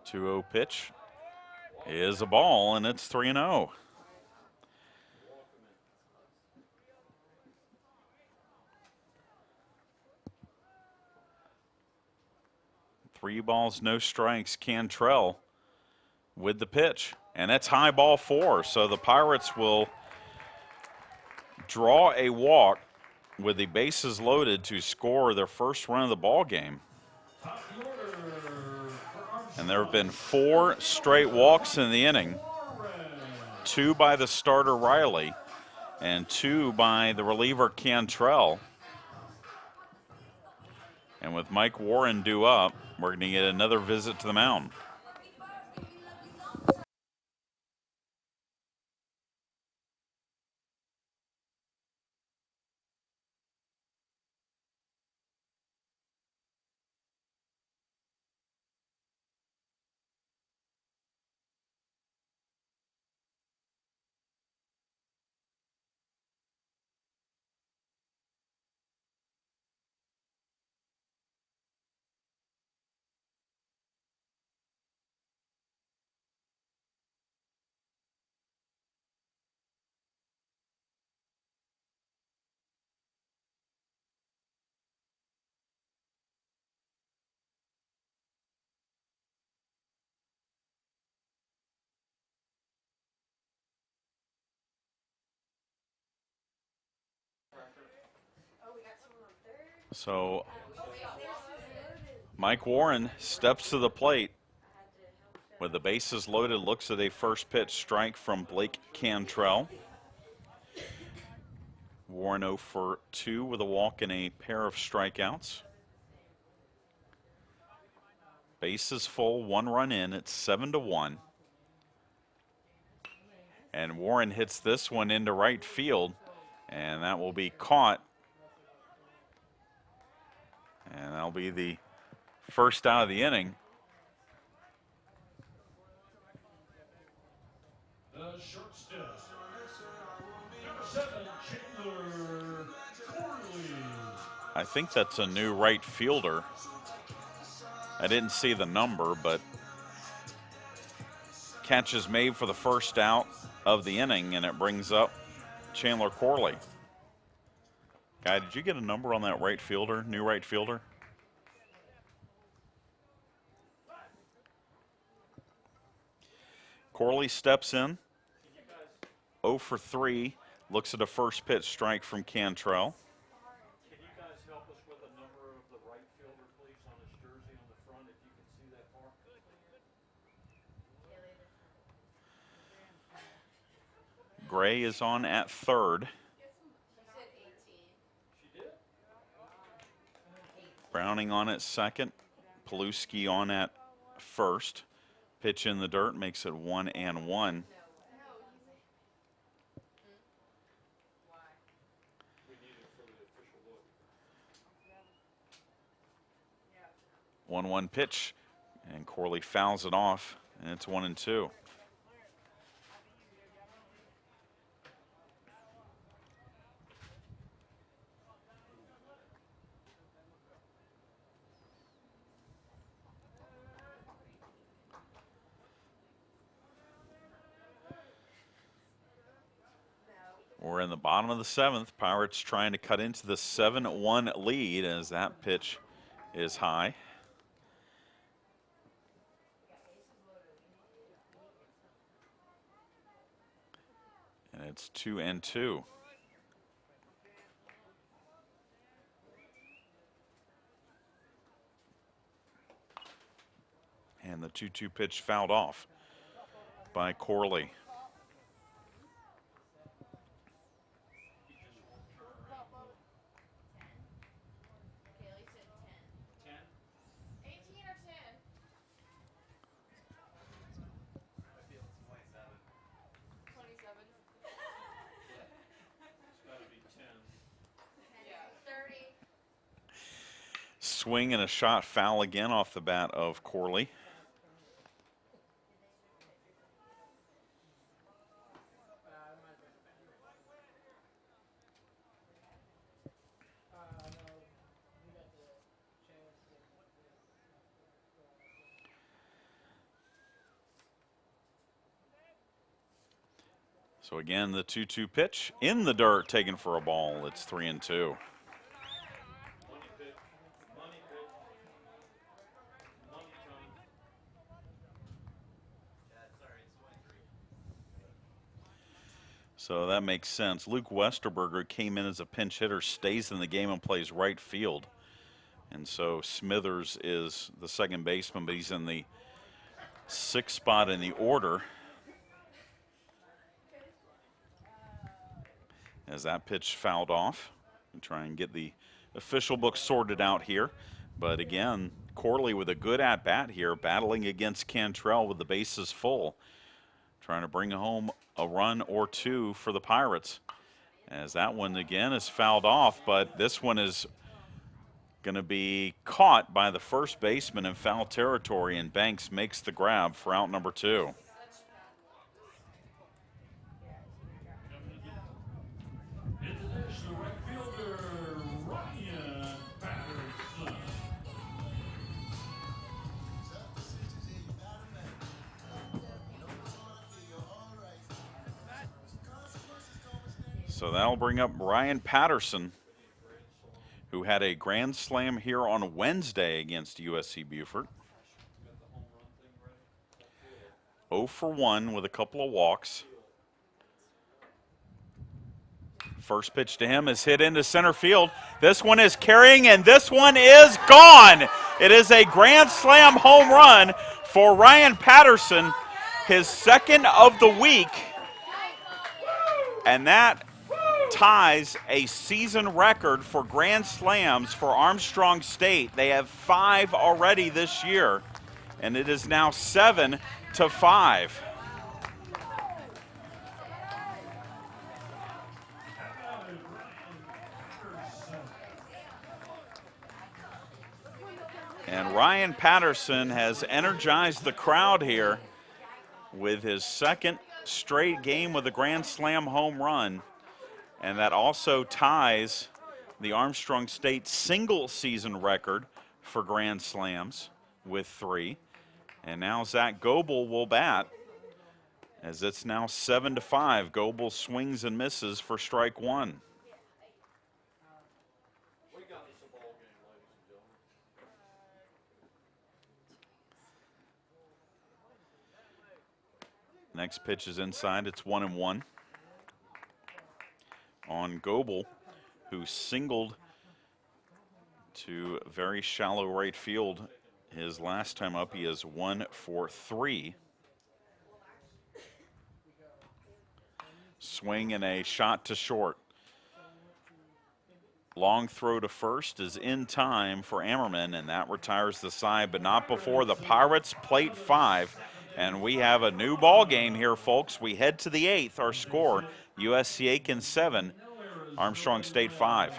.20 pitch is a ball, and it's 3-0. Three balls, no strikes. Cantrell with the pitch, and that's high ball 4. So the Pirates will draw a walk with the bases loaded to score their first run of the ball game. And there have been 4 straight walks in the inning. 2 by the starter Riley and 2 by the reliever Cantrell. And with Mike Warren due up, we're going to get another visit to the mound. So Mike Warren steps to the plate with the bases loaded, looks at a first pitch strike from Blake Cantrell. Warren 0 for 2 with a walk and a pair of strikeouts. Bases full, 1 run in, it's 7-1. And Warren hits this one into right field, and that will be caught. And that'll be the first out of the inning. The shortstop, number 7, Chandler Corley. I think that's a new right fielder. I didn't see the number, but catch is made for the first out of the inning, and it brings up Chandler Corley. Guy, did you get a number on that right fielder, new right fielder? Corley steps in, 0 for 3, looks at a first pitch strike from Cantrell. Can you guys help us with the number of the right fielder, please, on his jersey on the front, if you can see that far? Gray is on at third. Browning on at second. Paluski on at first. Pitch in the dirt makes it 1-1. One pitch, and Corley fouls it off, and it's 1-2. We're in the bottom of the 7th. Pirates trying to cut into the 7-1 lead as that pitch is high. And it's 2-2. And the 2-2 pitch fouled off by Corley. Swing and a shot foul again off the bat of Corley. So again, the 2-2 pitch in the dirt, taken for a ball. It's 3-2. So that makes sense. Luke Westerberger came in as a pinch hitter, stays in the game and plays right field. And so Smithers is the second baseman, but he's in the 6th spot in the order. As that pitch fouled off. And try and get the official book sorted out here. But again, Corley with a good at-bat here, battling against Cantrell with the bases full. Trying to bring home a run or two for the Pirates. As that one again is fouled off, but this one is going to be caught by the first baseman in foul territory, and Banks makes the grab for out number 2. International right fielder Ryan Patterson. So that'll bring up Ryan Patterson, who had a grand slam here on Wednesday against USC Beaufort. 0 for 1 with a couple of walks. First pitch to him is hit into center field. This one is carrying, and this one is gone. It is a grand slam home run for Ryan Patterson, his second of the week. And that ties a season record for grand slams for Armstrong State. They have 5 already this year, and it is now 7-5. And Ryan Patterson has energized the crowd here with his second straight game with a Grand Slam home run. And that also ties the Armstrong State single season record for Grand Slams with 3. And now Zach Goebel will bat as it's now 7-5. Goebel swings and misses for strike 1. Next pitch is inside. It's 1-1 on Goebel, who singled to very shallow right field his last time up. He is 1 for 3. Swing and a shot to short. Long throw to first is in time for Ammerman, and that retires the side, but not before the Pirates plate 5. And we have a new ball game here, folks. We head to the 8th. Our score, USC Aiken 7, Armstrong State 5.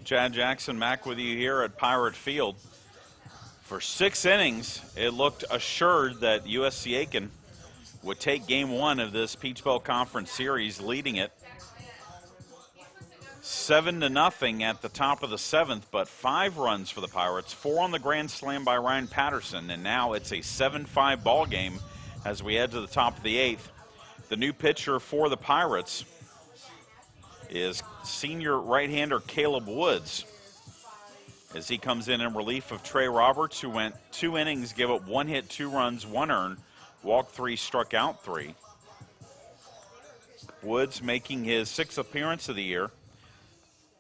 Chad Jackson back with you here at Pirate Field. For 6 innings, it looked assured that USC Aiken would take game 1 of this Peach Belt Conference Series, leading it 7-0 at the top of the 7th, but 5 runs for the Pirates, 4 on the grand slam by Ryan Patterson, and now it's a 7-5 ball game as we head to the top of the 8th. The new pitcher for the Pirates is senior right-hander Caleb Woods, as he comes in relief of Trey Roberts, who went 2 innings, gave up 1 hit, 2 runs, 1 earned, walked 3, struck out 3. Woods making his 6th appearance of the year.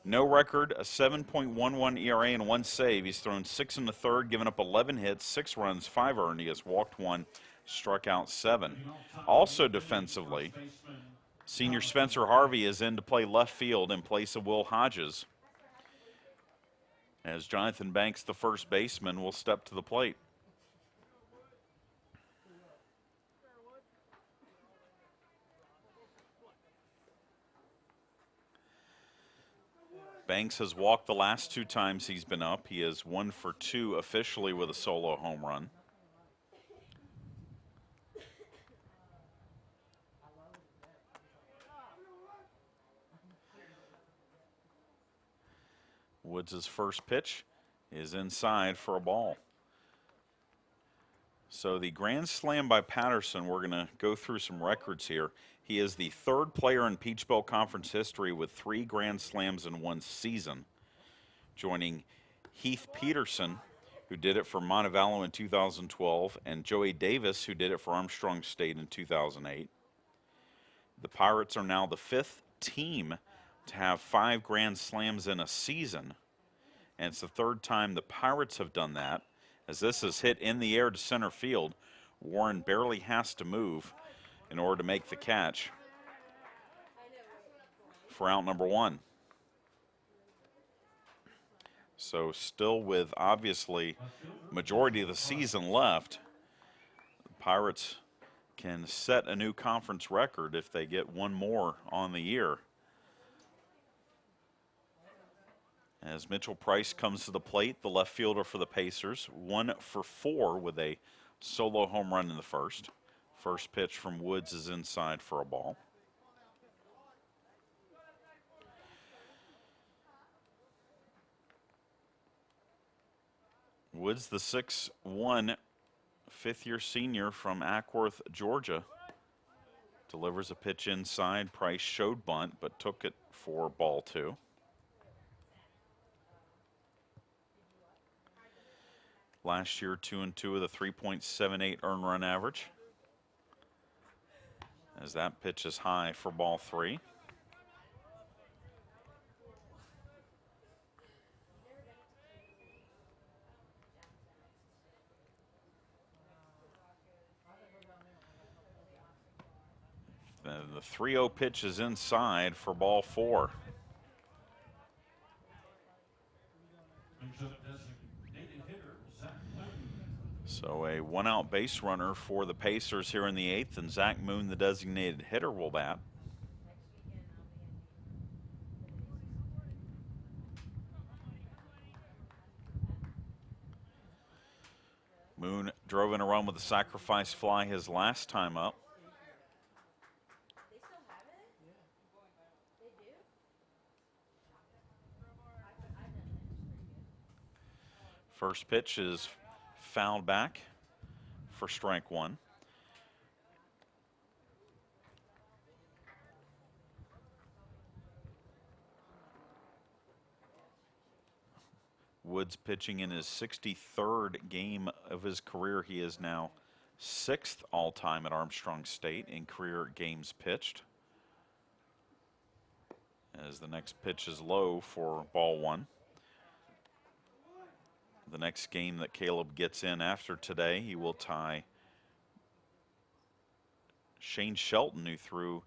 No record, a 7.11 ERA and 1 save. He's thrown 6 in the 3rd, given up 11 hits, 6 runs, 5 earned. He has walked 1, struck out 7. Also defensively, senior Spencer Harvey is in to play left field in place of Will Hodges, as Jonathan Banks, the first baseman, will step to the plate. Banks has walked the last 2 times he's been up. He is 1 for 2 officially with a solo home run. Woods' first pitch is inside for a ball. So the grand slam by Patterson, we're going to go through some records here. He is the 3rd player in Peach Belt Conference history with 3 grand slams in 1 season, joining Heath Peterson, who did it for Montevallo in 2012, and Joey Davis, who did it for Armstrong State in 2008. The Pirates are now the 5th team to have 5 grand slams in a season. And it's the 3rd time the Pirates have done that. As this is hit in the air to center field, Warren barely has to move in order to make the catch for out number 1. So still with obviously majority of the season left, the Pirates can set a new conference record if they get one more on the year. As Mitchell Price comes to the plate, the left fielder for the Pacers, 1 for 4 with a solo home run in the first. First pitch from Woods is inside for a ball. Woods, the 6'1", fifth-year senior from Ackworth, Georgia, delivers a pitch inside. Price showed bunt, but took it for ball 2. Last year, 2-2 with a 3.78 earned run average. As that pitch is high for ball 3. The 3-0 pitch is inside for ball 4. So a 1-out base runner for the Pacers here in the 8th, and Zach Moon, the designated hitter, will bat. Moon drove in a run with a sacrifice fly his last time up. First pitch is fouled back for strike 1. Woods pitching in his 63rd game of his career. He is now 6th all-time at Armstrong State in career games pitched. As the next pitch is low for ball 1. The next game that Caleb gets in after today, he will tie Shane Shelton, who threw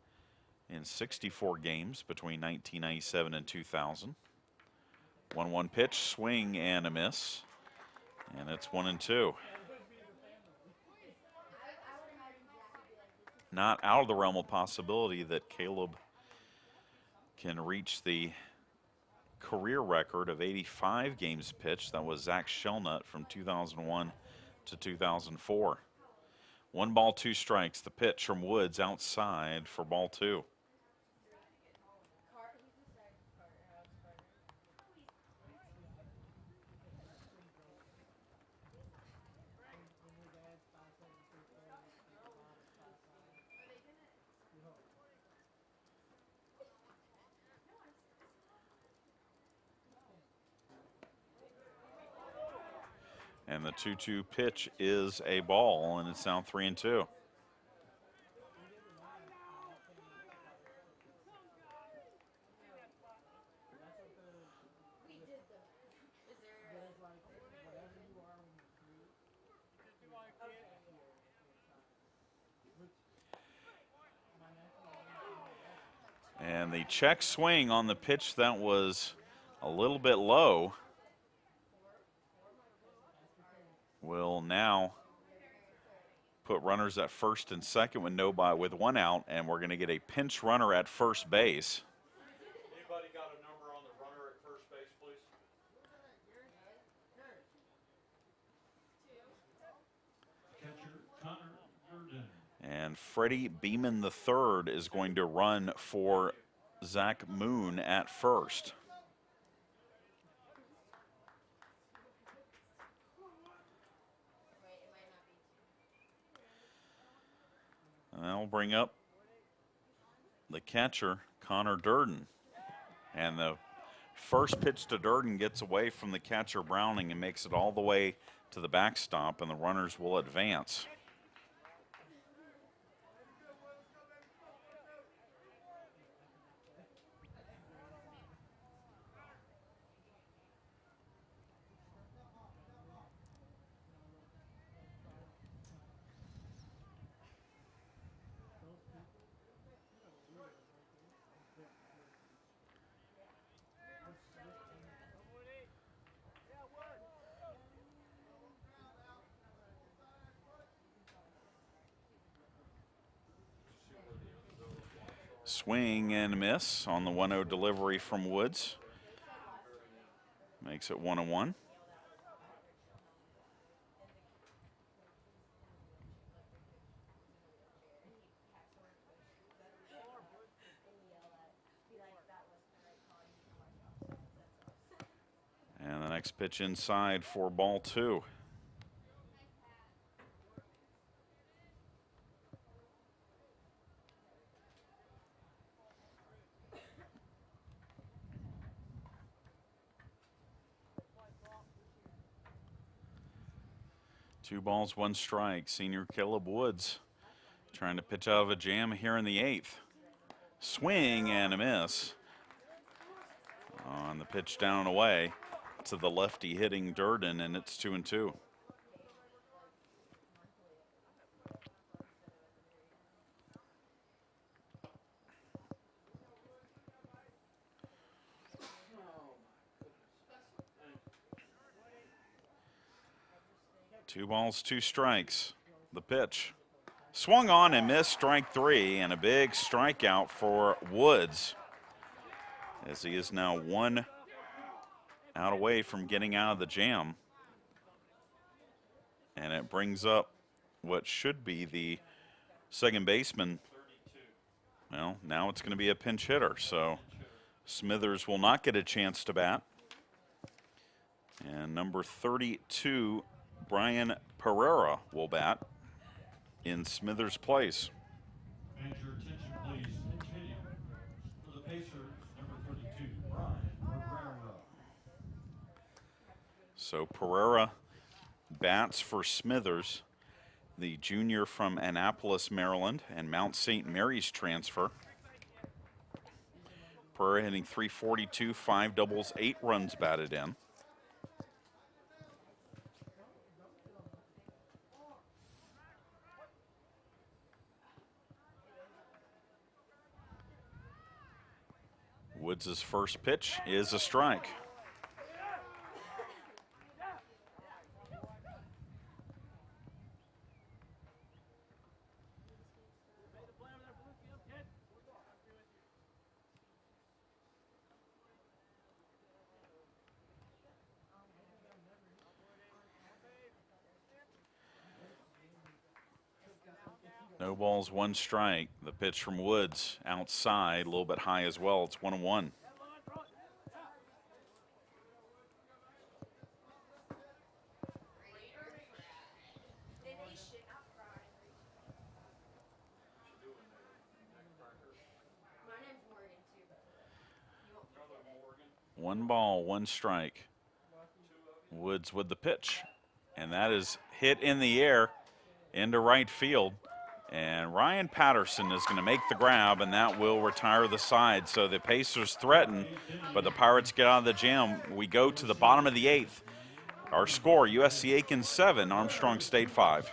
in 64 games between 1997 and 2000. 1-1 pitch, swing and a miss, and it's 1-2. Not out of the realm of possibility that Caleb can reach the career record of 85 games pitched. That was Zach Shelnut from 2001 to 2004. 1 ball, 2 strikes. The pitch from Woods outside for ball 2. And the 2-2 pitch is a ball, and it's now 3-2. And the check swing on the pitch that was a little bit low will now put runners at first and second with 1 out, and we're going to get a pinch runner at first base. Anybody got a number on the runner at first base, please? Catcher Connor Durden. And Freddie Beeman III is going to run for Zach Moon at first. And that'll bring up the catcher, Connor Durden. And the first pitch to Durden gets away from the catcher, Browning, and makes it all the way to the backstop, and the runners will advance. Swing and a miss on the 1-0 delivery from Woods. Makes it 1-1. And the next pitch inside for ball 2. Two balls, one strike. Senior Caleb Woods trying to pitch out of a jam here in the 8th. Swing and a miss. On the pitch down and away to the lefty hitting Durden, and it's 2-2. Two balls, two strikes. The pitch. Swung on and missed, strike 3, and a big strikeout for Woods, as he is now 1 out away from getting out of the jam. And it brings up what should be the second baseman. Well, now it's going to be a pinch hitter, so Smithers will not get a chance to bat. And number 32, Brian Pereira, will bat in Smithers' place. And your attention, please. Continue. For the Pacers, number 32, Brian Pereira. So Pereira bats for Smithers, the junior from Annapolis, Maryland, and Mount St. Mary's transfer. Pereira hitting .342, 5 doubles, 8 runs batted in. Woods' first pitch is a strike. No balls, one strike. The pitch from Woods outside, a little bit high as well. It's 1-1. One ball, one strike. Woods with the pitch. And that is hit in the air into right field. And Ryan Patterson is going to make the grab, and that will retire the side. So the Pacers threaten, but the Pirates get out of the jam. We go to the bottom of the 8th. Our score, USC Aiken 7, Armstrong State 5.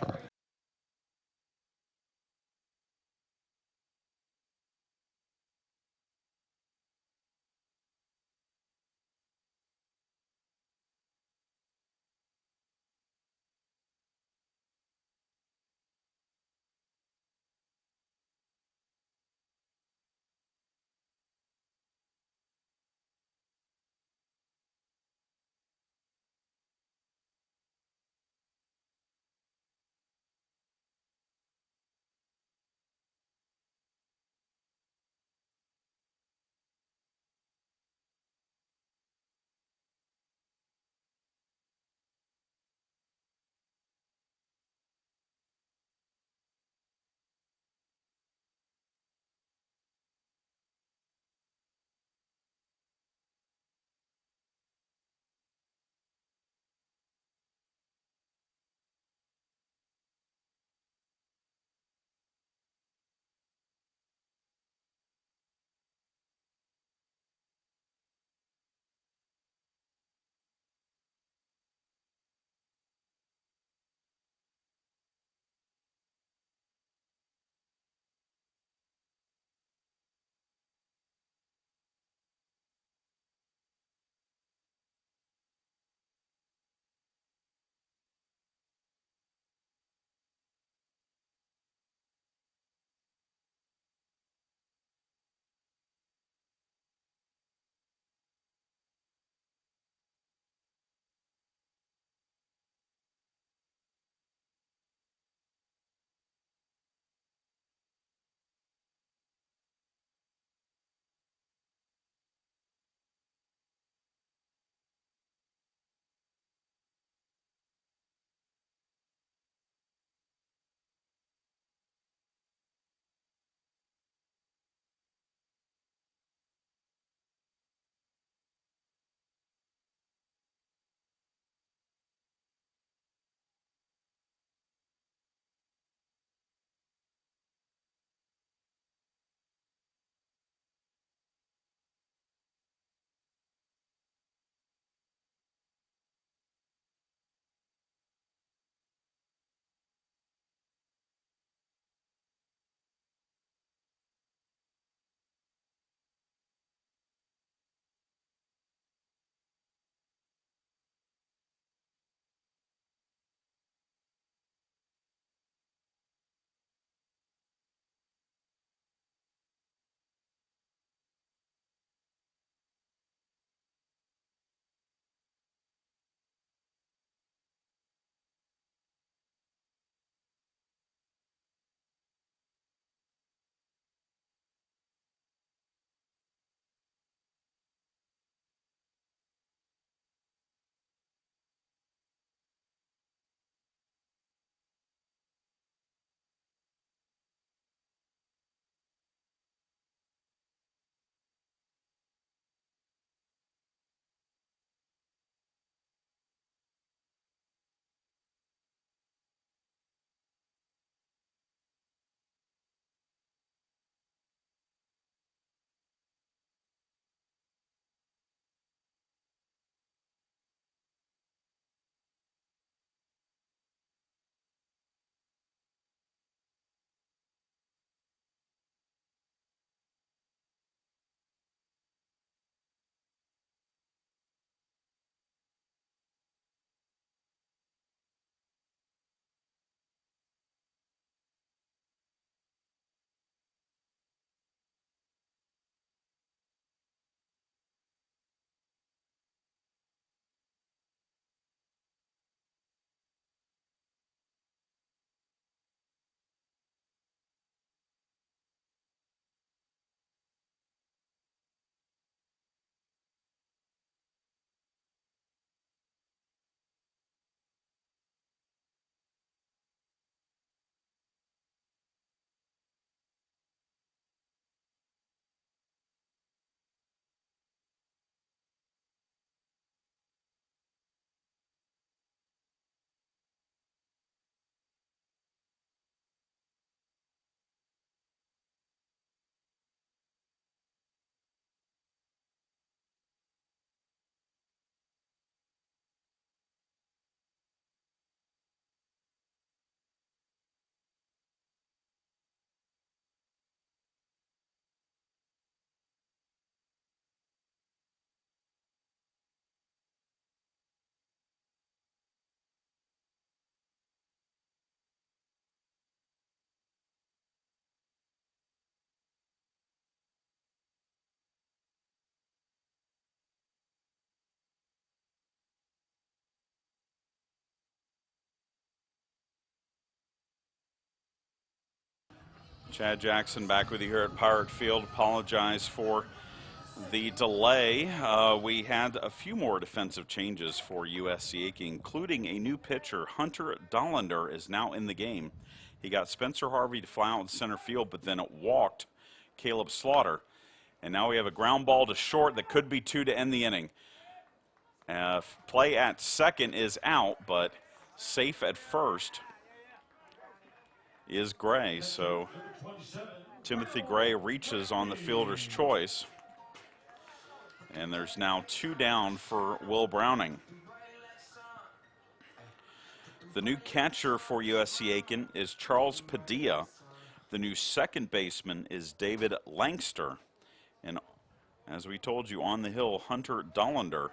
Chad Jackson back with you here at Pirate Field. Apologize for the delay. We had a few more defensive changes for USC Aiken, including a new pitcher. Hunter Dollander is now in the game. He got Spencer Harvey to fly out in center field, but then it walked Caleb Slaughter. And now we have a ground ball to short that could be 2 to end the inning. Play at second is out, but safe at first is Gray. So Timothy Gray reaches on the fielder's choice. And there's now 2 down for Will Browning. The new catcher for USC Aiken is Charles Padilla. The new second baseman is David Langster. And as we told you, on the hill, Hunter Dollander.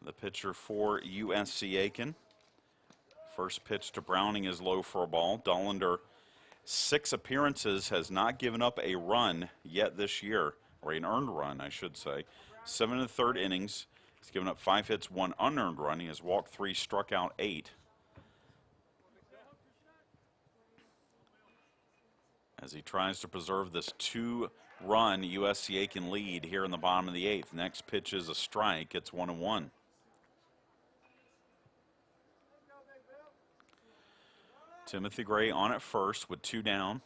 The pitcher for USC Aiken. First pitch to Browning is low for a ball. Dollander, 6 appearances, has not given up a run yet this year. Or an earned run, I should say. 7 1/3 innings. He's given up 5 hits, 1 unearned run. He has walked 3, struck out 8. As he tries to preserve this 2-run USC Aiken lead here in the bottom of the 8th. Next pitch is a strike. It's 1-1. Timothy Gray on at first with 2 down.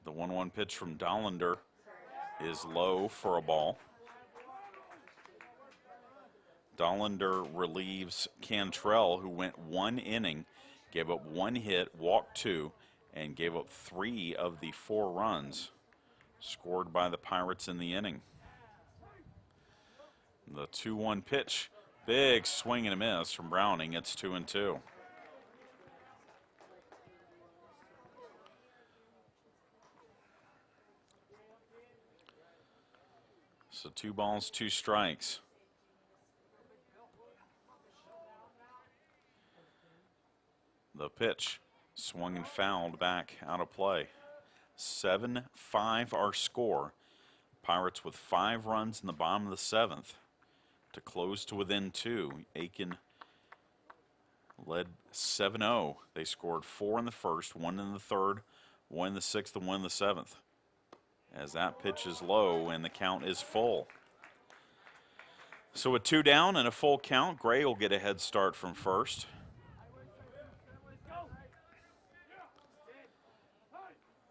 The 1-1 pitch from Dollander is low for a ball. Dollander relieves Cantrell, who went 1 inning, gave up 1 hit, walked 2, and gave up 3 of the 4 runs scored by the Pirates in the inning. The 2-1 pitch, big swing and a miss from Browning. It's 2-2. So 2 balls, 2 strikes. The pitch swung and fouled back out of play. 7-5 our score. Pirates with 5 runs in the bottom of the 7th to close to within 2. Aiken led 7-0. They scored 4 in the first, 1 in the third, 1 in the 6th, and 1 in the 7th. As that pitch is low and the count is full. So with 2 down and a full count, Gray will get a head start from first.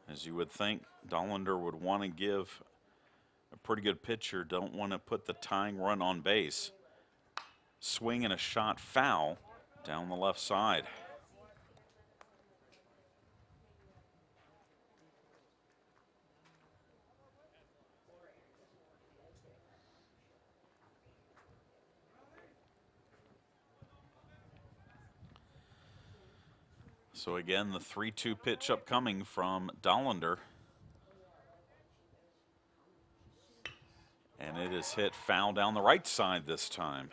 As you would think, Dollander would want to give a pretty good pitcher, don't want to put the tying run on base. Swing and a shot foul down the left side. So again, the 3-2 pitch upcoming from Dollander. And it is hit foul down the right side this time.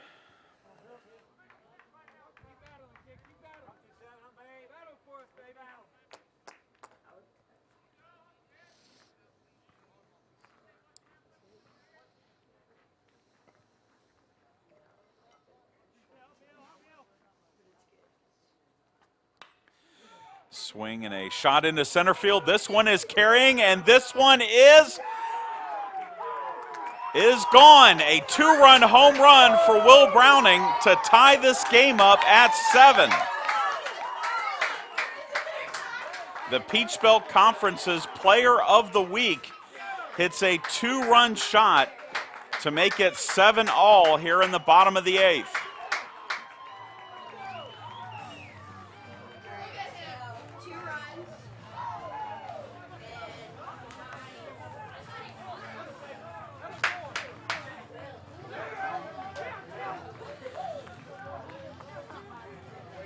Swing and a shot into center field. This one is carrying, and this one is gone. A 2-run home run for Will Browning to tie this game up at 7. The Peach Belt Conference's Player of the Week hits a 2-run shot to make it 7-all here in the bottom of the 8th.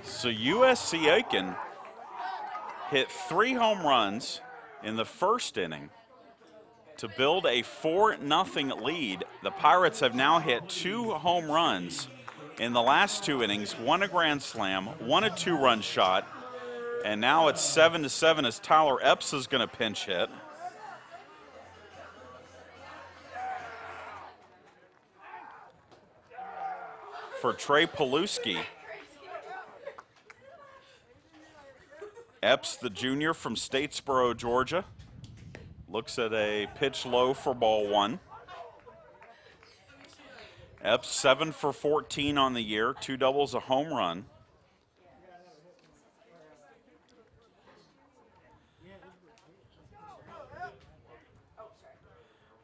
So USC Aiken hit 3 home runs in the first inning to build a 4-0 lead. The Pirates have now hit 2 home runs in the last 2 innings, 1 a grand slam, 1 a 2-run shot, and now it's 7-7 as Tyler Epps is going to pinch hit. for Trey Paluski. Epps, the junior from Statesboro, Georgia, looks at a pitch low for ball one. Epps 7 for 14 on the year, 2 doubles, a home run.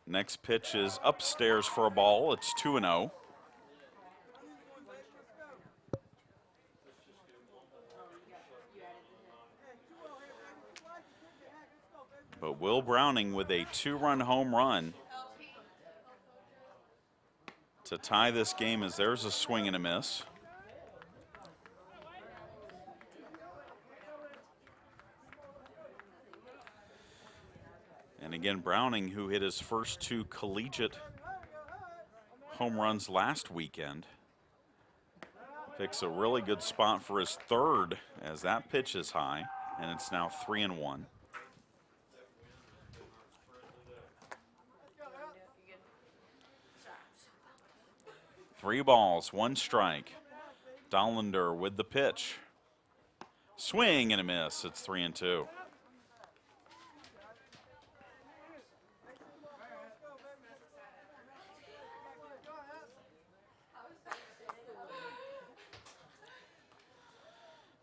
Next pitch is upstairs for a ball. It's 2-0. But Will Browning with a 2-run home run to tie this game, as there's a swing and a miss. And again, Browning, who hit his first 2 collegiate home runs last weekend, picks a really good spot for his 3rd as that pitch is high, and it's now 3-1. Three balls, 1 strike. Dollander with the pitch. Swing and a miss. It's 3-2.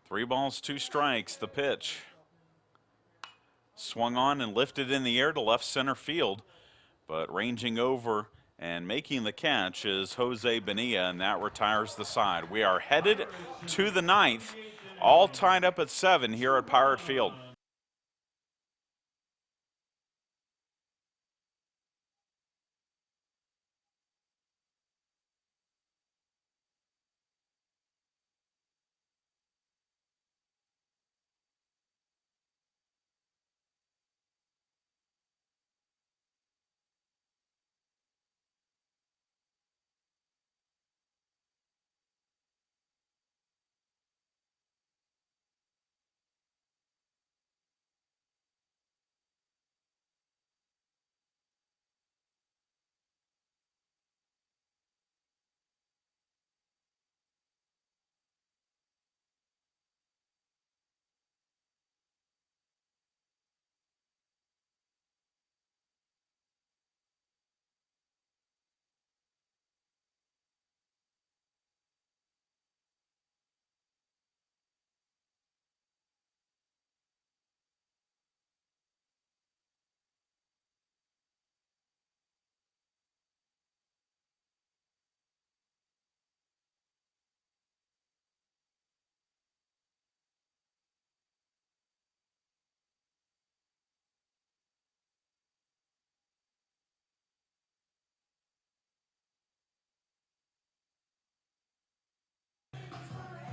Three balls, 2 strikes. The pitch. Swung on and lifted in the air to left center field, but ranging over and making the catch is Jose Bonilla, and that retires the side. We are headed to the 9th, all tied up at 7 here at Pirate Field.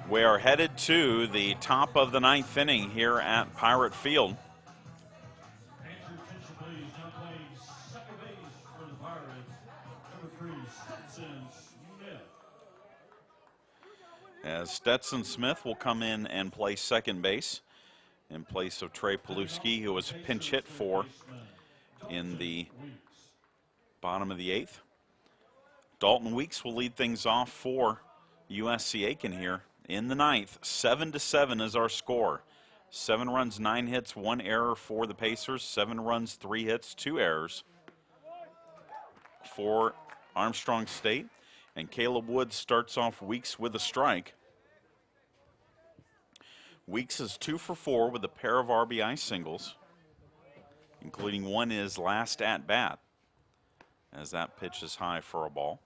We are headed to the top of the 9th inning here at Pirate Field. As Stetson Smith will come in and play second base in place of Trey Paluski, who was pinch hit for in the bottom of the 8th. Dalton Weeks will lead things off for USC Aiken here in the 9th. 7-7 is our score. 7 runs, 9 hits, 1 error for the Pacers. 7 runs, 3 hits, 2 errors for Armstrong State. And Caleb Woods starts off Weeks with a strike. Weeks is 2 for 4 with a pair of RBI singles, including one his last at bat, as that pitch is high for a ball.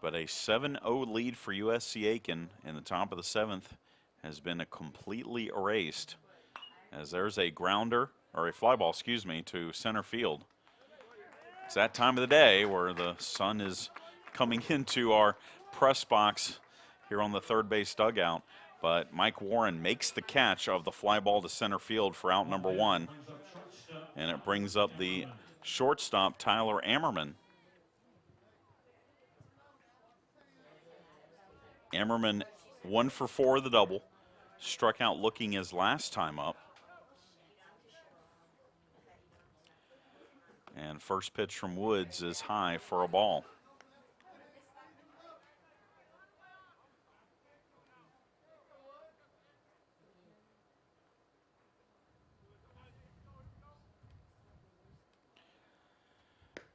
But a 7-0 lead for USC Aiken in the top of the 7th has been completely erased, as there's a grounder, or a fly ball, excuse me, to center field. It's that time of the day where the sun is coming into our press box here on the third base dugout, but Mike Warren makes the catch of the fly ball to center field for out number 1, and it brings up the shortstop, Tyler Ammerman. Ammerman 1 for 4 with the double, struck out looking his last time up. And first pitch from Woods is high for a ball.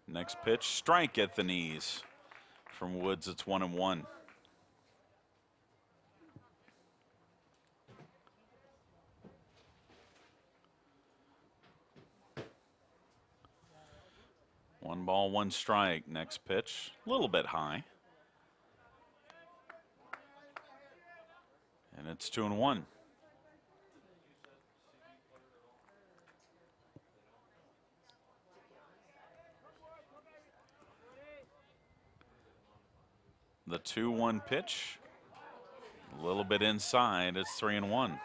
Next pitch, strike at the knees. From Woods, it's 1-1. One ball, one strike. Next pitch, a little bit high. And it's 2-1. The 2-1 pitch, a little bit inside. It's 3-1.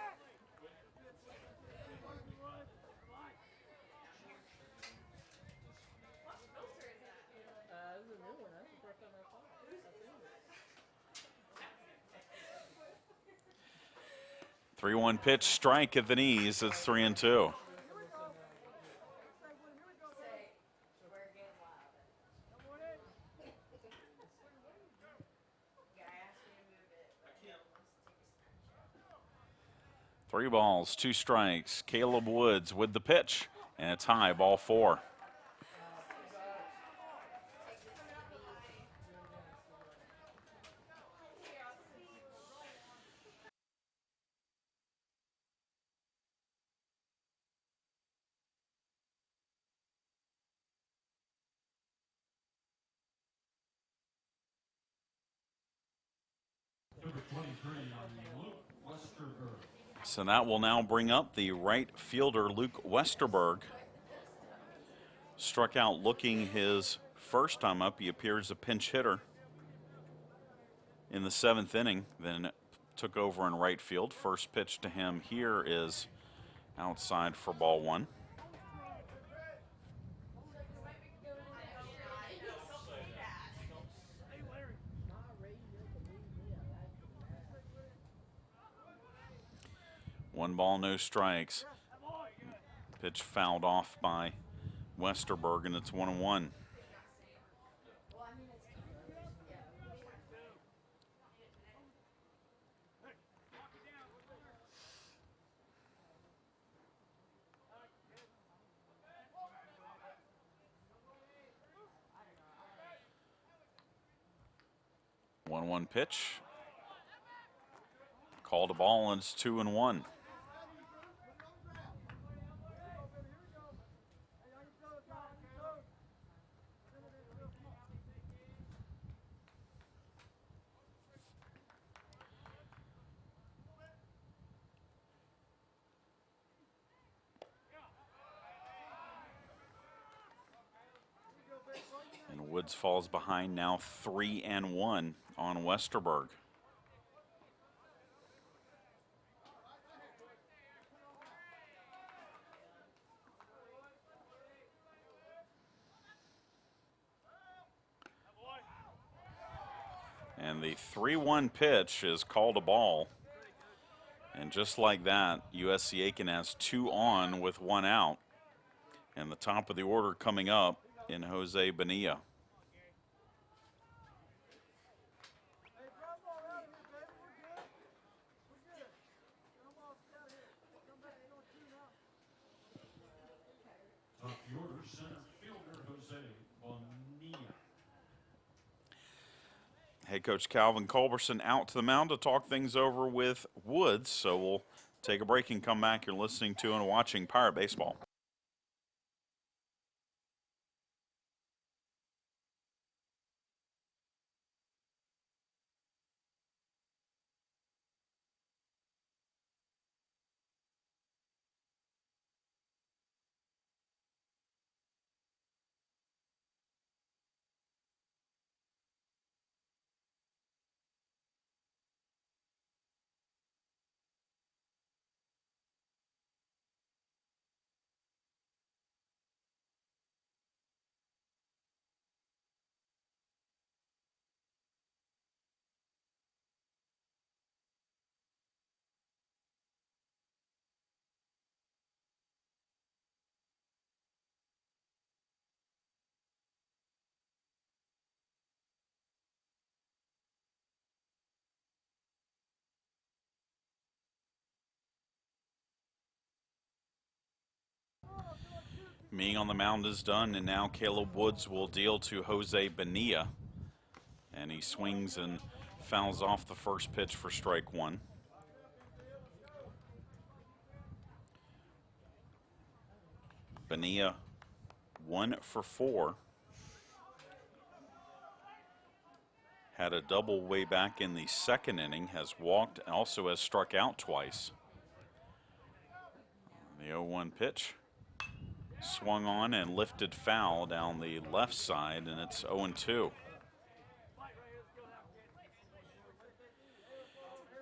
Three-one pitch, strike at the knees. It's 3-2. Three balls, two strikes. Caleb Woods with the pitch, and it's high, ball 4. So that will now bring up the right fielder, Luke Westerberg. Struck out looking his first time up. He appears a pinch hitter in the 7th inning, then took over in right field. First pitch to him here is outside for ball 1. One ball, no strikes. Pitch fouled off by Westerberg, and it's 1-1. One pitch. Called a ball, and it's 2-1. And Woods falls behind now 3-1 on Westerberg. And the 3-1 pitch is called a ball. And just like that, USC Aiken has 2 on with 1 out. And the top of the order coming up in Jose Bonilla. Top the order, center fielder Jose Bonilla. Head coach Calvin Culberson out to the mound to talk things over with Woods. So we'll take a break and come back. You're listening to and watching Pirate Baseball. Being on the mound is done, and now Caleb Woods will deal to Jose Bonilla. And he swings and fouls off the first pitch for strike one. Bonilla 1 for 4. Had a double way back in the second inning, has walked, and also has struck out twice. The 0-1 pitch swung on and lifted foul down the left side, and it's 0-2.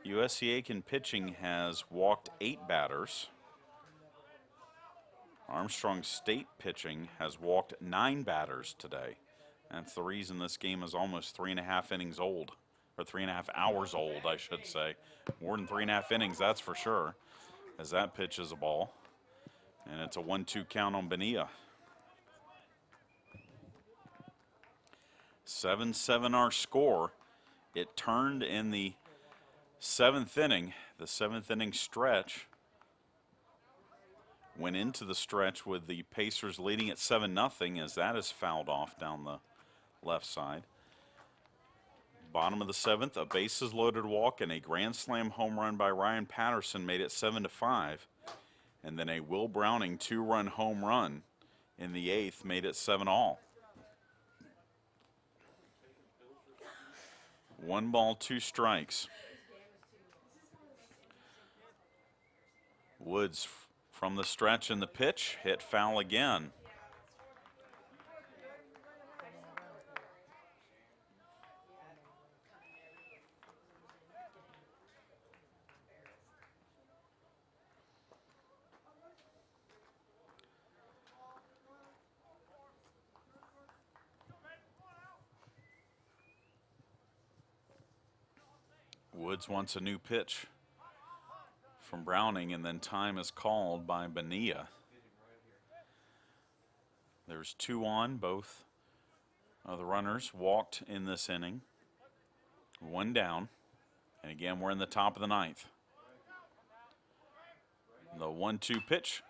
USC Aiken pitching has walked 8 batters. Armstrong State pitching has walked 9 batters today. That's the reason this game is almost 3.5 innings old, or 3.5 hours old, I should say. More than 3.5 innings, that's for sure, as that pitch is a ball. And it's a 1-2 count on Bonilla. 7-7 our score. It turned in the 7th inning. The 7th inning stretch went into the stretch with the Pacers leading at 7-0 as that is fouled off down the left side. Bottom of the 7th, a bases loaded walk and a grand slam home run by Ryan Patterson made it 7-5. And then a Will Browning 2-run home run in the 8th made it 7-all. 1 ball, 2 strikes. Woods from the stretch and the pitch, hit foul again. Woods wants a new pitch from Browning, and then time is called by Bonilla. There's 2 on. Both of the runners walked in this inning. 1 down. And again, we're in the top of the 9th. The 1-2 pitch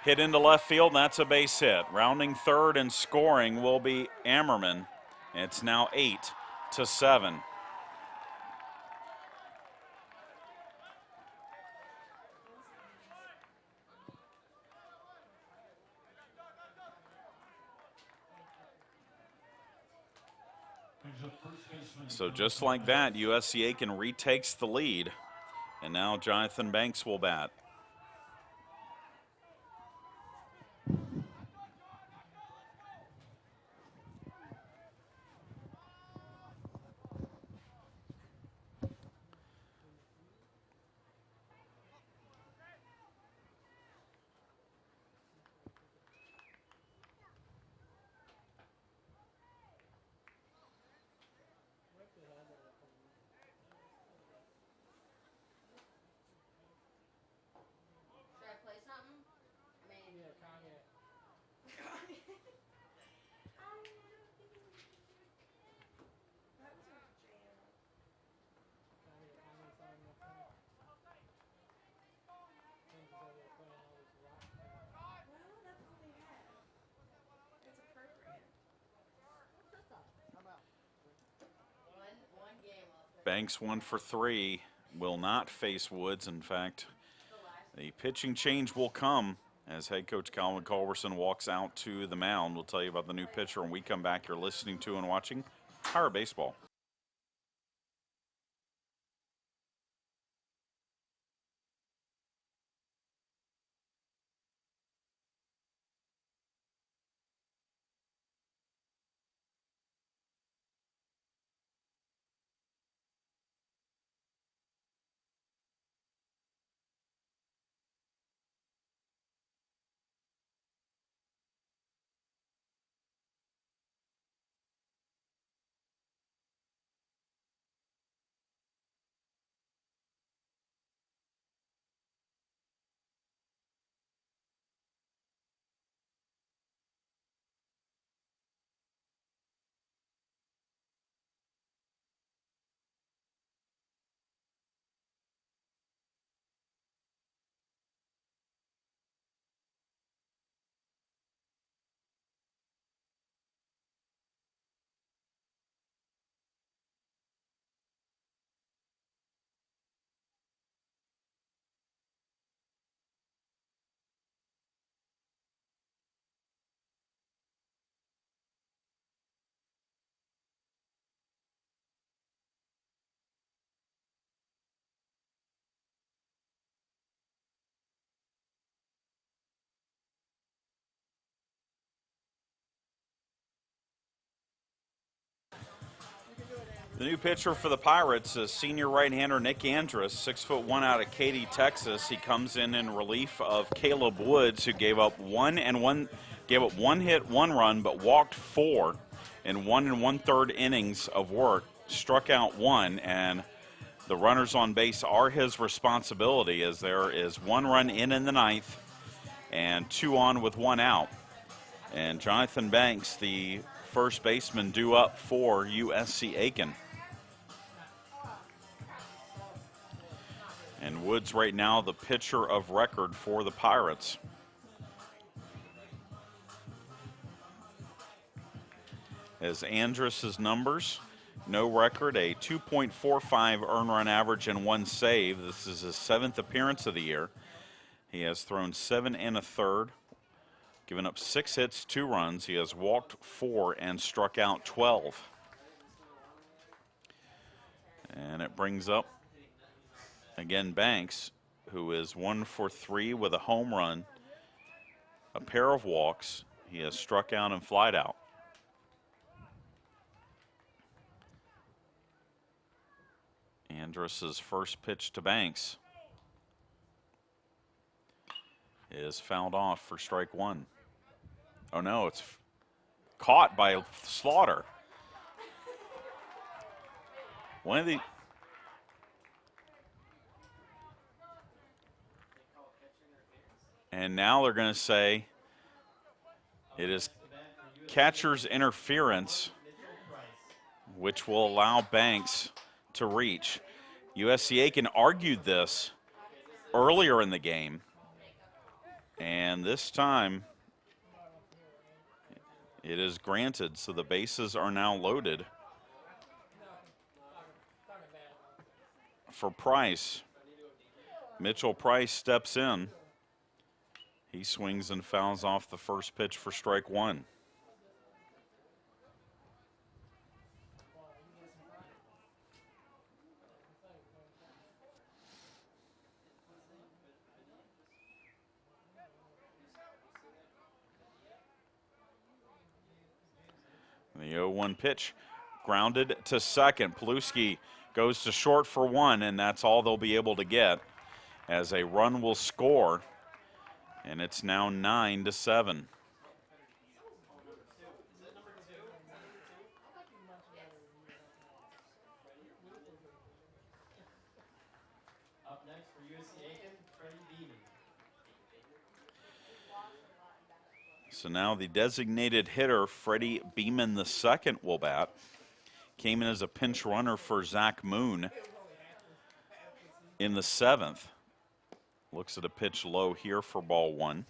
hit into left field, and that's a base hit. Rounding third and scoring will be Ammerman. It's now 8-7. So just like that, USC Aiken retakes the lead, and now Jonathan Banks will bat. Banks 1 for 3, will not face Woods. In fact, the pitching change will come as head coach Colin Culberson walks out to the mound. We'll tell you about the new pitcher when we come back. You're listening to and watching Higher Baseball. The new pitcher for the Pirates is senior right-hander Nick Andrus, 6'1" out of Katy, Texas. He comes in relief of Caleb Woods, who gave up one hit, 1 run, but walked 4 in 1 1/3 innings of work. Struck out 1, and the runners on base are his responsibility, as there is 1 run in the 9th and 2 on with 1 out. And Jonathan Banks, the first baseman, due up for USC Aiken. And Woods right now the pitcher of record for the Pirates. As Andrus' numbers, no record, a 2.45 earned run average and 1 save. This is his 7th appearance of the year. He has thrown 7 1/3, given up 6 hits, 2 runs. He has walked 4 and struck out 12. And it brings up again Banks, who is 1 for 3 with a home run, a pair of walks. He has struck out and flied out. Andrus' first pitch to Banks is fouled off for strike 1. Oh no, it's caught by Slaughter. One of the And now they're going to say it is catcher's interference, which will allow Banks to reach. USC Aiken argued this earlier in the game, and this time it is granted, so the bases are now loaded for Price. Mitchell Price steps in. He swings and fouls off the first pitch for strike 1. The 0-1 pitch grounded to second. Paluski goes to short for 1, and that's all they'll be able to get, as a run will score. And it's now 9-7. Up next for USC Aiken, Freddie Beeman. So now the designated hitter, Freddie Beeman II, will bat. Came in as a pinch runner for Zach Moon in the 7th. Looks at a pitch low here for ball 1.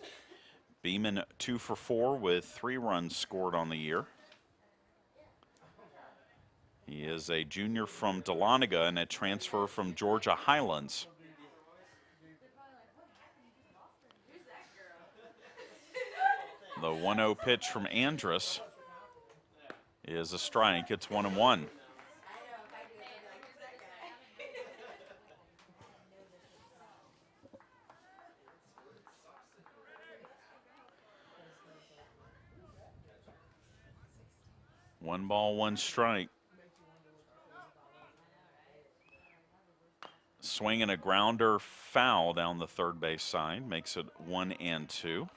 Beeman 2 for 4 with 3 runs scored on the year. He is a junior from Dahlonega and a transfer from Georgia Highlands. The 1-0 pitch from Andrus is a strike. It's 1-1. One ball, 1 strike. Swinging a grounder foul down the third base side, makes it 1-2.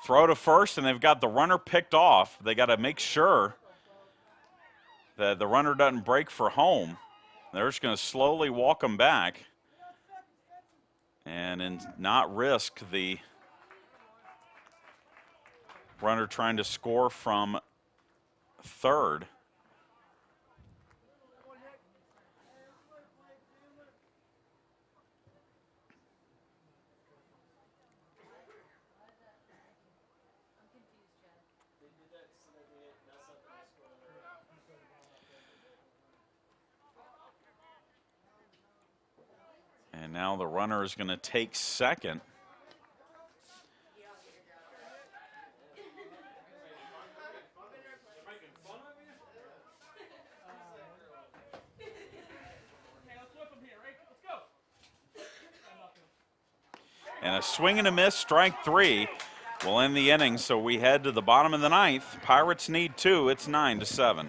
Throw to first, and they've got the runner picked off. They got to make sure that the runner doesn't break for home. They're just going to slowly walk him back and not risk the runner trying to score from third. And now the runner is going to take second. And a swing and a miss, strike 3 will end the inning. So we head to the bottom of the ninth. Pirates need 2. It's 9-7.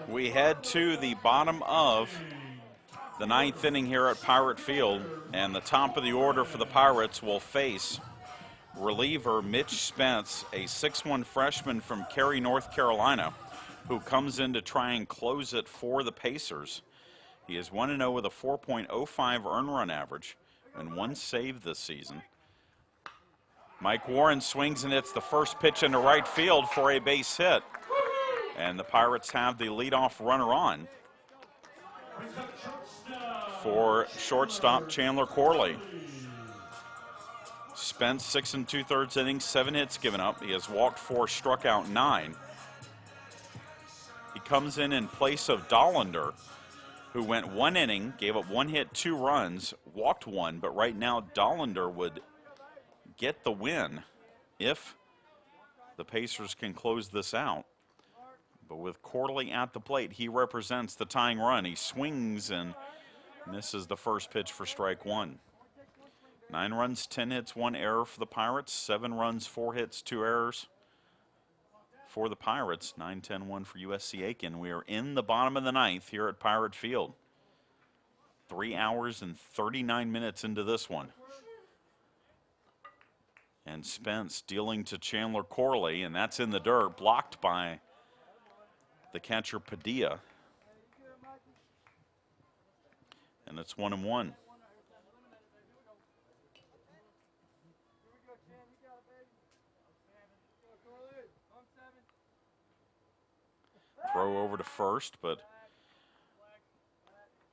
We head to the bottom of the ninth inning here at Pirate Field, and the top of the order for the Pirates will face reliever Mitch Spence, a 6'1" freshman from Cary, North Carolina, who comes in to try and close it for the Pacers. He is 1-0 with a 4.05 earned run average and 1 save this season. Mike Warren swings and hits the first pitch into right field for a base hit. And the Pirates have the leadoff runner on for shortstop Chandler Corley. Spence 6 2/3 innings, 7 hits given up. He has walked 4, struck out 9. He comes in place of Dollander, who went 1 inning, gave up 1 hit, 2 runs, walked 1, but right now Dollander would get the win if the Pacers can close this out. But with Corley at the plate, he represents the tying run. He swings and misses the first pitch for strike 1. 9 runs, 10 hits, 1 error for the Pirates. 7 runs, 4 hits, 2 errors for the Pirates. 9-10-1 for USC Aiken. We are in the bottom of the ninth here at Pirate Field. 3 hours and 39 minutes into this one. And Spence dealing to Chandler Corley, and that's in the dirt, blocked by the catcher Padilla. And it's 1-1. Throw over to first, but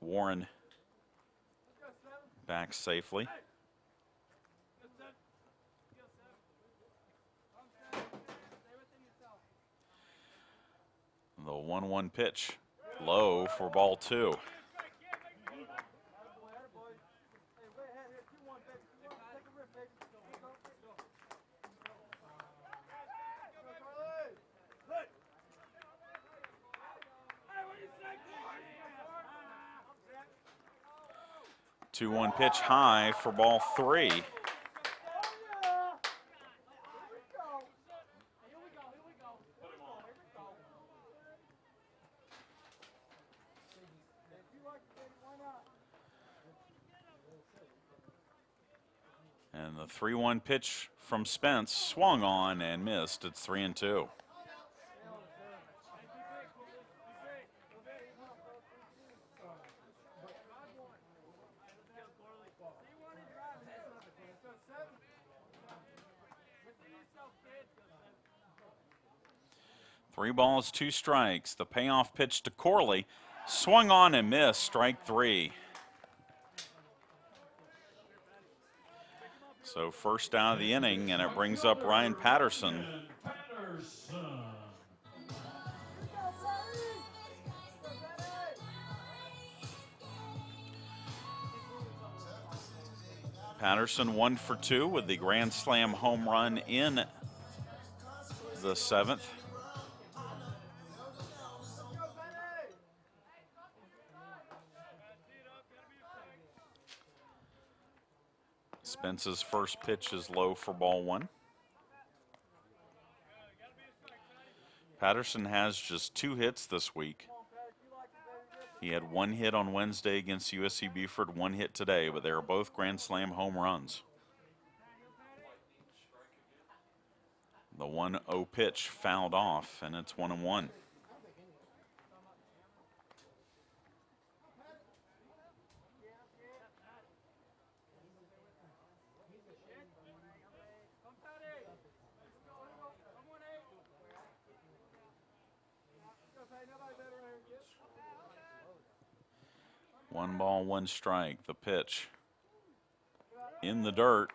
Warren back safely. The 1-1 pitch, low for ball 2. 2-1 pitch high for ball 3. And the 3-1 pitch from Spence swung on and missed. It's 3-2. Three balls, 2 strikes. The payoff pitch to Corley swung on and missed. Strike 3. So first out of the inning, and it brings up Ryan Patterson. Patterson 1 for 2 with the grand slam home run in the 7th. Spence's first pitch is low for ball 1. Patterson has just 2 hits this week. He had 1 hit on Wednesday against USC Buford, 1 hit today, but they are both grand slam home runs. The 1-0 pitch fouled off, and it's 1-1. One ball, 1 strike. The pitch in the dirt,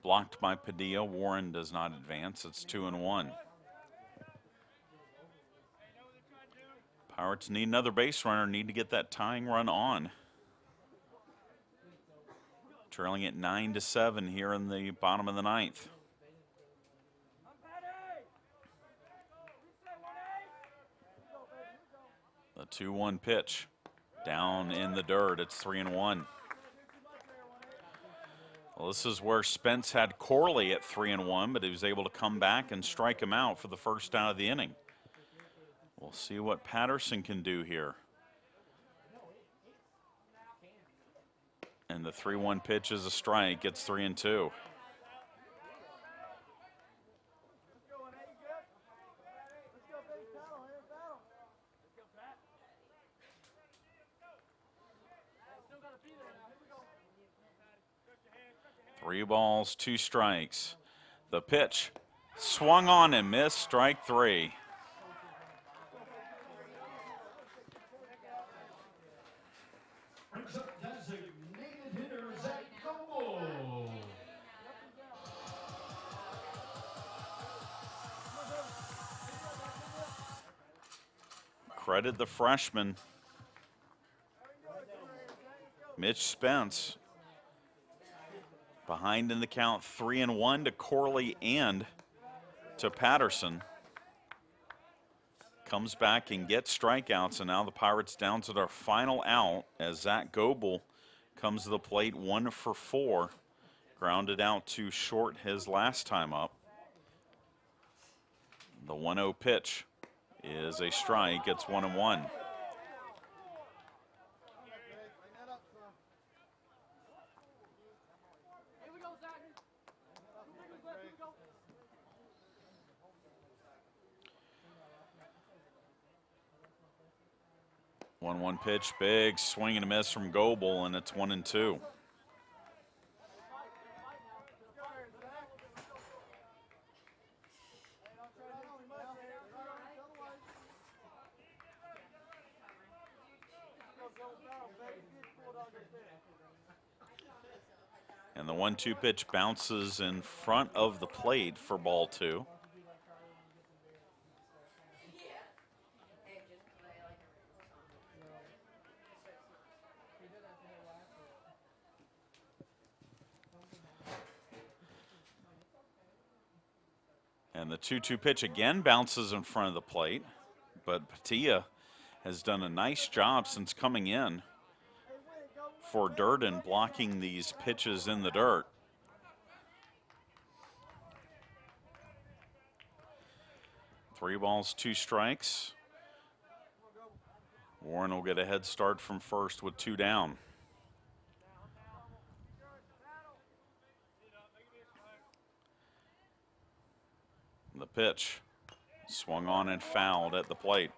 blocked by Padilla. Warren does not advance. It's 2-1. Pirates need another base runner, need to get that tying run on. Trailing at 9-7 here in the bottom of the 9th. The 2-1 pitch. Down in the dirt, it's 3-1. Well, this is where Spence had Corley at 3-1, but he was able to come back and strike him out for the first out of the inning. We'll see what Patterson can do here. And the 3-1 pitch is a strike. It's 3-2. Three balls, 2 strikes. The pitch swung on and missed. Strike 3. Brings up designated hitter Zach Goble. Credit the freshman, Mitch Spence. Behind in the count, 3-1 to Corley and to Patterson. Comes back and gets strikeouts, and now the Pirates down to their final out as Zach Goble comes to the plate 1 for 4. Grounded out to short his last time up. The 1-0 pitch is a strike. It's 1-1. One pitch, big swing and a miss from Goble, and it's 1-2. And the 1-2 pitch bounces in front of the plate for ball 2. And the 2-2 pitch again bounces in front of the plate, but Padilla has done a nice job since coming in for Durden blocking these pitches in the dirt. Three balls, 2 strikes. Warren will get a head start from first with 2 down. The pitch swung on and fouled at the plate.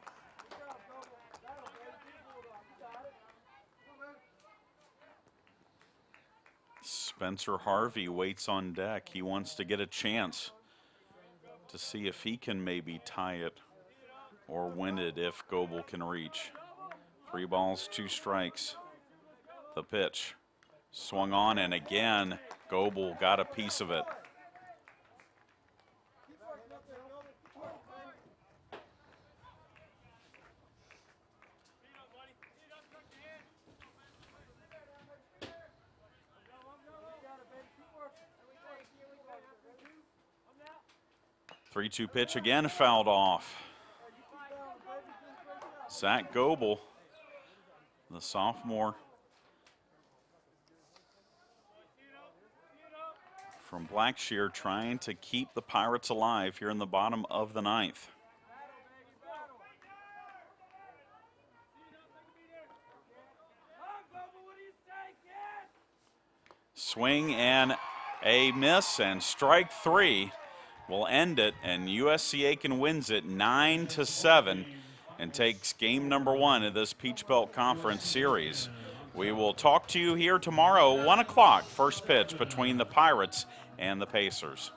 Spencer Harvey waits on deck. He wants to get a chance to see if he can maybe tie it or win it if Goebel can reach. 3 balls, 2 strikes. The pitch swung on, and again, Goebel got a piece of it. Three-two pitch again fouled off. Zach Goebel, the sophomore from Blackshear, trying to keep the Pirates alive here in the bottom of the 9th. Swing and a miss, and strike 3 will end it, and USC Aiken wins it 9-7 and takes game number 1 of this Peach Belt Conference series. We will talk to you here tomorrow, 1 o'clock, first pitch between the Pirates and the Pacers.